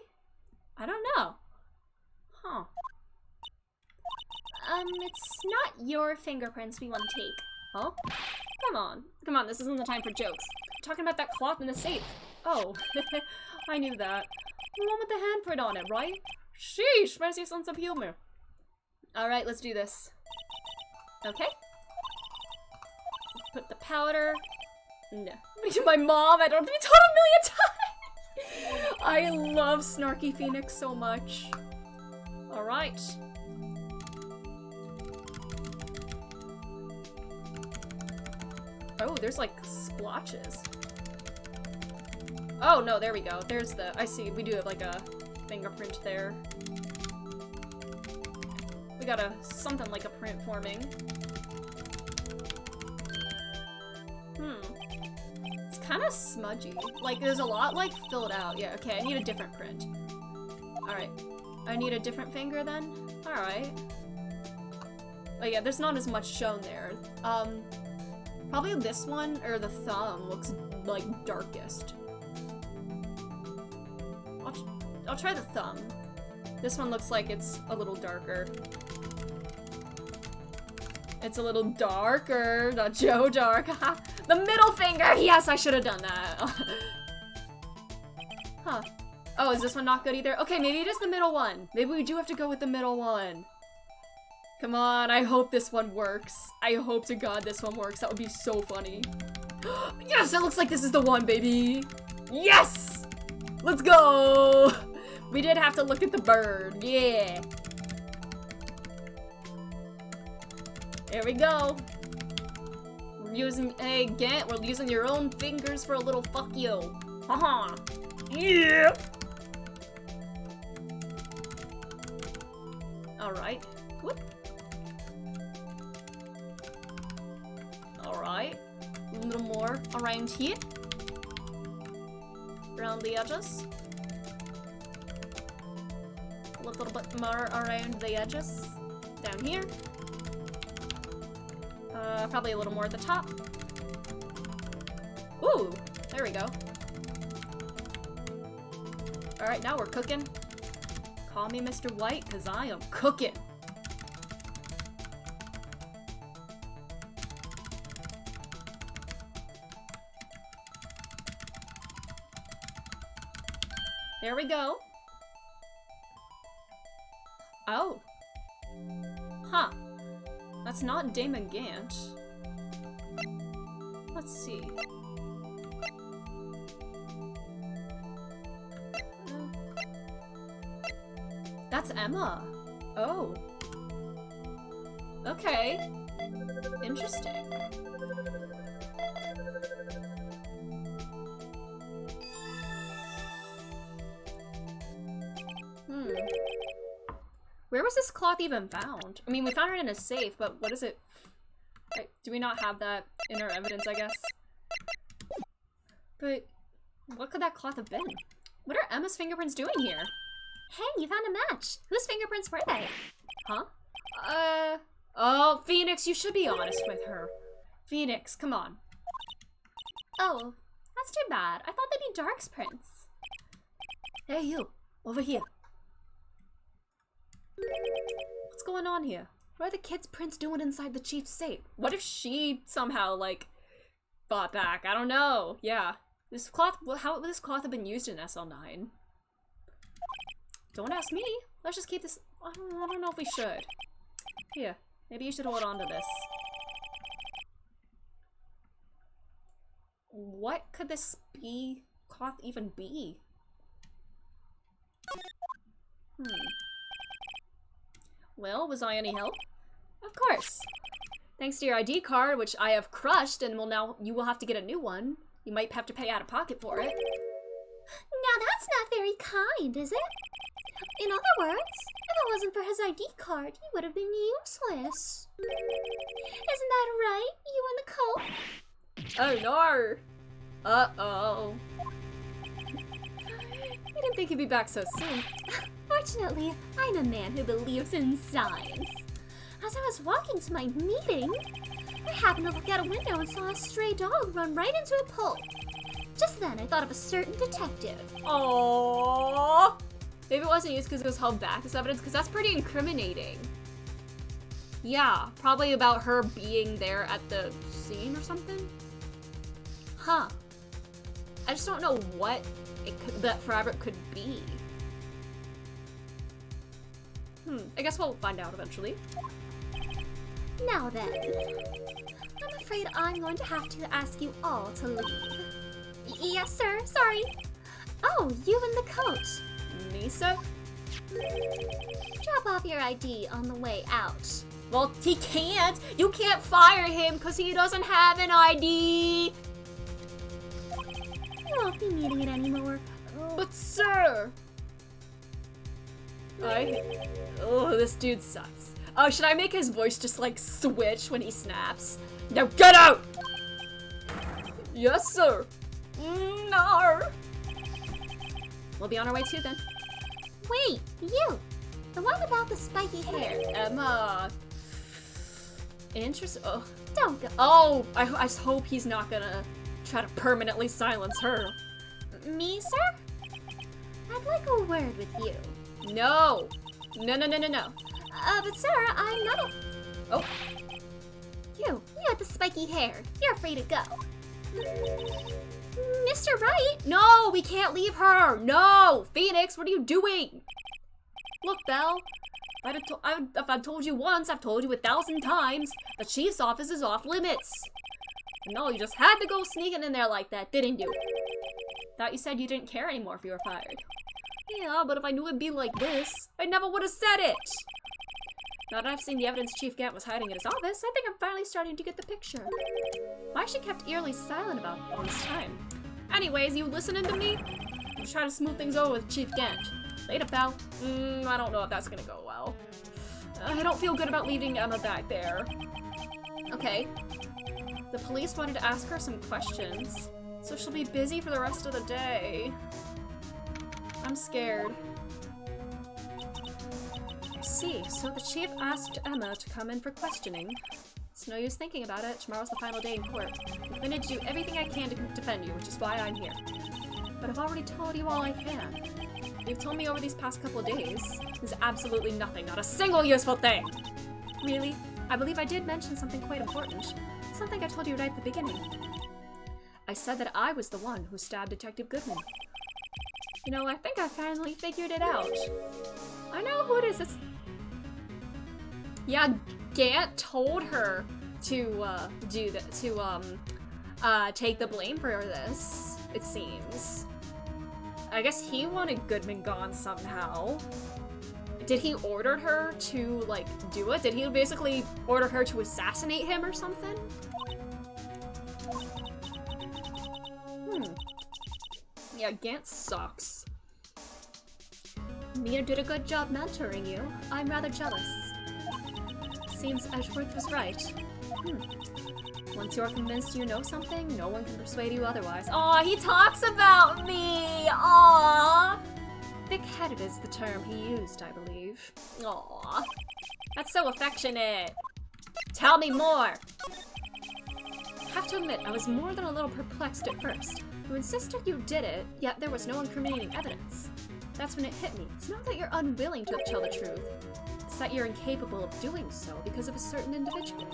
I don't know. Huh. It's not your fingerprints we want to take. Oh? Come on. Come on, this isn't the time for jokes. I'm talking about that cloth in the safe. Oh, I knew that. The one with the handprint on it, right? Sheesh, mercy sense of humor. Alright, let's do this. Okay. Put the powder. No. My mom, I don't have to be told a million times! I love Snarky Phoenix so much. Alright. Oh, there's like splotches. Oh no, there we go. There's the— I see, we do have like a fingerprint there. We got something like a print forming. It's kind of smudgy. Like, there's a lot, like, filled out. Yeah, okay, I need a different print. Alright. I need a different finger then? Alright. Oh yeah, there's not as much shown there. Probably this one, or the thumb, looks, like, darkest. I'll try the thumb. This one looks like it's a little darker. It's a little darker, not Joe Dark. The middle finger! Yes, I should have done that. Huh. Oh, is this one not good either? Okay, maybe it is the middle one. Maybe we do have to go with the middle one. Come on, I hope this one works. I hope to God this one works. That would be so funny. Yes, it looks like this is the one, baby. Yes! Let's go! We did have to look at the bird. Yeah. There we go. We're using— hey, Gant, we're using your own fingers for a little fuck you. Haha. Yeah! Alright. Whoop. Alright. A little more around here. Around the edges. A little bit more around the edges. Down here. Probably a little more at the top. Ooh, there we go. Alright, now we're cooking. Call me Mr. White, cause I am cooking. There we go. Oh. Huh. That's not Damon Gant. Let's see. That's Emma. Oh. Okay. Interesting. Where was this cloth even found? I mean, we found it in a safe, but what is it? Like, do we not have that in our evidence, I guess? But what could that cloth have been? What are Emma's fingerprints doing here? Hey, you found a match. Whose fingerprints were they? Huh? Oh, Phoenix, you should be honest with her. Phoenix, come on. Oh, that's too bad. I thought they'd be Dark's prints. Hey, you. Over here. What's going on here? What are the kids' prints doing inside the chief's safe? What if she somehow, like, fought back? I don't know. Yeah. This cloth, how would this cloth have been used in SL9? Don't ask me. Let's just keep this. I don't know if we should. Here, maybe you should hold on to this. What could this cloth even be? Well, was I any help? Of course. Thanks to your ID card, which I have crushed, and you will have to get a new one. You might have to pay out of pocket for it. Now that's not very kind, is it? In other words, if it wasn't for his ID card, he would have been useless. Isn't that right, you in the coat? Oh no! Uh-oh. I didn't think he'd be back so soon. Fortunately, I'm a man who believes in signs. As I was walking to my meeting, I happened to look out a window and saw a stray dog run right into a pole. Just then, I thought of a certain detective. Aww. Maybe it wasn't used because it was held back as evidence, because that's pretty incriminating. Yeah, probably about her being there at the scene or something. Huh. I just don't know what that fabric could be. I guess we'll find out eventually. Now then, I'm afraid I'm going to have to ask you all to leave. Yes, sir. Sorry. Oh, you in the coat. Me, sir? Drop off your ID on the way out. Well, he can't. You can't fire him because he doesn't have an ID. You won't be needing it anymore. But, sir. Oh, this dude sucks. Oh, should I make his voice just like switch when he snaps? Now get out! Yes, sir. No. We'll be on our way too then. Wait, you! The one without the spiky hair. Emma. Interesting. Oh. Don't go. Oh, I just hope he's not gonna try to permanently silence her. Me, sir? I'd like a word with you. No. No. But sir, I'm not a... Oh. You with the spiky hair. You're free to go. Mr. Wright? No, we can't leave her. No, Phoenix, what are you doing? Look, Belle. If I've told you once, I've told you 1,000 times. The chief's office is off limits. No, you just had to go sneaking in there like that, didn't you? Thought you said you didn't care anymore if you were fired. Yeah, but if I knew it'd be like this, I never would have said it. Now that I've seen the evidence Chief Gant was hiding in his office, I think I'm finally starting to get the picture. Why she kept eerily silent about it all this time? Anyways, you listening to me? I'm trying to smooth things over with Chief Gant. Later, pal. I don't know if that's gonna go well. I don't feel good about leaving Emma back there. Okay. The police wanted to ask her some questions, so she'll be busy for the rest of the day. I'm scared. See, so the chief asked Emma to come in for questioning. It's no use thinking about it. Tomorrow's the final day in court. I'm going to do everything I can to defend you, which is why I'm here. But I've already told you all I can. You've told me over these past couple of days. There's absolutely nothing, not a single useful thing! Really? I believe I did mention something quite important. Something I told you right at the beginning. I said that I was the one who stabbed Detective Goodman. You know, I think I finally figured it out. I know who it is. It's... Yeah, Gant told her to do that, to take the blame for this, it seems. I guess he wanted Goodman gone somehow. Did he order her to, like, do it? Did he basically order her to assassinate him or something? Yeah, Gant sucks. Mia did a good job mentoring you. I'm rather jealous. Seems Edgeworth was right. Once you're convinced you know something, no one can persuade you otherwise. Aw, he talks about me! Aw! Thick-headed is the term he used, I believe. Aw. That's so affectionate. Tell me more! Have to admit, I was more than a little perplexed at first. You insisted you did it, yet there was no incriminating evidence. That's when it hit me. It's not that you're unwilling to tell the truth. It's that you're incapable of doing so because of a certain individual.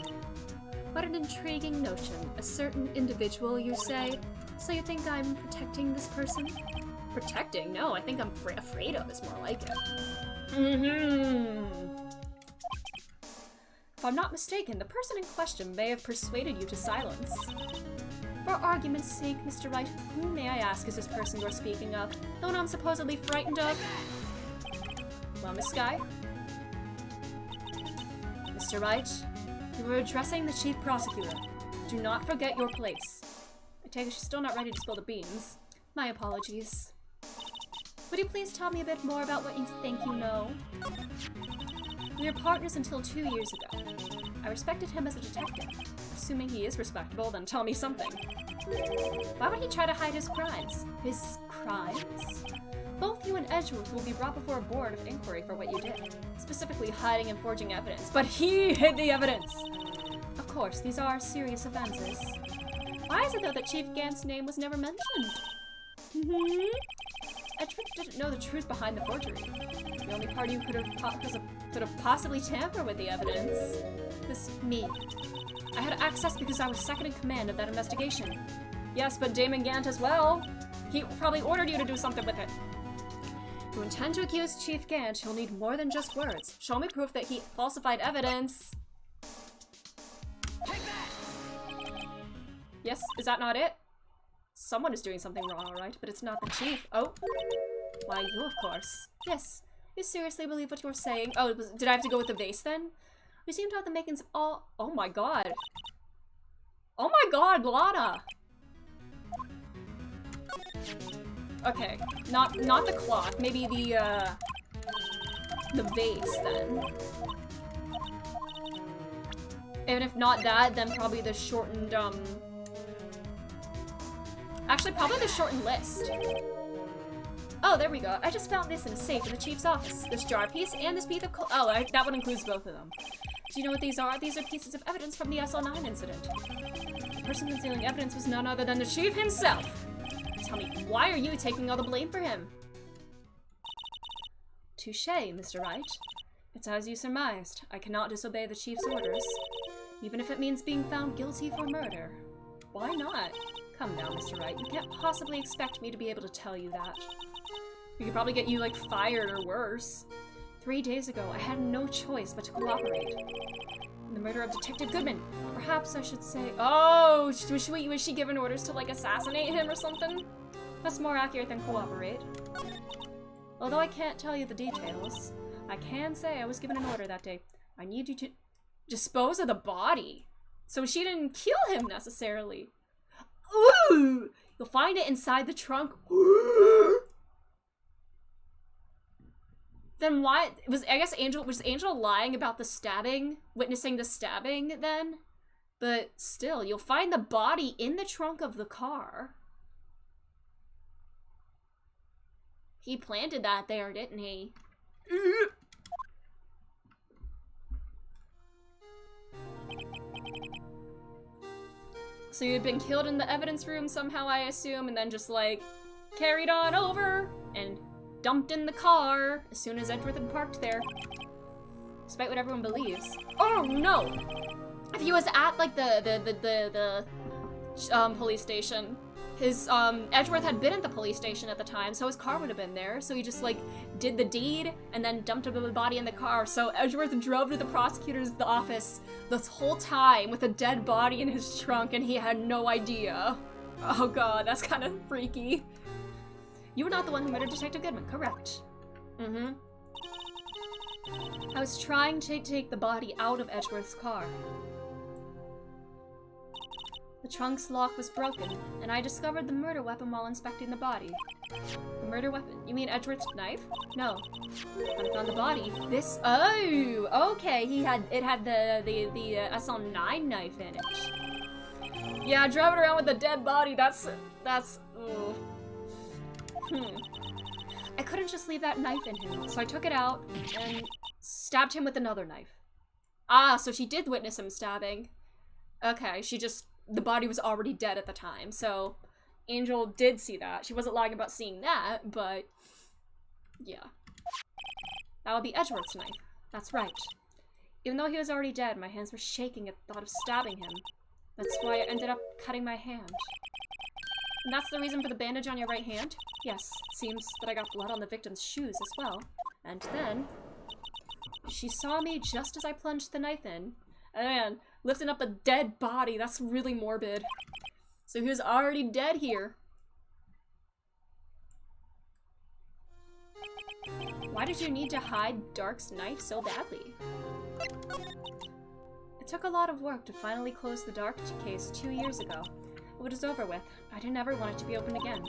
What an intriguing notion. A certain individual, you say? So you think I'm protecting this person? Protecting? No, I think I'm afraid of is more like it. If I'm not mistaken, the person in question may have persuaded you to silence. For argument's sake, Mr. Wright, who may I ask is this person you're speaking of? The one I'm supposedly frightened of? Well, Miss Skye? Mr. Wright, you were addressing the chief prosecutor. Do not forget your place. I take it she's still not ready to spill the beans. My apologies. Would you please tell me a bit more about what you think you know? We were partners until 2 years ago. I respected him as a detective. Assuming he is respectable, then tell me something. Why would he try to hide his crimes? His crimes? Both you and Edgeworth will be brought before a board of inquiry for what you did. Specifically hiding and forging evidence. But he hid the evidence! Of course, these are serious offenses. Why is it though that Chief Gant's name was never mentioned? Edgeworth didn't know the truth behind the forgery. The only party who could have possibly tampered with the evidence was me. I had access because I was second in command of that investigation. Yes, but Damon Gant as well. He probably ordered you to do something with it. If you intend to accuse Chief Gant, you'll need more than just words. Show me proof that he falsified evidence. Take that! Yes, is that not it? Someone is doing something wrong, alright, but it's not the chief. Oh. Why, you, of course. Yes. You seriously believe what you're saying? Oh, did I have to go with the vase then? You seem to have the makings of all— Oh my god. Oh my god, Lana! Okay, not the clock, maybe the vase then. And if not that, then probably the shortened, actually, probably the shortened list. Oh, there we go. I just found this in a safe in the chief's office. This jar piece and this piece of that one includes both of them. Do you know what these are? These are pieces of evidence from the SL9 incident. The person concealing evidence was none other than the chief himself. Tell me, why are you taking all the blame for him? Touché, Mr. Wright. It's as you surmised. I cannot disobey the chief's orders, even if it means being found guilty for murder. Why not? Come now, Mr. Wright. You can't possibly expect me to be able to tell you that. We could probably get you, like, fired or worse. 3 days ago, I had no choice but to cooperate. In the murder of Detective Goodman. Perhaps I should say— Oh! Was she given orders to, like, assassinate him or something? That's more accurate than cooperate. Although I can't tell you the details, I can say I was given an order that day. I need you to dispose of the body. So she didn't kill him, necessarily. Ooh! You'll find it inside the trunk. Then why was Angel lying about the stabbing, witnessing the stabbing then? But still, you'll find the body in the trunk of the car. He planted that there, didn't he? So he had been killed in the evidence room somehow, I assume, and then just like carried on over and dumped in the car as soon as Edgeworth had parked there. Despite what everyone believes. Oh no! If he was at like the police station, his Edgeworth had been at the police station at the time, so his car would have been there. So he just like did the deed and then dumped a body in the car. So Edgeworth drove to the prosecutor's office this whole time with a dead body in his trunk, and he had no idea. Oh god, that's kind of freaky. You were not the one who murdered Detective Goodman, correct? Mm-hmm. I was trying to take the body out of Edgeworth's car. The trunk's lock was broken, and I discovered the murder weapon while inspecting the body. The murder weapon? You mean Edgeworth's knife? No. When I found the body, this— oh! Okay, it had the SL9 knife in it. Yeah, driving around with a dead body, that's, ugh. I couldn't just leave that knife in him, so I took it out and stabbed him with another knife. Ah, so she did witness him stabbing. Okay, the body was already dead at the time, so Angel did see that. She wasn't lying about seeing that, but yeah. That would be Edgeworth's knife. That's right. Even though he was already dead, my hands were shaking at the thought of stabbing him. That's why I ended up cutting my hand. And that's the reason for the bandage on your right hand? Yes, it seems that I got blood on the victim's shoes as well. And then she saw me just as I plunged the knife in. And lifting up a dead body, that's really morbid. So he was already dead here. Why did you need to hide Dark's knife so badly? It took a lot of work to finally close the Dark case 2 years ago. It was over with. I didn't ever want it to be opened again.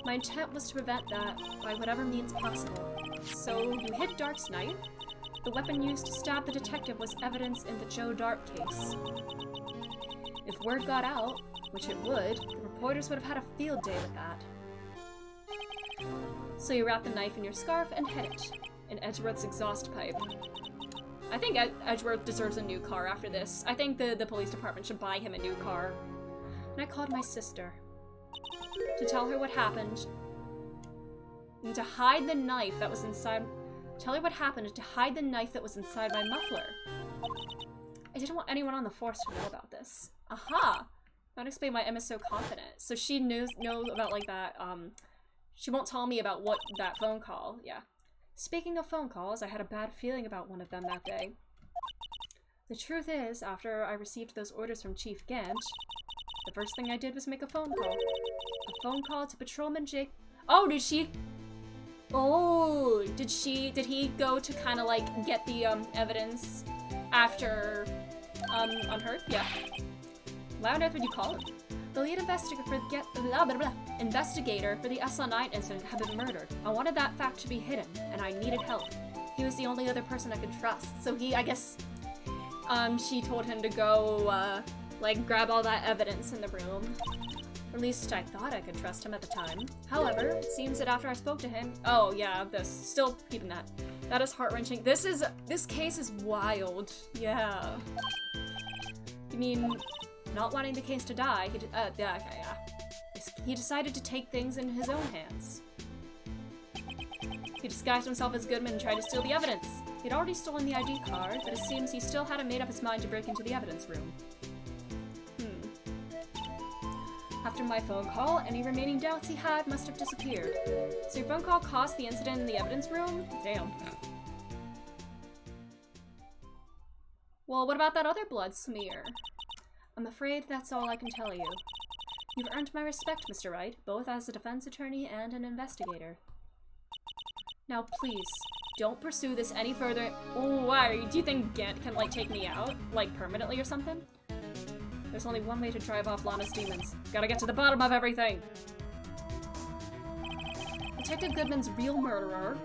My intent was to prevent that by whatever means possible. So you hid Dark's knife? The weapon used to stab the detective was evidence in the Joe Dark case. If word got out, which it would, the reporters would have had a field day with that. So you wrapped the knife in your scarf and hid it in Edgeworth's exhaust pipe. I think Edgeworth deserves a new car after this. I think the police department should buy him a new car. And I called my sister to tell her what happened and to hide the knife that was inside. Tell her what happened and to hide the knife that was inside my muffler. I didn't want anyone on the force to know about this. Aha! That would explain why Emma's so confident. So she knows about like that. She won't tell me about that phone call. Yeah. Speaking of phone calls, I had a bad feeling about one of them that day. The truth is, after I received those orders from Chief Gant, the first thing I did was make a phone call. A phone call to Patrolman Jake. Oh, did she? Oh, did he go to kind of like get the evidence after on her? Yeah. Why on earth would you call him? The lead investigator for the SL9 incident had been murdered. I wanted that fact to be hidden, and I needed help. He was the only other person I could trust. So I guess, she told him to go, like, grab all that evidence in the room. Or at least I thought I could trust him at the time. However, it seems that after I spoke to him— oh yeah, still keeping that. That is heart-wrenching. This case is wild. Yeah. I mean, not wanting the case to die, he decided to take things in his own hands. He disguised himself as Goodman and tried to steal the evidence. He'd already stolen the ID card, but it seems he still hadn't made up his mind to break into the evidence room. After my phone call, any remaining doubts he had must have disappeared. So your phone call caused the incident in the evidence room? Damn. Well, what about that other blood smear? I'm afraid that's all I can tell you. You've earned my respect, Mr. Wright, both as a defense attorney and an investigator. Now please, don't pursue this any further. Oh, why? Do you think Gant can, like, take me out? Like, permanently or something? There's only one way to drive off Lana's demons. Gotta get to the bottom of everything! Detective Goodman's real murderer.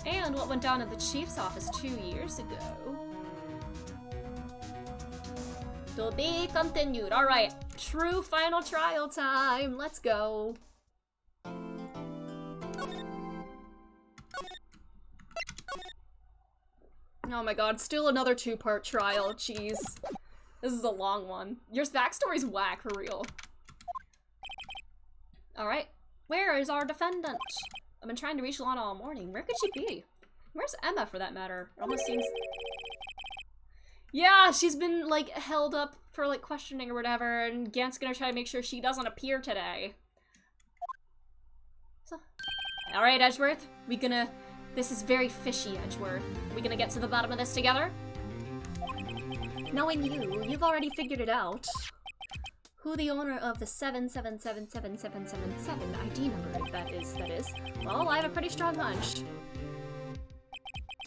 And what went down at the chief's office 2 years ago. To be continued. Alright, true final trial time. Let's go. Oh my god, still another 2-part trial. Jeez. This is a long one. Your backstory's whack, for real. Alright. Where is our defendant? I've been trying to reach Lana all morning. Where could she be? Where's Emma, for that matter? It almost seems... Yeah, she's been, like, held up for, like, questioning or whatever, and Gant's gonna try to make sure she doesn't appear today. So... Alright, Edgeworth. This is very fishy, Edgeworth. We gonna get to the bottom of this together? Knowing you've already figured it out. Who the owner of the 7777777 ID number that is. Well, I have a pretty strong hunch.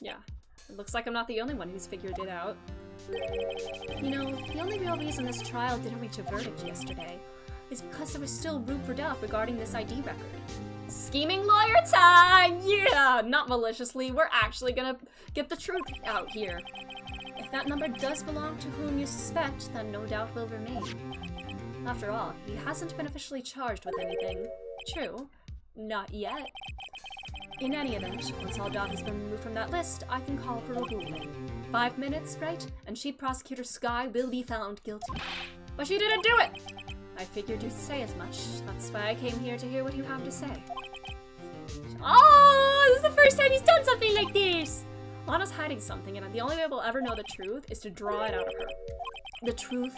Yeah. It looks like I'm not the only one who's figured it out. You know, the only real reason this trial didn't reach a verdict yesterday is because there was still room for doubt regarding this ID record. Scheming lawyer time! Yeah! Not maliciously, we're actually gonna get the truth out here. If that number does belong to whom you suspect, then no doubt will remain. After all, he hasn't been officially charged with anything. True. Not yet. In any event, once all doubt has been removed from that list, I can call for a ruling. 5 minutes, Wright, and Chief Prosecutor Skye will be found guilty. But she didn't do it! I figured you'd say as much. That's why I came here to hear what you have to say. Oh, this is the first time he's done something like this! Lana's hiding something, and the only way we'll ever know the truth is to draw it out of her. The truth?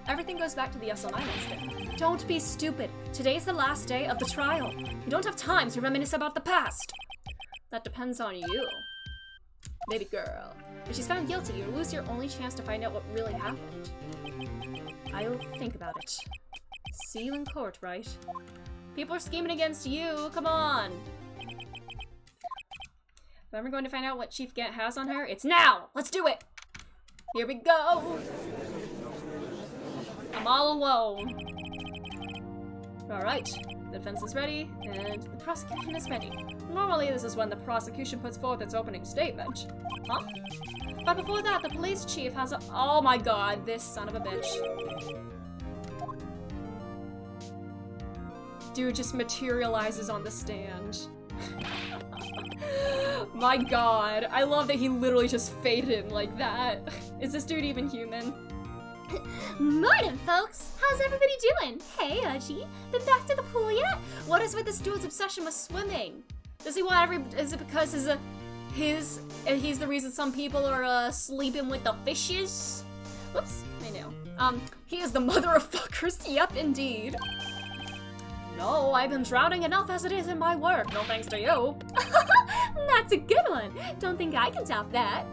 Everything goes back to the SL9 incident. Don't be stupid. Today's the last day of the trial. You don't have time to reminisce about the past. That depends on you. Baby girl. If she's found guilty, you lose your only chance to find out what really happened. I'll think about it. See you in court, Wright? People are scheming against you, come on! If I'm going to find out what Chief Gant has on her, it's now! Let's do it! Here we go! I'm all alone. Alright, the defense is ready, and the prosecution is ready. Normally this is when the prosecution puts forth its opening statement. Huh? But before that, the police chief has a— oh my god, this son of a bitch. Dude just materializes on the stand. My god, I love that he literally just faded in like that. Is this dude even human? Morning, folks! How's everybody doing? Hey, Archie. Been back to the pool yet? What is with this dude's obsession with swimming? Does he want is it because he's the reason some people are sleeping with the fishes? Whoops, I know. He is the mother of fuckers. Yep, indeed. No, I've been drowning enough as it is in my work. No thanks to you. That's a good one. Don't think I can top that.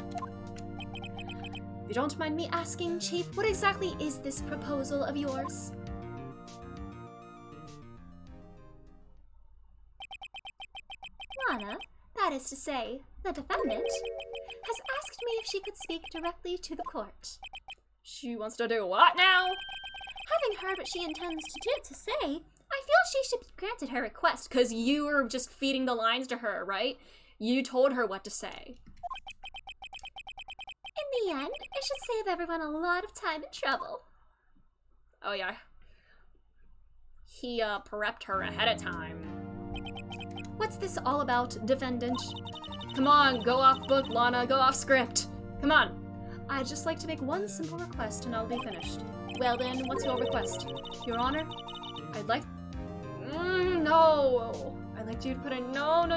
If you don't mind me asking, Chief, What exactly is this proposal of yours? Lana, that is to say, the defendant, has asked me if she could speak directly to the court. She wants to do what now? Having heard what she intends to say, I feel she should be granted her request. Because you were just feeding the lines to her, right? You told her what to say. In the end, it should save everyone a lot of time and trouble. Oh yeah. He prepped her ahead of time. What's this all about, defendant? Come on, go off book, Lana, go off script. Come on. I'd just like to make one simple request and I'll be finished. Well then, what's your request? Your Honor, I'd like... no! I'd like you to put in no,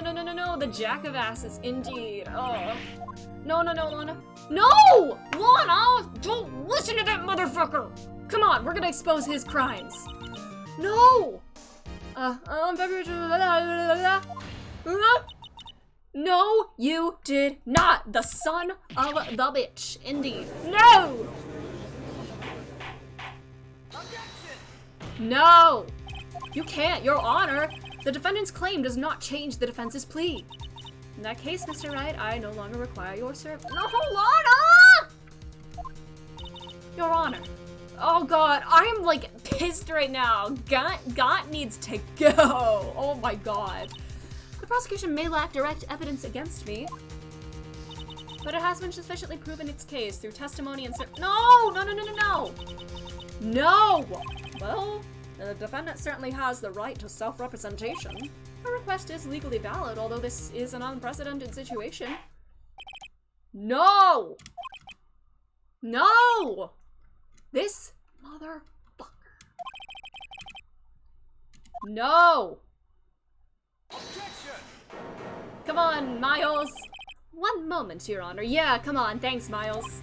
the jack of asses, indeed. Oh. No, Lana. No! Lana! Don't listen to that motherfucker! Come on, we're gonna expose his crimes. No! No, you did not! The son of the bitch, indeed. No! No! You can't, Your Honor! The defendant's claim does not change the defense's plea. In that case, Mr. Wright, I no longer require your service. No, Lana! Your Honor. Oh god, I'm like pissed right now. Gant needs to go. Oh my god. The prosecution may lack direct evidence against me, but it has been sufficiently proven its case through testimony and No! No! Well, the defendant certainly has the right to self-representation. Her request is legally valid, although this is an unprecedented situation. No! No! This motherfucker. No! Come on, Miles. One moment, Your Honor. Yeah, come on. Thanks, Miles.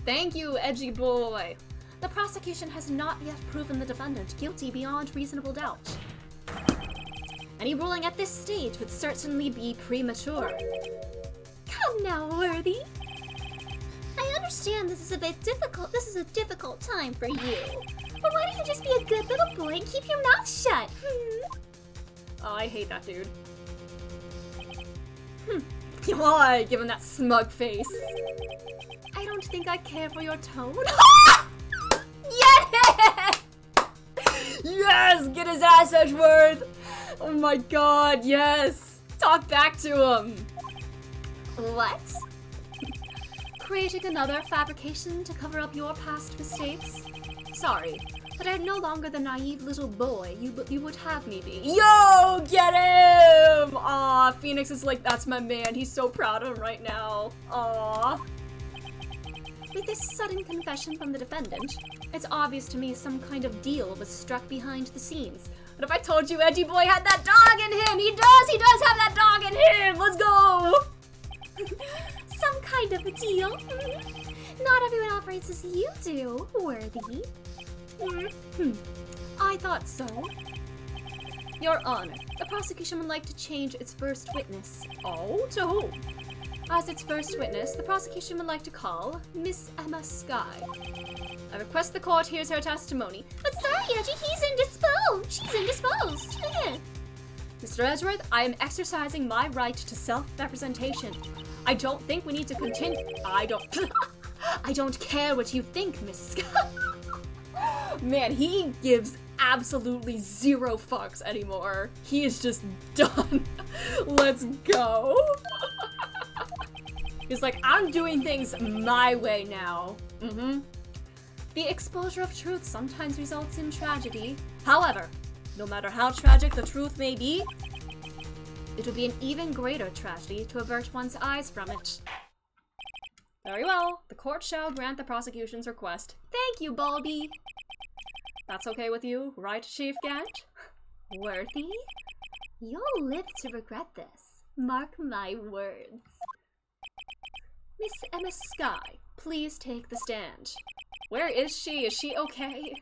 Thank you, edgy boy. The prosecution has not yet proven the defendant guilty beyond reasonable doubt. Any ruling at this stage would certainly be premature. Come now, Worthy. I understand this is a bit difficult. This is a difficult time for you. But why don't you just be a good little boy and keep your mouth shut? Oh, I hate that dude. God, give him that smug face. I don't think I care for your tone. Yes! Yes! Get his ass, Edgeworth! Oh my god, yes! Talk back to him! What? Creating another fabrication to cover up your past mistakes? Sorry, but I'm no longer the naive little boy you would have me be. Yo! Get him! Aw, Phoenix is like, that's my man. He's so proud of him right now. Aw. With this sudden confession from the defendant, it's obvious to me some kind of deal was struck behind the scenes. What if I told you Edgy Boy had that dog in him? He does have that dog in him! Let's go! Some kind of a deal. Not everyone operates as you do, Worthy. I thought so. Your Honor, the prosecution would like to change its first witness. Oh, to who? As its first witness, the prosecution would like to call Miss Emma Skye. I request the court hears her testimony. But sorry, Edgy, he's indisposed. She's indisposed. Mr. Edgeworth, I am exercising my right to self-representation. I don't think we need to continue. I don't care what you think, Miss Skye. Man, he gives absolutely zero fucks anymore. He is just done. Let's go. He's like, I'm doing things my way now. The exposure of truth sometimes results in tragedy. However, no matter how tragic the truth may be, it would be an even greater tragedy to avert one's eyes from it. Very well. The court shall grant the prosecution's request. Thank you, Balby. That's okay with you, right, Chief Gant? Worthy? You'll live to regret this. Mark my words. Miss Emma Skye, please take the stand. Where is she? Is she okay?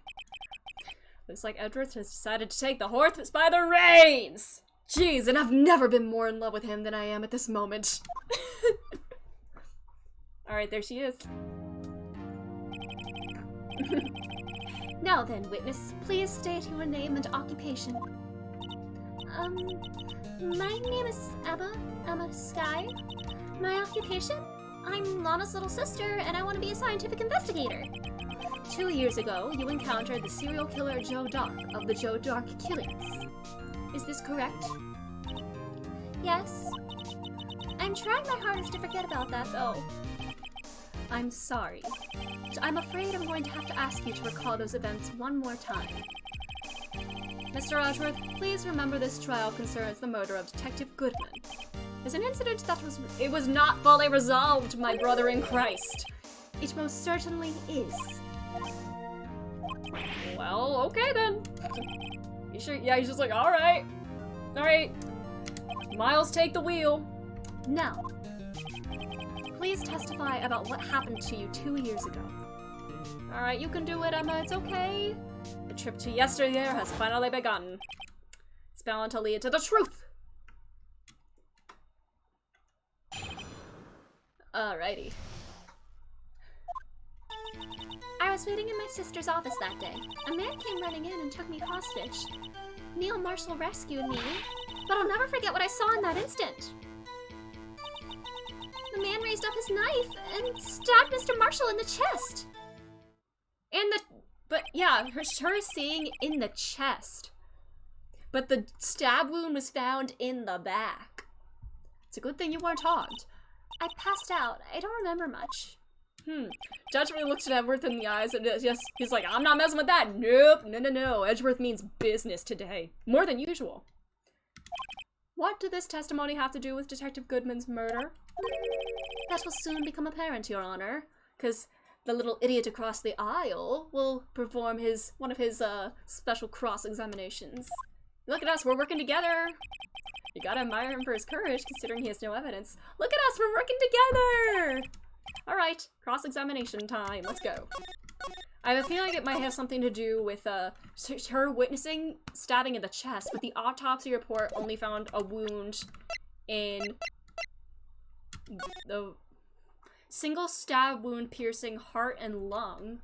Looks like Edgeworth has decided to take the horse by the reins! Jeez, and I've never been more in love with him than I am at this moment. Alright, there she is. Now then, witness, please state your name and occupation. My name is Emma Skye. My occupation? I'm Lana's little sister, and I want to be a scientific investigator. 2 years ago, you encountered the serial killer Joe Dark of the Joe Dark killings. Is this correct? Yes. I'm trying my hardest to forget about that, though. I'm sorry, but I'm afraid I'm going to have to ask you to recall those events one more time. Mr. Edgeworth, please remember this trial concerns the murder of Detective Goodman. It's an incident that was not fully resolved, my brother in Christ. It most certainly is. Well, okay then. You sure? Yeah, he's just like, alright. Alright. Miles, take the wheel. Now, please testify about what happened to you 2 years ago. Alright, you can do it, Emma. It's okay. The trip to yesteryear has finally begun. It's bound to lead to the truth. Alrighty. I was waiting in my sister's office that day. A man came running in and took me hostage. Neil Marshall rescued me, but I'll never forget what I saw in that instant. The man raised up his knife and stabbed Mr. Marshall in the chest. But yeah, her seeing in the chest. But the stab wound was found in the back. It's a good thing you weren't harmed. I passed out. I don't remember much. Judge really looks at Edgeworth in the eyes and he's like, I'm not messing with that. Nope, no. Edgeworth means business today. More than usual. What did this testimony have to do with Detective Goodman's murder? That will soon become apparent, Your Honor, because the little idiot across the aisle will perform one of his special cross-examinations. Look at us, we're working together! You gotta admire him for his courage, considering he has no evidence. Look at us, we're working together! Alright, cross-examination time, let's go. I have a feeling it might have something to do with her witnessing stabbing in the chest, but the autopsy report only found a wound in the single stab wound piercing heart and lung.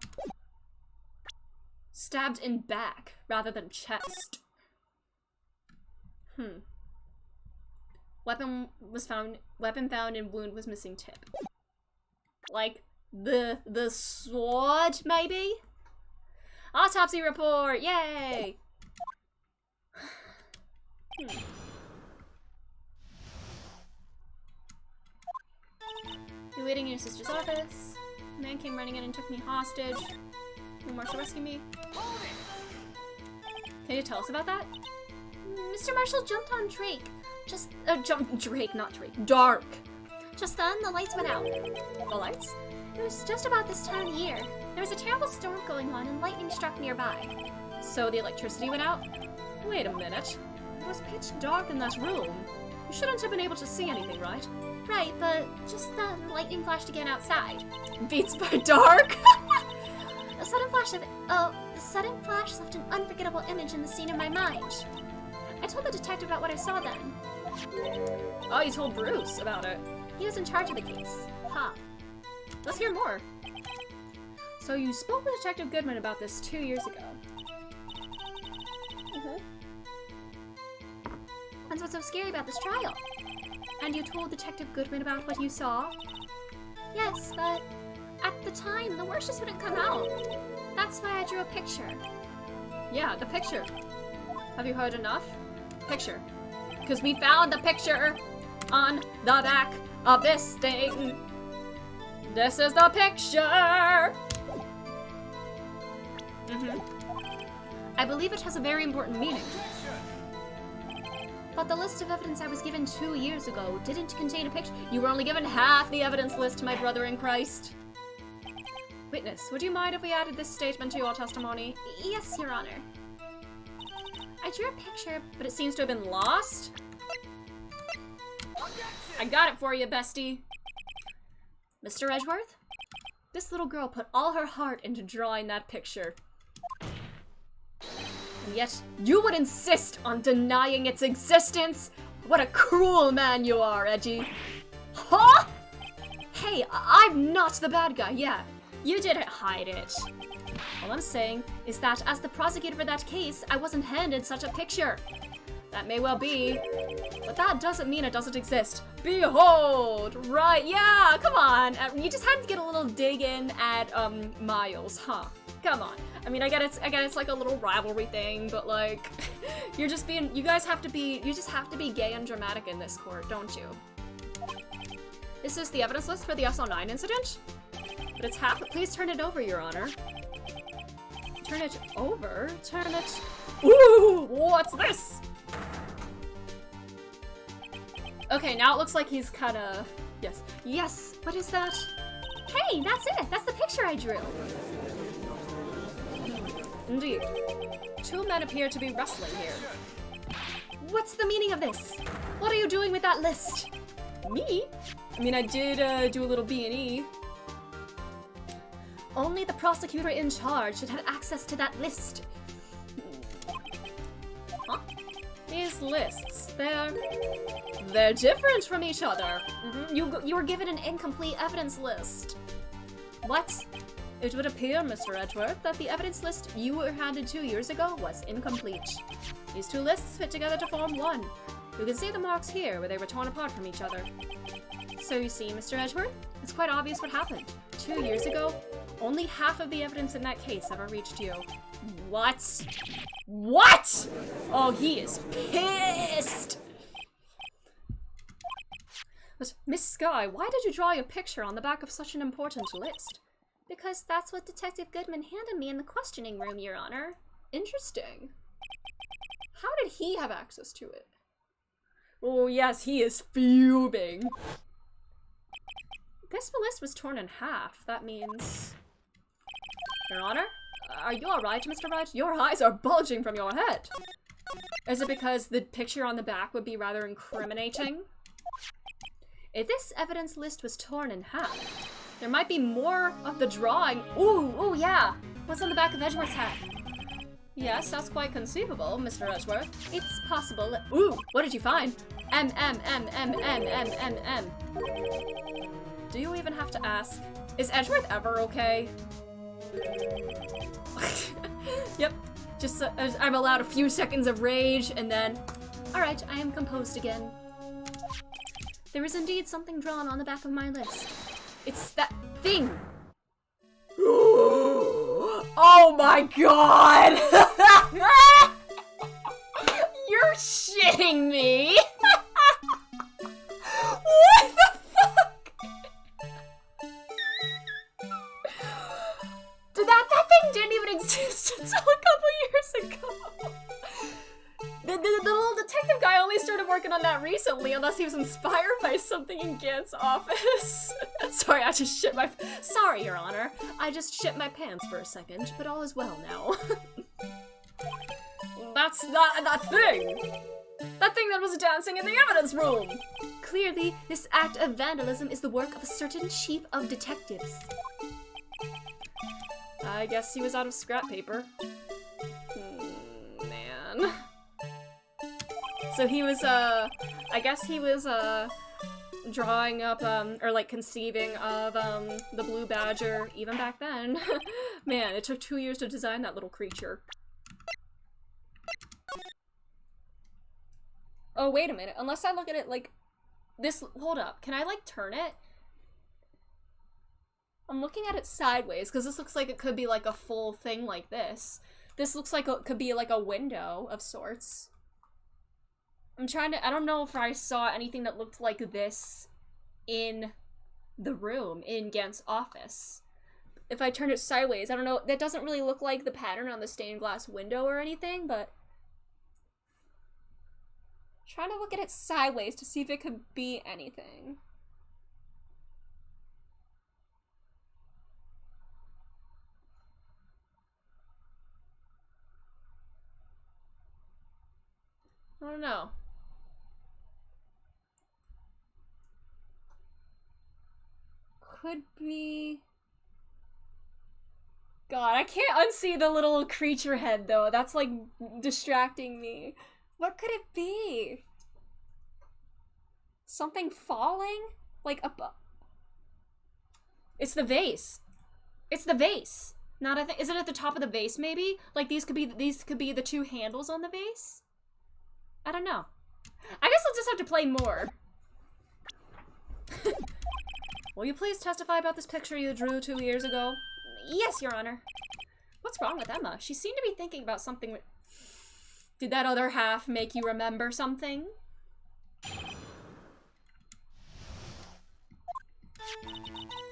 Stabbed in back rather than chest. Weapon found in wound was missing tip. Like the sword, maybe? Autopsy report, yay! You're waiting in your sister's office. A man came running in and took me hostage. Will Marshall rescue me? Can you tell us about that? Mr. Marshall jumped on Drake. Drake, not Drake. Dark. Just then, the lights went out. The lights? It was just about this time of year. There was a terrible storm going on and lightning struck nearby. So the electricity went out? Wait a minute. It was pitch dark in that room. You shouldn't have been able to see anything, right? Right, but just then, lightning flashed again outside. Beats by dark? The sudden flash left an unforgettable image in the scene in my mind. I told the detective about what I saw then. Oh, you told Bruce about it. He was in charge of the case. Huh. Let's hear more. So you spoke with Detective Goodman about this 2 years ago. That's what's so scary about this trial. And you told Detective Goodman about what you saw? Yes, but at the time, the words just wouldn't come out. That's why I drew a picture. Yeah, the picture. Have you heard enough? Picture. Because we found the picture on the back of this thing. This is the picture! I believe it has a very important meaning. But the list of evidence I was given 2 years ago didn't contain a picture. You were only given half the evidence list, my brother in Christ. Witness, would you mind if we added this statement to your testimony? Yes, Your Honor. I drew a picture, But it seems to have been lost? I got it for you, bestie. Mr. Edgeworth? This little girl put all her heart into drawing that picture. And yet, you would insist on denying its existence? What a cruel man you are, Edgy. Huh? Hey, I'm not the bad guy, yeah. You didn't hide it. All I'm saying is that as the prosecutor for that case, I wasn't handed such a picture. That may well be, but that doesn't mean it doesn't exist. Behold! Right, yeah, come on. You just had to get a little dig in at, Miles, huh? Come on. I mean, I get it's like a little rivalry thing, but like, you just have to be gay and dramatic in this court, don't you? This is the evidence list for the SL9 incident? But it's please turn it over, Your Honor. Turn it over? Turn it... Ooh! What's this? Okay, now it looks like he's kinda... Yes. Yes! What is that? hey, that's it! That's the picture I drew! Indeed. Two men appear to be wrestling here. What's the meaning of this? What are you doing with that list? Me? I mean, I did do a little B&E. Only the prosecutor in charge should have access to that list. Huh? These lists, they're different from each other. You were given an incomplete evidence list. What? It would appear, Mr. Edgeworth, that the evidence list you were handed 2 years ago was incomplete. These two lists fit together to form one. You can see the marks here where they were torn apart from each other. So you see, Mr. Edgeworth, it's quite obvious what happened. 2 years ago, only half of the evidence in that case ever reached you. What? What? Oh, he is pissed! But, Miss Skye, why did you draw your picture on the back of such an important list? Because that's what Detective Goodman handed me in the questioning room, Your Honor. Interesting. How did he have access to it? Oh yes, he is fuming. This list was torn in half. That means... Your Honor? Are you alright, Mr. Wright? Your eyes are bulging from your head. Is it because the picture on the back would be rather incriminating? If this evidence list was torn in half, there might be more of the drawing. Ooh, yeah. What's on the back of Edgeworth's hat? Yes, that's quite conceivable, Mr. Edgeworth. It's possible. Ooh, what did you find? M. Do you even have to ask? Is Edgeworth ever okay? Yep. Just I'm allowed a few seconds of rage, and then... Alright, I am composed again. There is indeed something drawn on the back of my list. It's that thing! Oh my god! You're shitting me! What the fuck? That thing didn't even exist until a couple years ago. The little detective guy only started working on that recently, unless he was inspired by something in Gant's office. Sorry, I just shit my... Sorry, Your Honor. I just shit my pants for a second, but all is well now. That's not that thing! That thing that was dancing in the evidence room! Clearly, this act of vandalism is the work of a certain chief of detectives. I guess he was out of scrap paper. Man. So he was, I guess he was, drawing up, or like conceiving of, the blue badger even back then. Man, it took 2 years to design that little creature. Oh, wait a minute. Unless I look at it like this, hold up. Can I like turn it? I'm looking at it sideways because this looks like it could be like a full thing like this. This looks like it could be like a window of sorts. I'm trying to, I don't know if I saw anything that looked like this in the room, in Gant's office. If I turn it sideways, I don't know, that doesn't really look like the pattern on the stained glass window or anything, but... I'm trying to look at it sideways to see if it could be anything. I don't know. Could be... God, I can't unsee the little creature head though. That's like distracting me. What could it be? Something falling? Like a... It's the vase. It's the vase. Not a thing. Is it at the top of the vase maybe? Like these could be the two handles on the vase? I don't know. I guess I'll just have to play more. Will you please testify about this picture you drew 2 years ago? Yes, Your Honor. What's wrong with Emma? She seemed to be thinking about something. Did that other half make you remember something?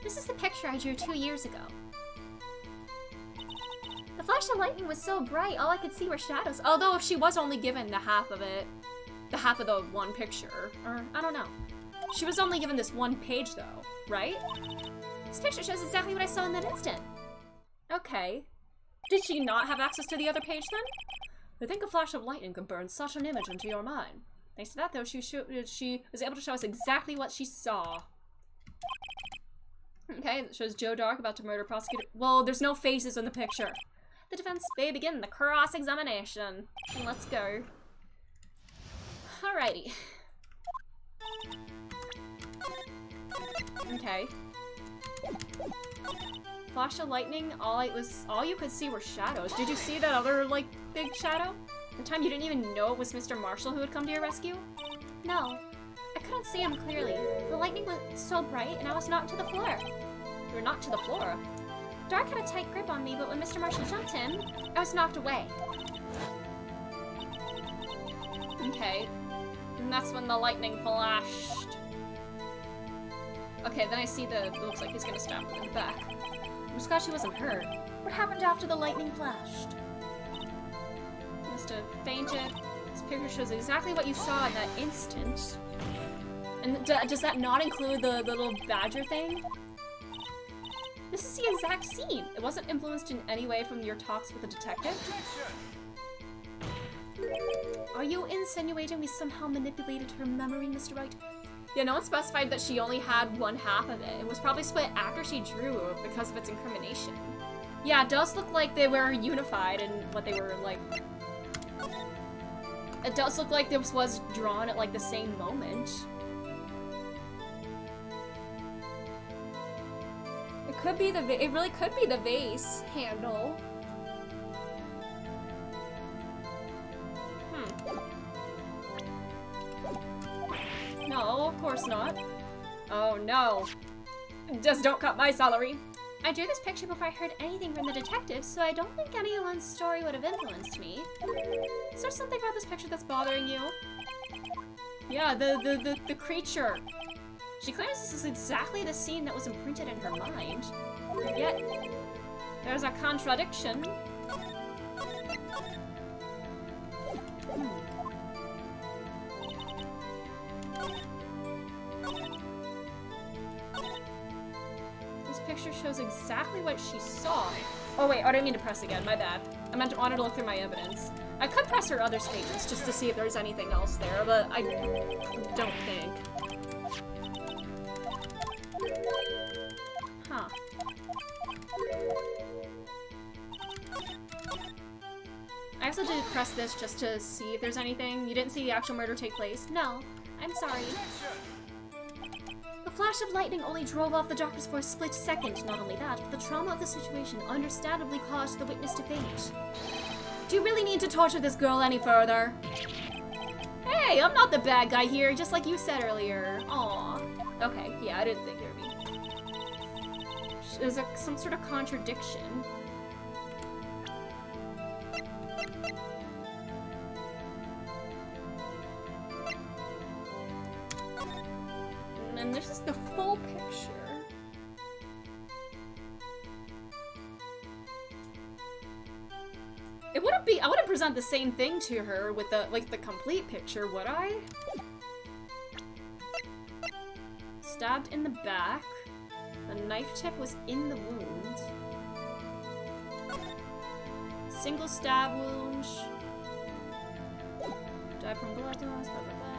This is the picture I drew 2 years ago. The flash of lightning was so bright, all I could see were shadows. Although if she was only given the half of it, the half of the one picture, or I don't know. She was only given this one page though, right? This picture shows exactly what I saw in that instant. Okay. Did she not have access to the other page then? I think a flash of lightning could burn such an image into your mind. Thanks to that though, she was able to show us exactly what she saw. Okay, it shows Joe Dark about to murder prosecutor. Well, there's no faces in the picture. The defense may begin the cross-examination. Let's go. Alrighty. Okay. Flash of lightning, all you could see were shadows. Did you see that other, like, big shadow? The time you didn't even know it was Mr. Marshall who had come to your rescue? No. I couldn't see him clearly. The lightning was so bright and I was knocked to the floor. You were knocked to the floor? Dark had a tight grip on me, but when Mr. Marshall jumped him, I was knocked away. Okay. And that's when the lightning flashed. Okay, then I see it looks like he's gonna stab him in the back. I'm just glad she wasn't hurt. What happened after the lightning flashed? He must have fainted. His picture shows exactly what you saw in that instant. And does that not include the little badger thing? This is the exact scene. It wasn't influenced in any way from your talks with the detective. Are you insinuating we somehow manipulated her memory, Mr. Wright? Yeah, no one specified that she only had one half of it. It was probably split after she drew because of its incrimination. Yeah, it does look like they were unified in what they were, like... It does look like this was drawn at, like, the same moment. It could be it really could be the vase handle. No, of course not. Oh no. Just don't cut my salary. I drew this picture before I heard anything from the detective, so I don't think anyone's story would have influenced me. Is there something about this picture that's bothering you? Yeah, the creature. She claims this is exactly the scene that was imprinted in her mind. And yet, there's a contradiction. This picture shows exactly what she saw. Oh wait, I didn't mean to press again, my bad. I wanted to look through my evidence. I could press her other statements just to see if there's anything else there, but I don't think. Huh. I also did press this just to see if there's anything. You didn't see the actual murder take place? No. I'm sorry. The flash of lightning only drove off the doctors for a split second. Not only that, but the trauma of the situation understandably caused the witness to faint. Do you really need to torture this girl any further? Hey, I'm not the bad guy here, just like you said earlier. Aw. Okay, yeah, I didn't think there'd be. There's some sort of contradiction. And this is the full picture. It wouldn't be, I wouldn't present the same thing to her with the, like, the complete picture, would I? Stabbed in the back. The knife tip was in the wound. Single stab wound. Died from blood loss, blah, blah, blah.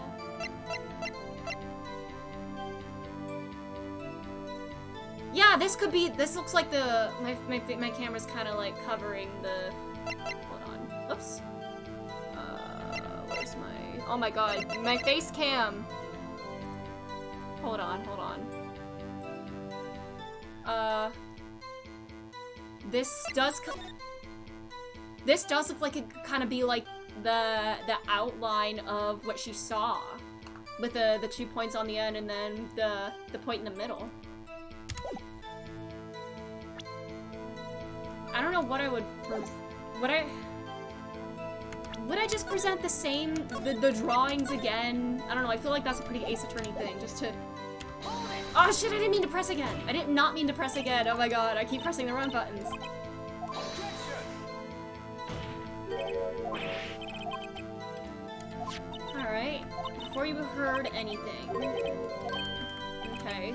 Yeah, this could be, this looks like the, my camera's kind of like covering the, hold on, oops. Where's my, oh my god, my face cam. Hold on. This does look like it could kind of be like the outline of what she saw. With the 2 points on the end and then the point in the middle. I don't know what I would, would I just present the same, the drawings again? I don't know, I feel like that's a pretty Ace Attorney thing, just to... Oh shit, I didn't mean to press again! I did not mean to press again, oh my god, I keep pressing the wrong buttons. Alright, before you heard anything. Okay.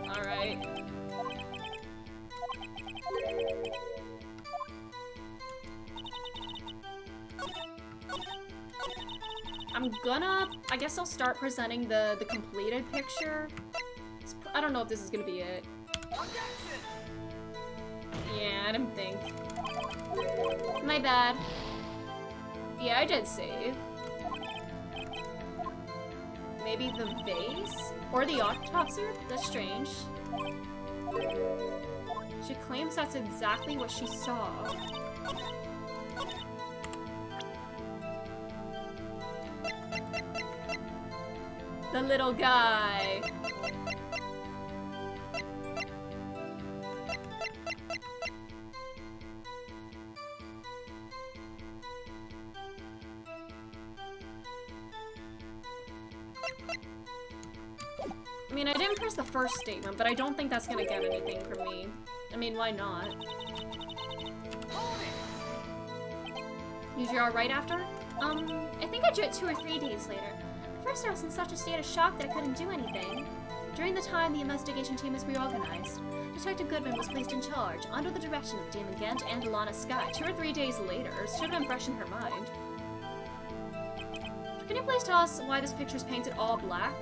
Alright. I guess I'll start presenting the completed picture. I don't know if this is gonna be it. Yeah, I didn't think. My bad. Yeah, I did save. Maybe the vase? Or the autopsy? That's strange. She claims that's exactly what she saw. The little guy. I mean, I didn't press the first statement, but I don't think that's gonna get anything from me. I mean, why not? Usually all right after? I think I drew it 2 or 3 days later. At first I was in such a state of shock that I couldn't do anything. During the time the investigation team was reorganized, Detective Goodman was placed in charge, under the direction of Damon Gant and Alana Sky. 2 or 3 days later, should have been fresh in her mind. Can you please tell us why this picture is painted all black?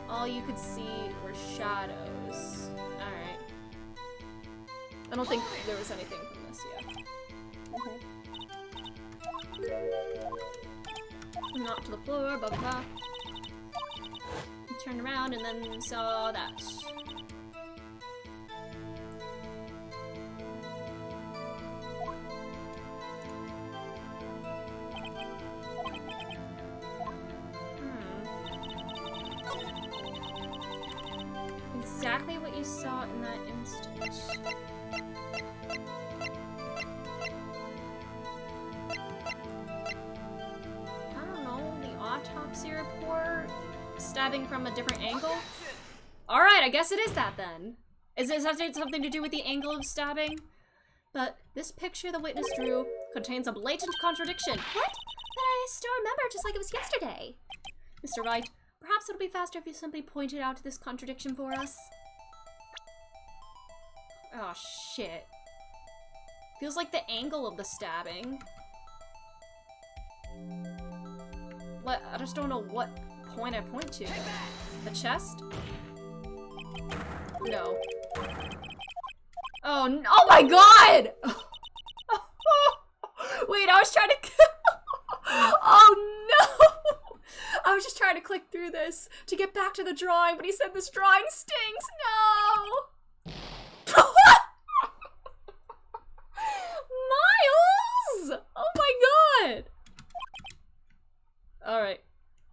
All you could see were shadows. Alright. I don't think there was anything from this yet. Okay. Knocked to the floor, blah blah blah. Turned around and then saw that. Exactly what you saw in that instant. I don't know, the autopsy report? Stabbing from a different angle? Alright, I guess it is that then. Is it something to do with the angle of stabbing? But this picture the witness drew contains a blatant contradiction. What? But I still remember just like it was yesterday. Mr. Wright, perhaps it'll be faster if you simply pointed out this contradiction for us. Oh shit. Feels like the angle of the stabbing. What? I just don't know what point I point to. The chest? No. Oh, oh my god! Wait, I was trying to... Oh no! I was just trying to click through this to get back to the drawing, but he said this drawing stinks. No! Miles! Oh my god! Alright.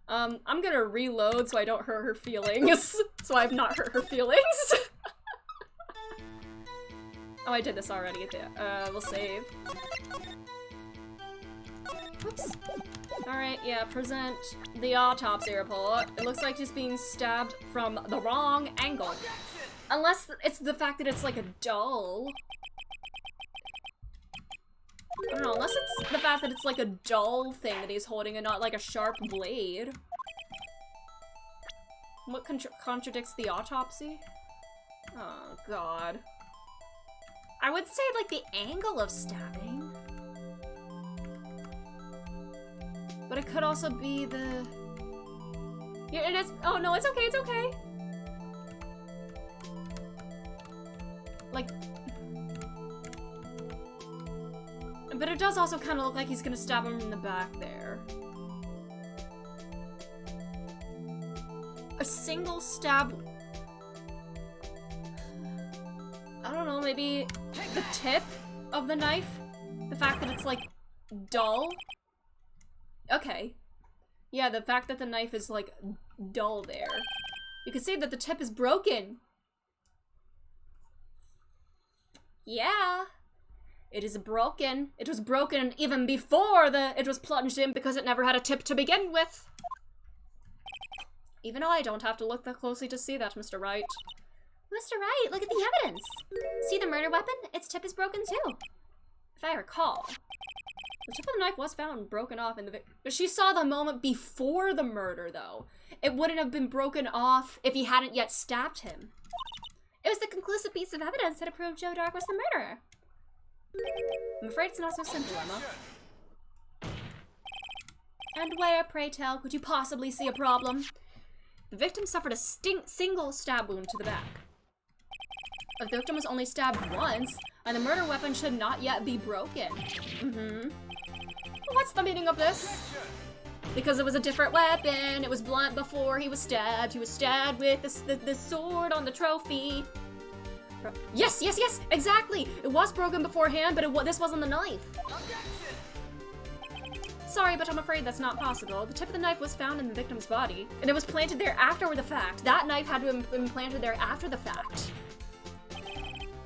I'm gonna reload so I don't hurt her feelings. So I've not hurt her feelings. Oh, I did this already. We'll save. Oops. Alright, yeah, present the autopsy report. It looks like she's being stabbed from the wrong angle. Unless it's the fact that it's like a dull. I don't know, unless it's the fact that it's like a dull thing that he's holding and not like a sharp blade. What contradicts the autopsy? Oh god. I would say like the angle of stabbing. But it could also be the... Yeah, it is- oh no, it's okay, it's okay! Like... But it does also kind of look like he's gonna stab him in the back there. A single stab... I don't know, maybe the tip of the knife? The fact that it's like dull? Okay. Yeah, the fact that the knife is like dull there. You could say that the tip is broken. Yeah. It is broken. It was broken even before it was plunged in because it never had a tip to begin with. Even I don't have to look that closely to see that, Mr. Wright. Mr. Wright, look at the evidence. See the murder weapon? Its tip is broken too. If I recall. The tip of the knife was found and broken off in the but she saw the moment before the murder, though. It wouldn't have been broken off if he hadn't yet stabbed him. It was the conclusive piece of evidence that proved Joe Dark was the murderer. I'm afraid it's not so simple, Emma. And where, pray tell, could you possibly see a problem? The victim suffered a single stab wound to the back. The victim was only stabbed once, and the murder weapon should not yet be broken. What's the meaning of this? Because it was a different weapon. It was blunt before he was stabbed. He was stabbed with the sword on the trophy. Yes, yes, yes, exactly. It was broken beforehand, but this wasn't the knife. Sorry, but I'm afraid that's not possible. The tip of the knife was found in the victim's body, and it was planted there after the fact. That knife had to have been planted there after the fact.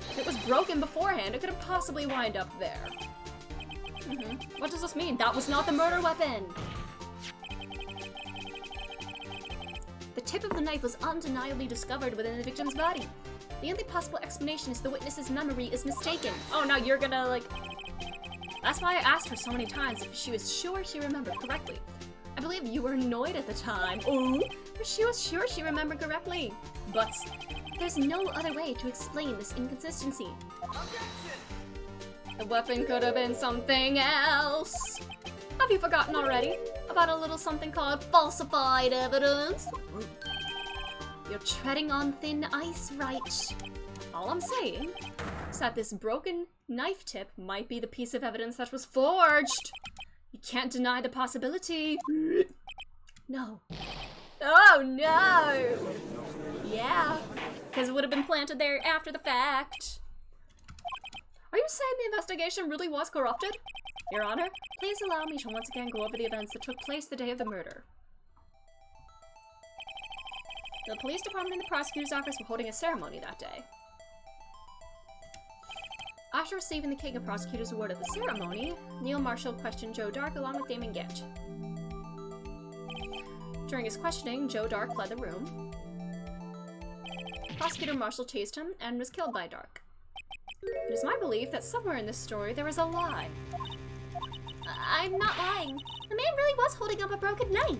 If it was broken beforehand, it couldn't possibly wind up there. What does this mean? That was not the murder weapon! The tip of the knife was undeniably discovered within the victim's body. The only possible explanation is the witness's memory is mistaken. Oh, now you're gonna, like... That's why I asked her so many times if she was sure she remembered correctly. I believe you were annoyed at the time. Oh, but she was sure she remembered correctly. But there's no other way to explain this inconsistency. The weapon could have been something else. Have you forgotten already about a little something called falsified evidence? You're treading on thin ice, Wright. All I'm saying is that this broken knife tip might be the piece of evidence that was forged. You can't deny the possibility. No. Oh no! Yeah, because it would have been planted there after the fact. Are you saying the investigation really was corrupted? Your Honor, please allow me to once again go over the events that took place the day of the murder. The police department and the prosecutor's office were holding a ceremony that day. After receiving the King of Prosecutors award at the ceremony, Neil Marshall questioned Joe Dark along with Damon Gant. During his questioning, Joe Dark fled the room. Prosecutor Marshall chased him and was killed by Dark. It is my belief that somewhere in this story there is a lie. I'm not lying. The man really was holding up a broken knife.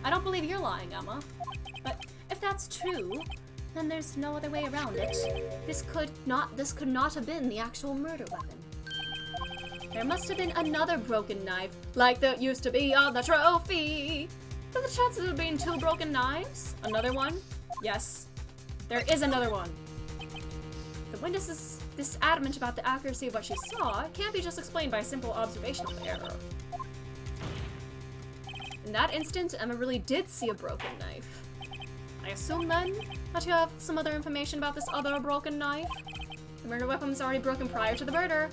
I don't believe you're lying, Emma. But if that's true, then there's no other way around it. This could not have been the actual murder weapon. There must have been another broken knife, like there used to be on the trophy. What are the chances of there being 2 broken knives? Another one? Yes. There is another one. The witness is this adamant about the accuracy of what she saw. It can't be just explained by a simple observational error. In that instant, Emma really did see a broken knife. I assume then that you have some other information about this other broken knife. The murder weapon was already broken prior to the murder.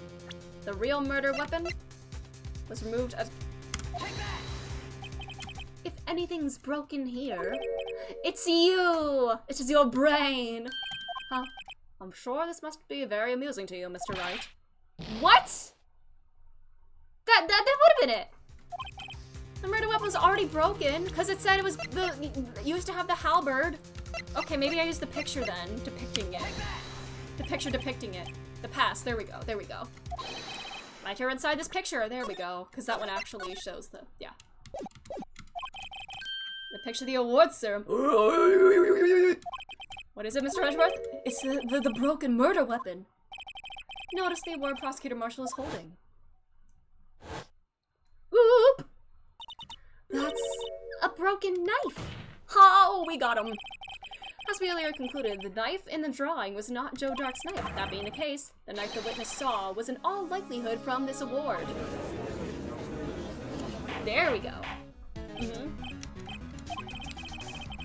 The real murder weapon was removed as... If anything's broken here, it's you! It is your brain! Huh? I'm sure this must be very amusing to you, Mr. Wright. What?! That would have been it! The murder weapon was already broken, because it said it was used to have the halberd. Okay, maybe I used the picture then, depicting it. The picture depicting it. The past, there we go, there we go. Right here inside this picture, there we go. Because that one actually shows the, yeah. The picture of the awards ceremony. What is it, Mr. Edgeworth? It's the broken murder weapon. Notice the award Prosecutor Marshall is holding. Whoop! That's a broken knife. Oh, we got him. As we earlier concluded, the knife in the drawing was not Joe Dark's knife. That being the case, the knife the witness saw was in all likelihood from this award. There we go.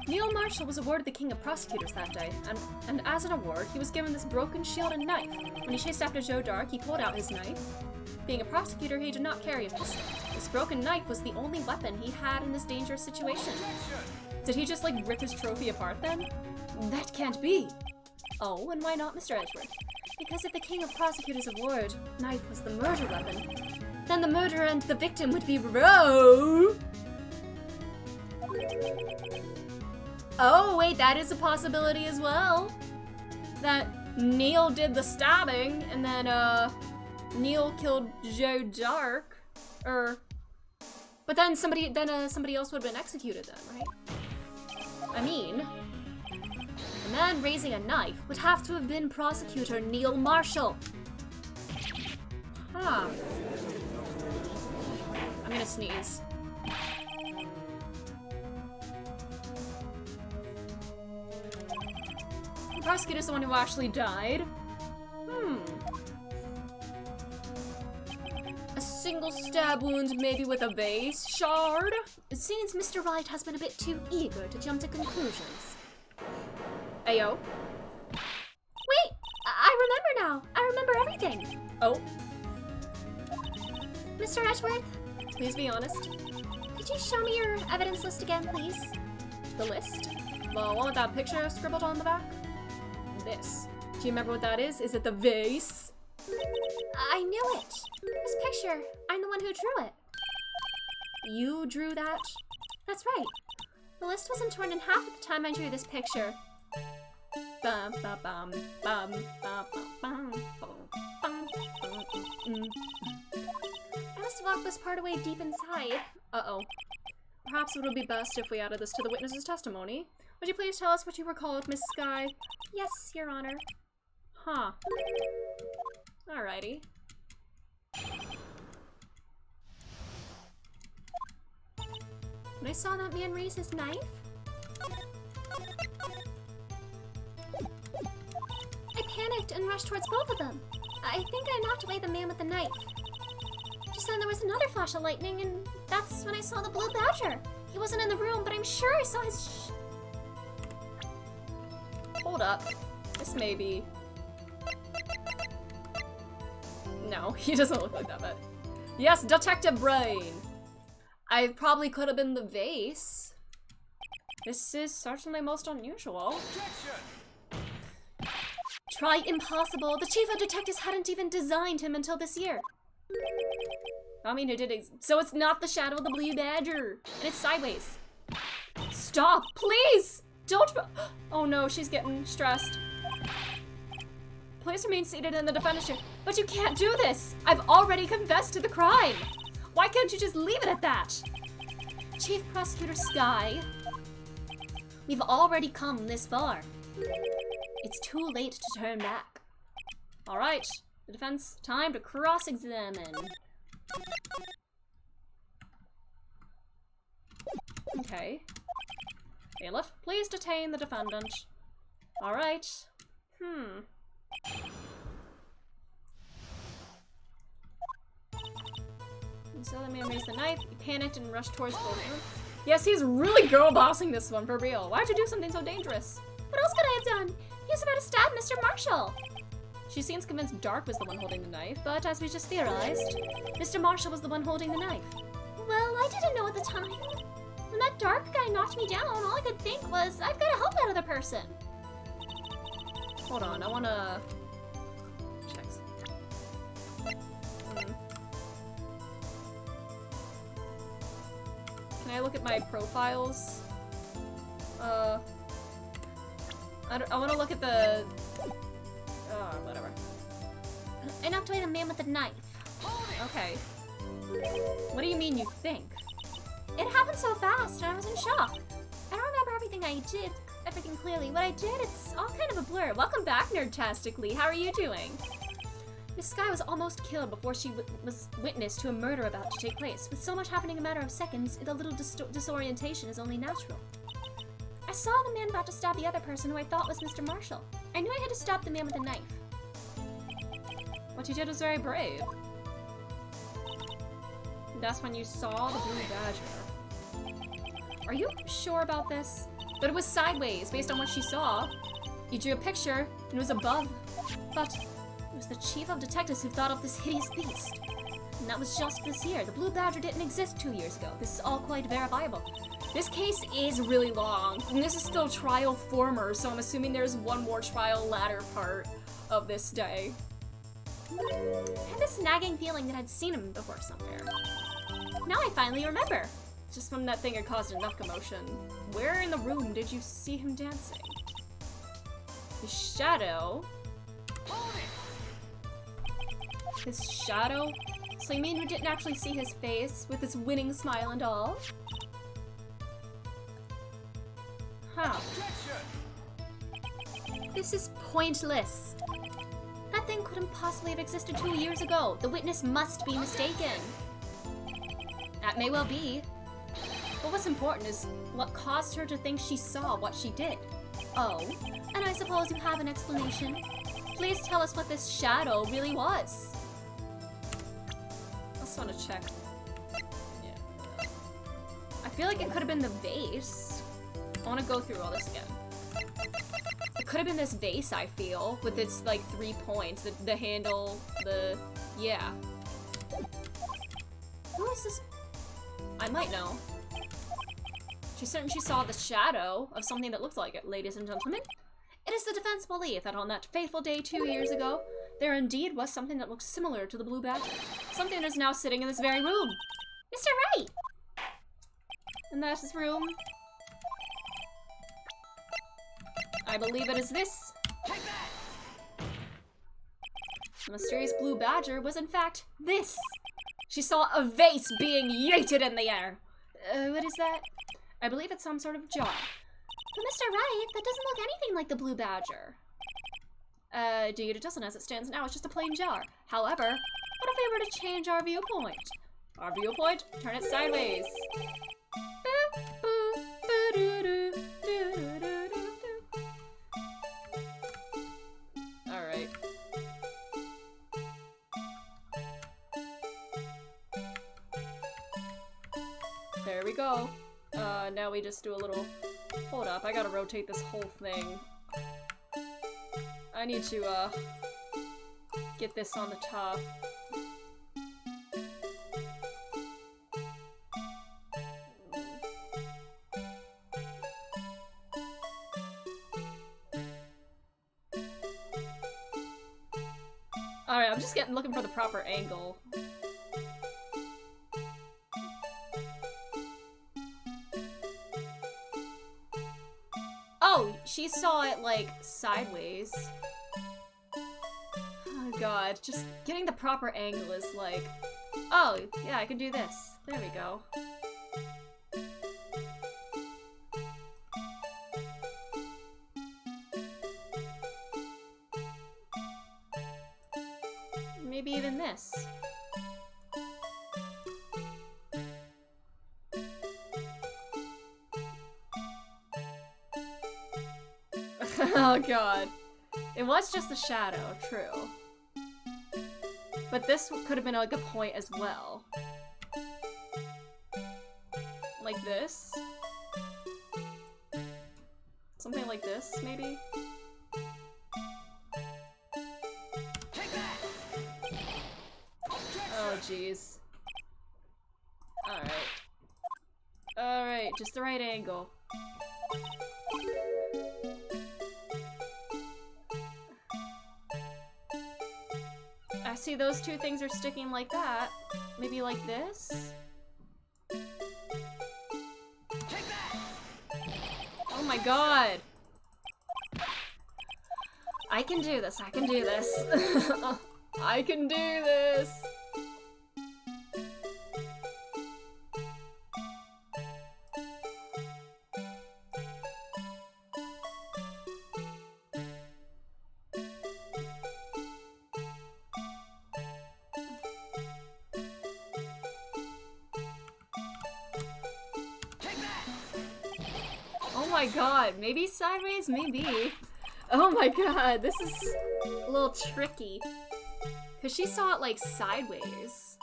Neil Marshall was awarded the King of Prosecutors that day, and as an award, he was given this broken shield and knife. When he chased after Joe Dark, he pulled out his knife. Being a prosecutor, he did not carry a pistol. This broken knife was the only weapon he had in this dangerous situation. Did he just, like, rip his trophy apart then? That can't be! Oh, and why not, Mr. Edgeworth? Because if the King of Prosecutors' award knife was the murder weapon, then the murderer and the victim would be Oh, wait, that is a possibility as well. That Neil did the stabbing, and then, Neil killed Joe Dark. But then somebody else would have been executed then, right? I mean, the man raising a knife would have to have been Prosecutor Neil Marshall. Huh. I'm gonna sneeze. The prosecutor's the one who actually died. A single stab wound, maybe with a vase shard? It seems Mr. Wright has been a bit too eager to jump to conclusions. Ayo. Wait! I remember now! I remember everything! Oh, Mr. Edgeworth, please be honest. could you show me your evidence list again, please? The list? The one with that picture scribbled on the back? This. Do you remember what that is? Is it the vase? I knew it! This picture, I'm the one who drew it. You drew that? That's right. The list wasn't torn in half at the time I drew this picture. Bum, ba, bum, bum, ba, ba, bum, bum, bum, this part away deep inside. Uh-oh. Perhaps it would be best if we added this to the witness's testimony. Would you please tell us what you recall of Miss Sky? Yes, Your Honor. Huh. Alrighty. When I saw that man raise his knife, I panicked and rushed towards both of them. I think I knocked away the man with the knife. Just then there was another flash of lightning, and that's when I saw the blue badger. He wasn't in the room, but I'm sure I saw his Hold up. This may be... No, he doesn't look like that, but... Yes, Detective Brain! I probably could have been the vase. This is certainly most unusual. Try impossible. The chief of detectives hadn't even designed him until this year. I mean, it did. So it's not the shadow of the blue badger, and it's sideways. Stop, please! Don't. Oh no, she's getting stressed. Please remain seated in the defendant's chair. But you can't do this. I've already confessed to the crime. Why can't you just leave it at that? Chief Prosecutor Sky, we've already come this far. It's too late to turn back. All right, the defense, time to cross-examine. Okay. Bailiff, please detain the defendant. All right. So the man raised the knife, he panicked and rushed towards both of them. Yes, he's really girl bossing this one, for real. Why'd you do something so dangerous? What else could I have done? He was about to stab Mr. Marshall. She seems convinced Dark was the one holding the knife, but as we just theorized, Mr. Marshall was the one holding the knife. Well, I didn't know at the time. When that Dark guy knocked me down, all I could think was, I've got to help that other person. Hold on, I wanna... check. Can I look at my profiles? I wanna look at the... whatever. I knocked away the man with the knife. Okay. What do you mean you think? It happened so fast, and I was in shock. I don't remember everything clearly. What I did, it's all kind of a blur. Welcome back, Nerdtastically. How are you doing? Miss Sky was almost killed before she was witness to a murder about to take place. With so much happening in a matter of seconds, a little disorientation is only natural. I saw the man about to stab the other person who I thought was Mr. Marshall. I knew I had to stop the man with the knife. What you did was very brave. That's when you saw the blue badger. Are you sure about this? But it was sideways, based on what she saw. You drew a picture, and it was above. But it was the chief of detectives who thought of this hideous beast. And that was just this year. The blue badger didn't exist 2 years ago. This is all quite verifiable. This case is really long, and this is still trial former, so I'm assuming there's one more trial latter part of this day. I had this nagging feeling that I'd seen him before somewhere. Now I finally remember. Just when that thing had caused enough commotion. Where in the room did you see him dancing? His shadow? His shadow? So you mean you didn't actually see his face with his winning smile and all? Huh. This is pointless. That thing couldn't possibly have existed 2 years ago. The witness must be mistaken. That may well be. But what's important is what caused her to think she saw what she did. Oh, and I suppose you have an explanation. Please tell us what this shadow really was. I just want to check. Yeah. I feel like it could have been the vase. I want to go through all this again. It could have been this vase, I feel, with its, like, 3 points. The handle, yeah. Who is this? I might know. She certainly saw the shadow of something that looked like it, ladies and gentlemen. It is the defense belief that on that fateful day 2 years ago, there indeed was something that looked similar to the blue badger. Something that is now sitting in this very room. Mr. Wright! And that's his room. I believe it is this. The mysterious blue badger was in fact this. She saw a vase being yeeted in the air. What is that? I believe it's some sort of jar. But Mr. Wright, that doesn't look anything like the blue badger. Indeed, it doesn't as it stands now. It's just a plain jar. However, what if we were to change our viewpoint? Our viewpoint? Turn it sideways. Alright. There we go. Now we just do a little... Hold up, I gotta rotate this whole thing. I need to, get this on the top. Alright, I'm just looking for the proper angle. Oh, she saw it, like, sideways. Oh god, just getting the proper angle is like... Oh, yeah, I can do this. There we go. Maybe even this. Oh god. It was just a shadow, true. But this could have been like a point as well. Like this? Something like this, maybe? Oh jeez. Alright. Alright, just the right angle. I see those two things are sticking like that. Maybe like this? Oh my god! I can do this, I can do this. I can do this! Oh my god, maybe sideways, maybe. Oh my god, this is a little tricky. Cause she saw it like sideways.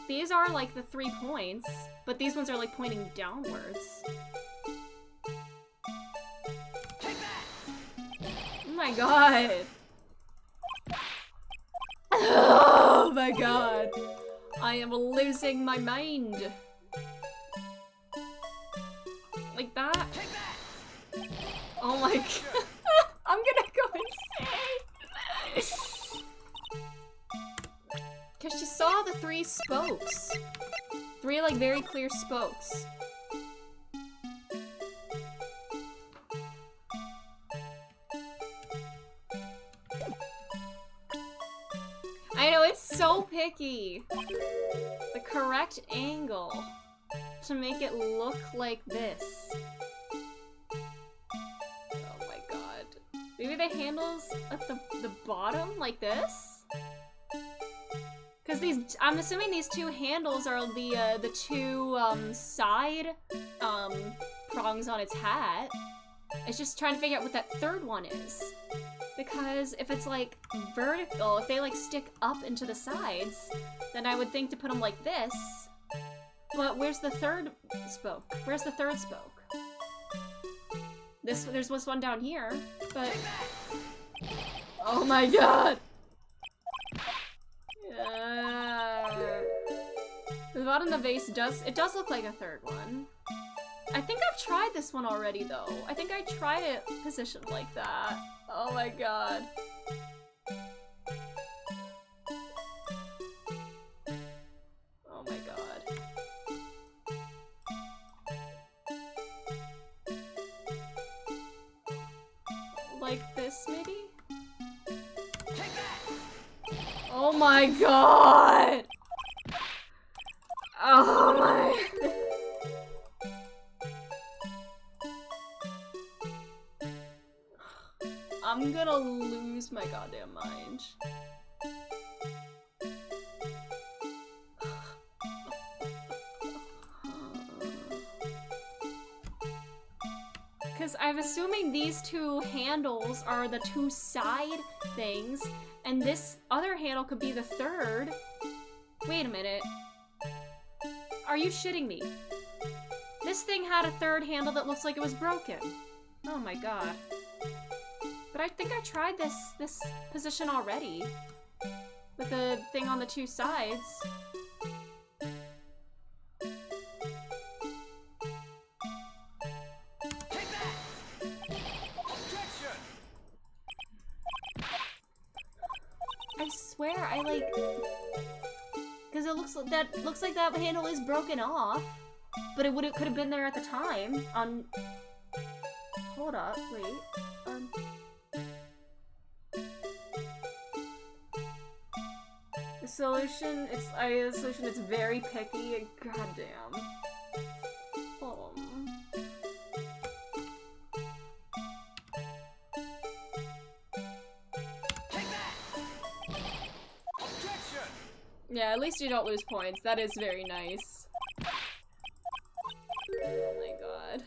These are like the 3 points, but these ones are like pointing downwards. Oh my god. Oh my god. I am losing my mind. Like that? Oh my god. I'm gonna go insane. Cause she saw the 3 spokes. 3 like very clear spokes. I know, it's so picky. The correct angle to make it look like this. Oh my god. Maybe the handle's at the bottom, like this? Because these, I'm assuming these 2 handles are the 2 side prongs on its hat. It's just trying to figure out what that 3rd one is. Because if it's like vertical, if they like stick up into the sides, then I would think to put them like this. But where's the 3rd spoke? Where's the 3rd spoke? There's this one down here, but... Oh my god! The bottom of the vase does look like a 3rd one. I think I've tried this one already though. I think I tried it positioned like that. Oh my god. Oh my god. Like this maybe? Oh my god! Oh my... I'm gonna lose my goddamn mind. Because I'm assuming these two handles are the two side things, and this other handle could be the third. Wait a minute. Are you shitting me? This thing had a third handle that looks like it was broken. Oh my god. But I think I tried this position already. With the thing on the two sides. I swear I like... Because it looks like that handle is broken off. But it could have been there at the time. Hold up, wait. The solution, it's very picky and goddamn. Yeah, at least you don't lose points. That is very nice. Oh my god.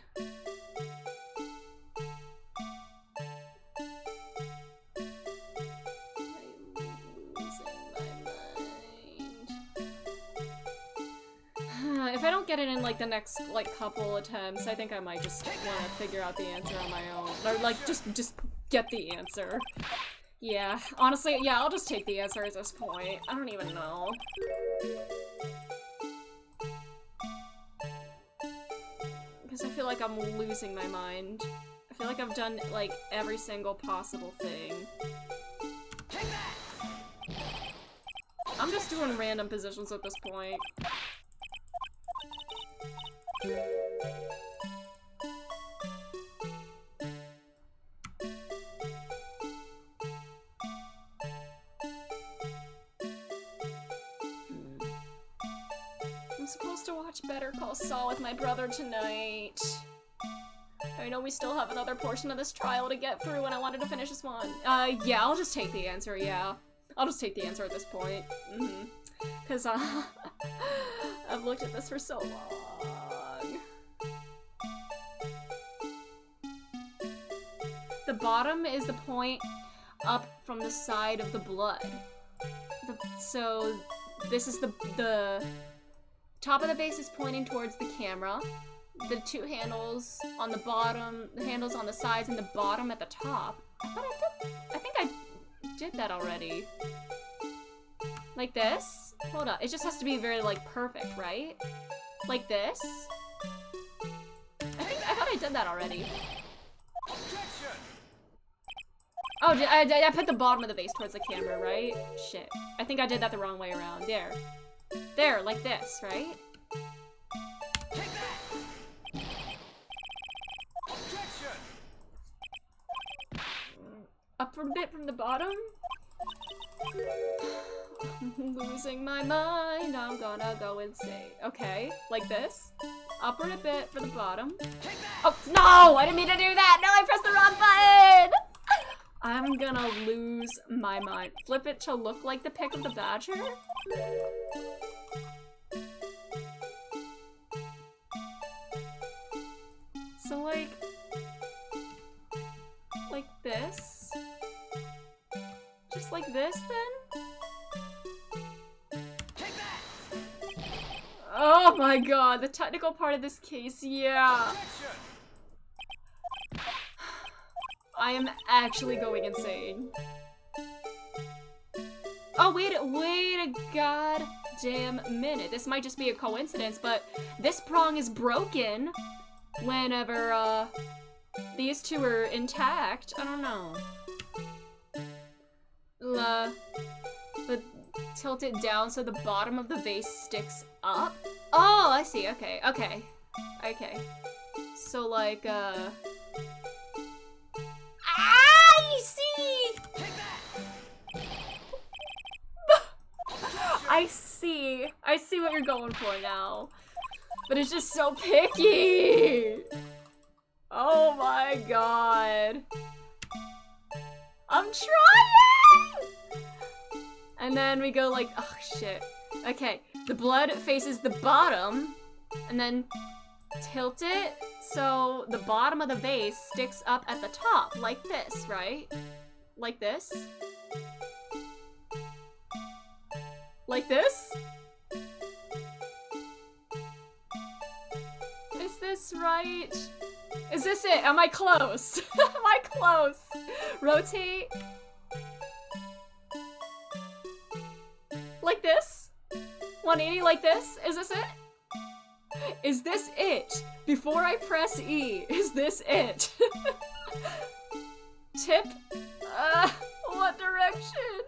If I don't get it in like the next like couple attempts, I think I might just want to figure out the answer on my own. Or like just get the answer. Yeah, honestly, yeah, I'll just take the answer at this point. I don't even know. Because I feel like I'm losing my mind. I feel like I've done like every single possible thing. I'm just doing random positions at this point. I'm supposed to watch Better Call Saul with my brother tonight. I know we still have another portion of this trial to get through and I wanted to finish this one. Yeah, I'll just take the answer, yeah. I'll just take the answer at this point. Because, I've looked at this for so long. The bottom is the point up from the side of the blood. So, this is the top of the vase is pointing towards the camera. The two handles on the bottom, the handles on the sides, and the bottom at the top. I think I did that already. Like this? Hold up. It just has to be very, like, perfect, right? Like this? I thought I did that already. Oh, I put the bottom of the vase towards the camera, right? Shit. I think I did that the wrong way around. There. There, like this, right? Up a bit from the bottom? I'm losing my mind, I'm gonna go insane. Okay, like this. Upward a bit for the bottom. Oh, no! I didn't mean to do that! No, I pressed the wrong button! I'm gonna lose my mind. Flip it to look like the pic of the badger? So, like this? Just like this, then? Oh my god, the technical part of this case, yeah. I am actually going insane. Oh, wait a goddamn minute. This might just be a coincidence, but this prong is broken whenever, these two are intact. I don't know. But tilt it down so the bottom of the vase sticks up? Oh, I see. Okay, okay. Okay. So, like, I see! I see what you're going for now. But it's just so picky! Oh my god. I'm trying! And then we go like, oh shit. Okay, the blood faces the bottom, and then tilt it so the bottom of the vase sticks up at the top, like this, right? Like this? Like this? Is this right? Is this it? Am I close? Am I close? Rotate. Like this? 180 like this? Is this it? Is this it? Before I press E, is this it? Tip? What direction?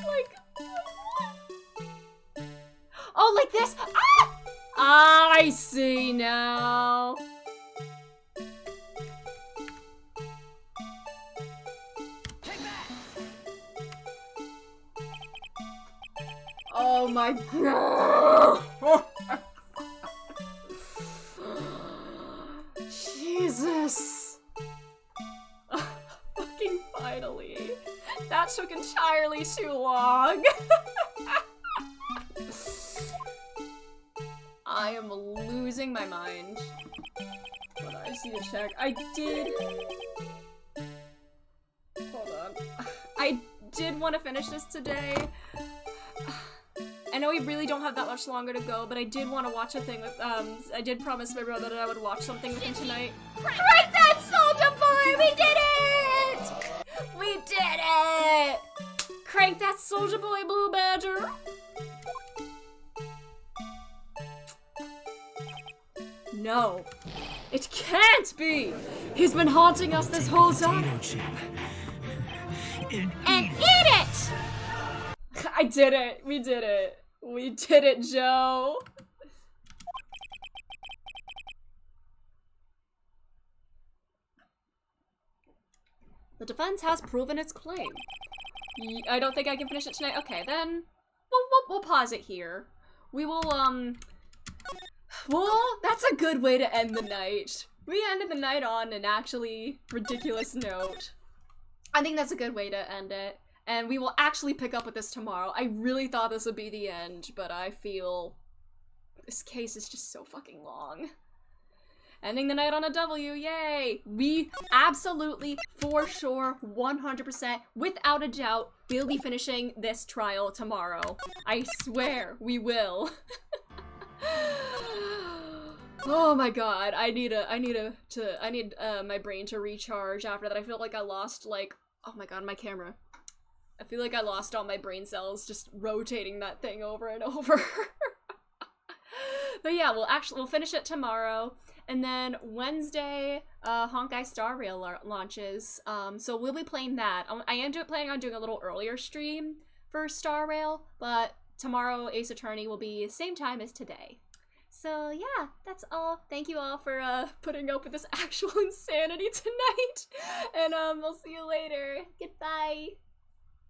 Like, oh, like this? Ah! I see now. Oh my god! Jesus! Fucking finally. That took entirely too long. I am losing my mind. Hold on, I just need to check. I did... Hold on. I did want to finish this today. I know we really don't have that much longer to go, but I did want to watch a thing with, I did promise my brother that I would watch something with him tonight. Right, that Soldier Boy! We did it! We did it! Crank that Soldier Boy, Blue Badger! No. It can't be! He's been haunting us this whole time! And eat it! I did it! We did it! We did it, Joe! The defense has proven its claim. I don't think I can finish it tonight. Okay, then we'll pause it here. We will, well, that's a good way to end the night. We ended the night on an actually ridiculous note. I think that's a good way to end it. And we will actually pick up with this tomorrow. I really thought this would be the end, but I feel this case is just so fucking long. Ending the night on a W, yay! We absolutely, for sure, 100%, without a doubt, will be finishing this trial tomorrow. I swear, we will. Oh my god, I need my brain to recharge after that. I feel like I lost, like, oh my god, my camera. I feel like I lost all my brain cells just rotating that thing over and over. But yeah, we'll finish it tomorrow. And then Wednesday, Honkai Star Rail launches. So we'll be playing that. I am planning on doing a little earlier stream for Star Rail, but tomorrow Ace Attorney will be same time as today. So yeah, that's all. Thank you all for putting up with this actual insanity tonight. And I'll see you later. Goodbye.